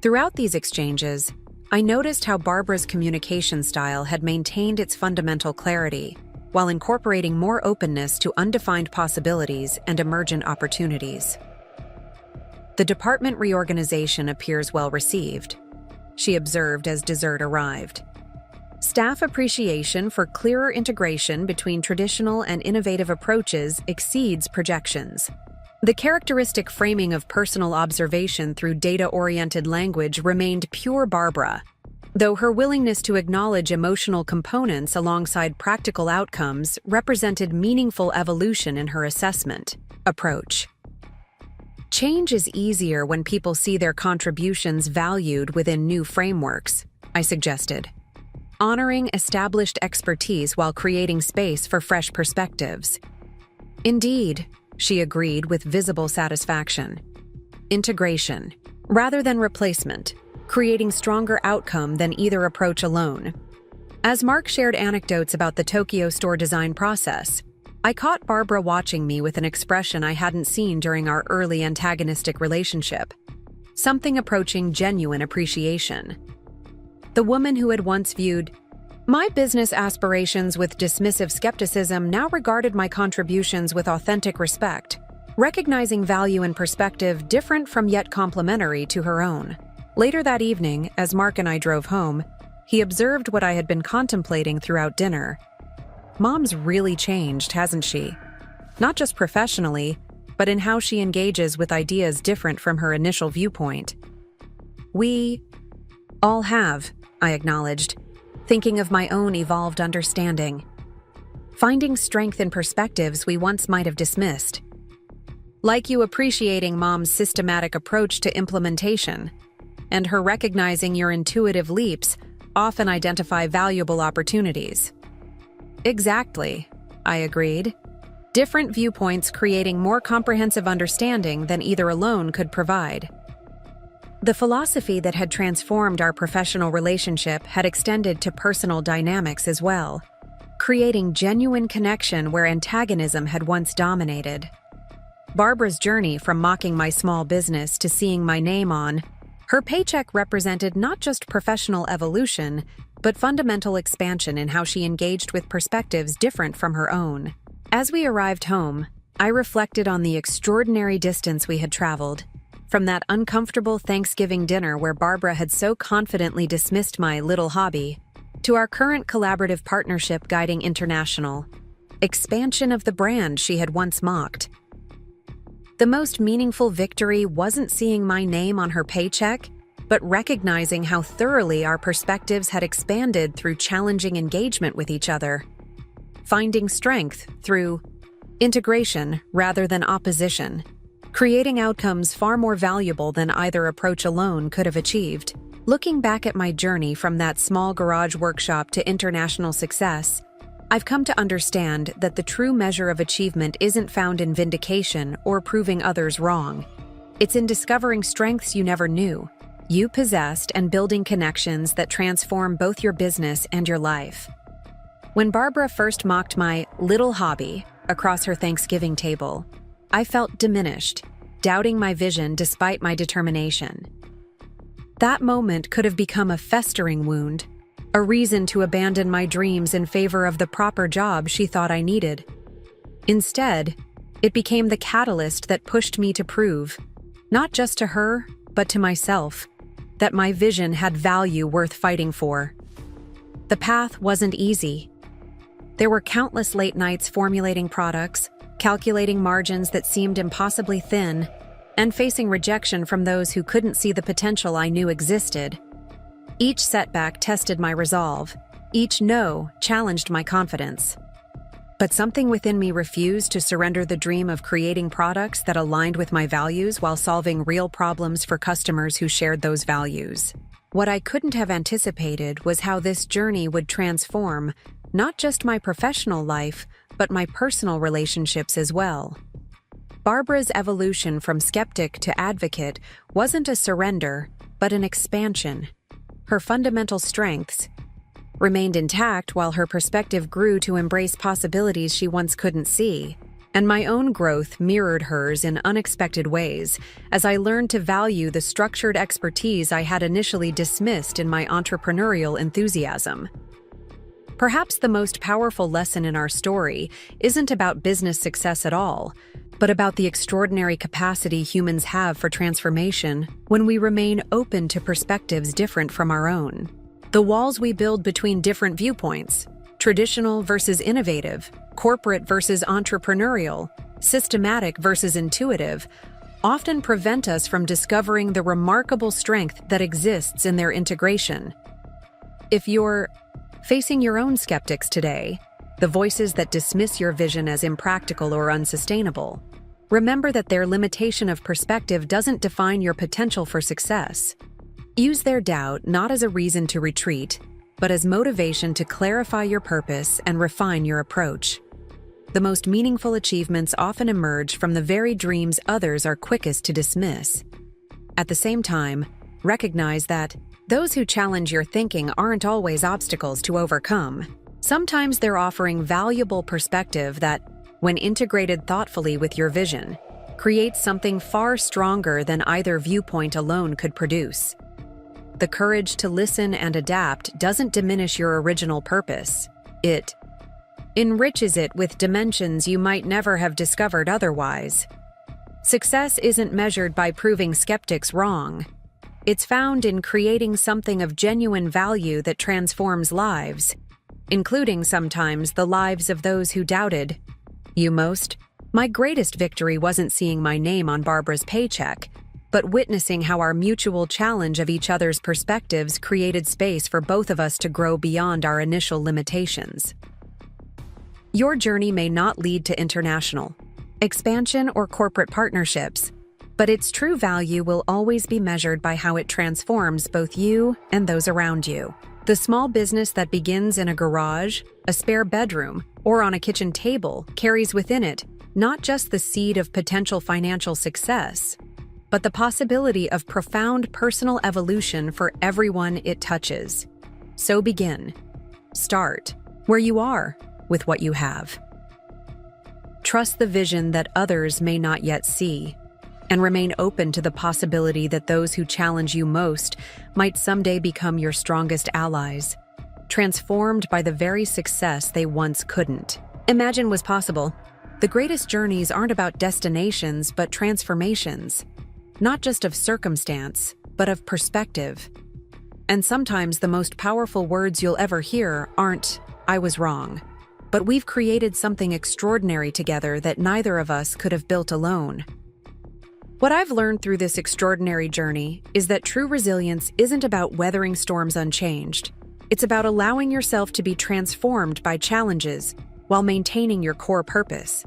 Throughout these exchanges, I noticed how Barbara's communication style had maintained its fundamental clarity, while incorporating more openness to undefined possibilities and emergent opportunities. The department reorganization appears well received, she observed as dessert arrived. Staff appreciation for clearer integration between traditional and innovative approaches exceeds projections. The characteristic framing of personal observation through data-oriented language remained pure Barbara, though her willingness to acknowledge emotional components alongside practical outcomes represented meaningful evolution in her assessment approach. Change is easier when people see their contributions valued within new frameworks, I suggested, honoring established expertise while creating space for fresh perspectives. Indeed, she agreed with visible satisfaction. Integration, rather than replacement, creating stronger outcome than either approach alone. As Mark shared anecdotes about the Tokyo store design process, I caught Barbara watching me with an expression I hadn't seen during our early antagonistic relationship, something approaching genuine appreciation. The woman who had once viewed my business aspirations with dismissive skepticism now regarded my contributions with authentic respect, recognizing value and perspective different from yet complementary to her own. Later that evening, as Mark and I drove home, he observed what I had been contemplating throughout dinner. Mom's really changed, hasn't she? Not just professionally, but in how she engages with ideas different from her initial viewpoint. We all have, I acknowledged, thinking of my own evolved understanding. Finding strength in perspectives we once might have dismissed. Like you appreciating Mom's systematic approach to implementation, and her recognizing your intuitive leaps often identify valuable opportunities. Exactly, I agreed. Different viewpoints creating more comprehensive understanding than either alone could provide. The philosophy that had transformed our professional relationship had extended to personal dynamics as well, creating genuine connection where antagonism had once dominated. Barbara's journey from mocking my small business to seeing my name on her paycheck represented not just professional evolution, but fundamental expansion in how she engaged with perspectives different from her own. As we arrived home, I reflected on the extraordinary distance we had traveled, from that uncomfortable Thanksgiving dinner where Barbara had so confidently dismissed my little hobby, to our current collaborative partnership guiding international expansion of the brand she had once mocked. The most meaningful victory wasn't seeing my name on her paycheck, but recognizing how thoroughly our perspectives had expanded through challenging engagement with each other. Finding strength through integration rather than opposition, creating outcomes far more valuable than either approach alone could have achieved. Looking back at my journey from that small garage workshop to international success, I've come to understand that the true measure of achievement isn't found in vindication or proving others wrong. It's in discovering strengths you never knew you possessed and building connections that transform both your business and your life. When Barbara first mocked my little hobby across her Thanksgiving table, I felt diminished, doubting my vision despite my determination. That moment could have become a festering wound, a reason to abandon my dreams in favor of the proper job she thought I needed. Instead, it became the catalyst that pushed me to prove, not just to her, but to myself, that my vision had value worth fighting for. The path wasn't easy. There were countless late nights formulating products, calculating margins that seemed impossibly thin, and facing rejection from those who couldn't see the potential I knew existed. Each setback tested my resolve. Each no challenged my confidence. But something within me refused to surrender the dream of creating products that aligned with my values while solving real problems for customers who shared those values. What I couldn't have anticipated was how this journey would transform not just my professional life, but my personal relationships as well. Barbara's evolution from skeptic to advocate wasn't a surrender, but an expansion. Her fundamental strengths remained intact while her perspective grew to embrace possibilities she once couldn't see, and my own growth mirrored hers in unexpected ways as I learned to value the structured expertise I had initially dismissed in my entrepreneurial enthusiasm. Perhaps the most powerful lesson in our story isn't about business success at all, but about the extraordinary capacity humans have for transformation when we remain open to perspectives different from our own. The walls we build between different viewpoints, traditional versus innovative, corporate versus entrepreneurial, systematic versus intuitive, often prevent us from discovering the remarkable strength that exists in their integration. If you're facing your own skeptics today, the voices that dismiss your vision as impractical or unsustainable, remember that their limitation of perspective doesn't define your potential for success. Use their doubt not as a reason to retreat, but as motivation to clarify your purpose and refine your approach. The most meaningful achievements often emerge from the very dreams others are quickest to dismiss. At the same time, recognize that those who challenge your thinking aren't always obstacles to overcome. Sometimes they're offering valuable perspective that, when integrated thoughtfully with your vision, creates something far stronger than either viewpoint alone could produce. The courage to listen and adapt doesn't diminish your original purpose. It enriches it with dimensions you might never have discovered otherwise. Success isn't measured by proving skeptics wrong. It's found in creating something of genuine value that transforms lives, including sometimes the lives of those who doubted you most. My greatest victory wasn't seeing my name on Barbara's paycheck, but witnessing how our mutual challenge of each other's perspectives created space for both of us to grow beyond our initial limitations. Your journey may not lead to international expansion or corporate partnerships, but its true value will always be measured by how it transforms both you and those around you. The small business that begins in a garage, a spare bedroom, or on a kitchen table carries within it not just the seed of potential financial success, but the possibility of profound personal evolution for everyone it touches. So begin. Start where you are with what you have. Trust the vision that others may not yet see, and remain open to the possibility that those who challenge you most might someday become your strongest allies, transformed by the very success they once couldn't imagine was possible. The greatest journeys aren't about destinations, but transformations, not just of circumstance, but of perspective. And sometimes the most powerful words you'll ever hear aren't, "I was wrong," but "we've created something extraordinary together that neither of us could have built alone." What I've learned through this extraordinary journey is that true resilience isn't about weathering storms unchanged. It's about allowing yourself to be transformed by challenges while maintaining your core purpose.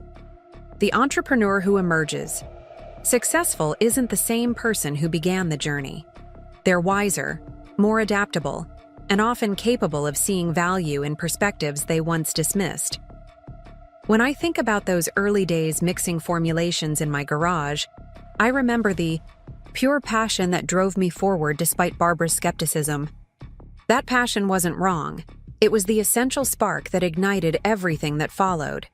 The entrepreneur who emerges successful isn't the same person who began the journey. They're wiser, more adaptable, and often capable of seeing value in perspectives they once dismissed. When I think about those early days mixing formulations in my garage, I remember the pure passion that drove me forward despite Barbara's skepticism. That passion wasn't wrong. It was the essential spark that ignited everything that followed.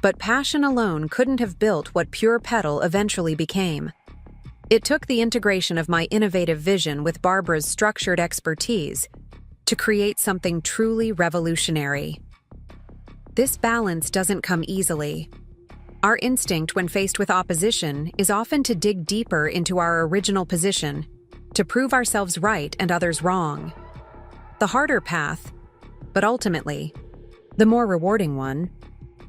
But passion alone couldn't have built what Pure Petal eventually became. It took the integration of my innovative vision with Barbara's structured expertise to create something truly revolutionary. This balance doesn't come easily. Our instinct when faced with opposition is often to dig deeper into our original position, to prove ourselves right and others wrong. The harder path, but ultimately, the more rewarding one,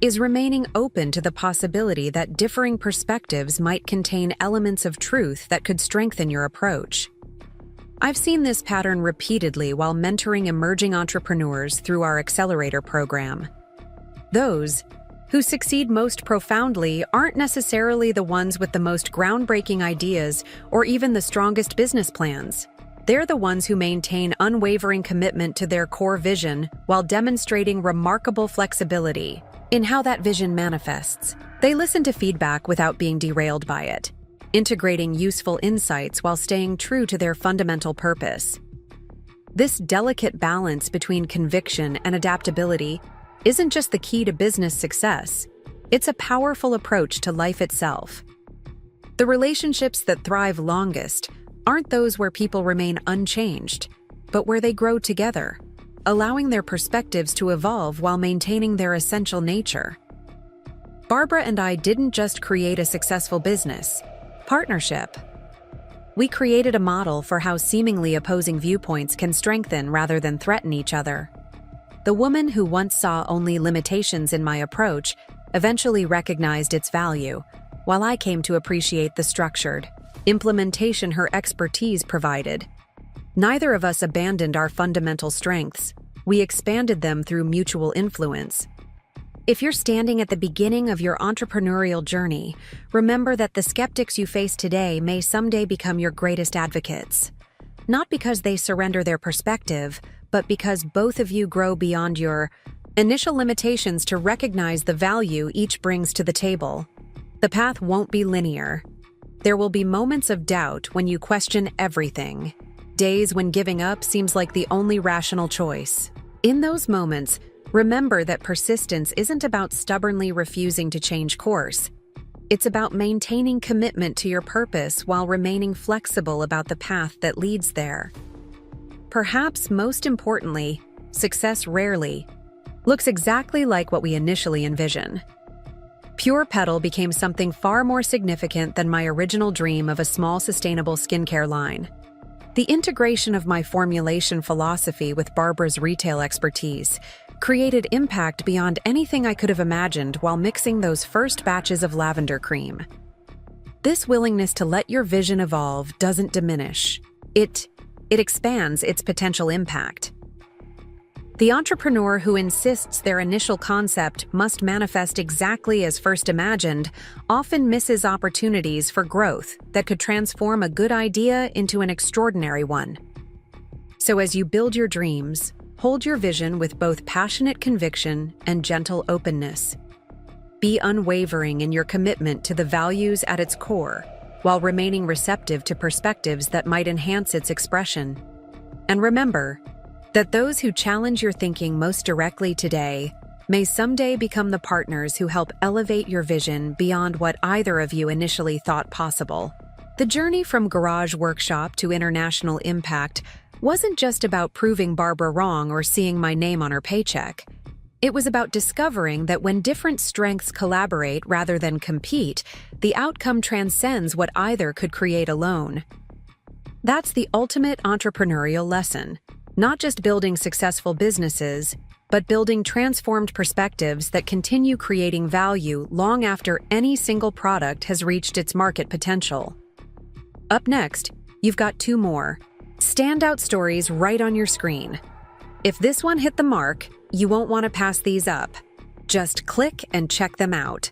is remaining open to the possibility that differing perspectives might contain elements of truth that could strengthen your approach. I've seen this pattern repeatedly while mentoring emerging entrepreneurs through our accelerator program. Those who succeed most profoundly aren't necessarily the ones with the most groundbreaking ideas or even the strongest business plans. They're the ones who maintain unwavering commitment to their core vision while demonstrating remarkable flexibility in how that vision manifests. They listen to feedback without being derailed by it, integrating useful insights while staying true to their fundamental purpose. This delicate balance between conviction and adaptability isn't just the key to business success, it's a powerful approach to life itself. The relationships that thrive longest aren't those where people remain unchanged, but where they grow together, allowing their perspectives to evolve while maintaining their essential nature. Barbara and I didn't just create a successful business partnership. We created a model for how seemingly opposing viewpoints can strengthen rather than threaten each other. The woman who once saw only limitations in my approach eventually recognized its value, while I came to appreciate the structured implementation her expertise provided. Neither of us abandoned our fundamental strengths. We expanded them through mutual influence. If you're standing at the beginning of your entrepreneurial journey, remember that the skeptics you face today may someday become your greatest advocates. Not because they surrender their perspective, but because both of you grow beyond your initial limitations to recognize the value each brings to the table. The path won't be linear. There will be moments of doubt when you question everything, days when giving up seems like the only rational choice. In those moments, remember that persistence isn't about stubbornly refusing to change course. It's about maintaining commitment to your purpose while remaining flexible about the path that leads there. Perhaps most importantly, success rarely looks exactly like what we initially envision. Pure Petal became something far more significant than my original dream of a small sustainable skincare line. The integration of my formulation philosophy with Barbara's retail expertise created impact beyond anything I could have imagined while mixing those first batches of lavender cream. This willingness to let your vision evolve doesn't diminish. It expands its potential impact. The entrepreneur who insists their initial concept must manifest exactly as first imagined often misses opportunities for growth that could transform a good idea into an extraordinary one. So as you build your dreams, hold your vision with both passionate conviction and gentle openness. Be unwavering in your commitment to the values at its core, while remaining receptive to perspectives that might enhance its expression. And remember that those who challenge your thinking most directly today may someday become the partners who help elevate your vision beyond what either of you initially thought possible. The journey from garage workshop to international impact wasn't just about proving Barbara wrong or seeing my name on her paycheck. It was about discovering that when different strengths collaborate rather than compete, the outcome transcends what either could create alone. That's the ultimate entrepreneurial lesson. Not just building successful businesses, but building transformed perspectives that continue creating value long after any single product has reached its market potential. Up next, you've got two more standout stories right on your screen. If this one hit the mark, you won't want to pass these up. Just click and check them out.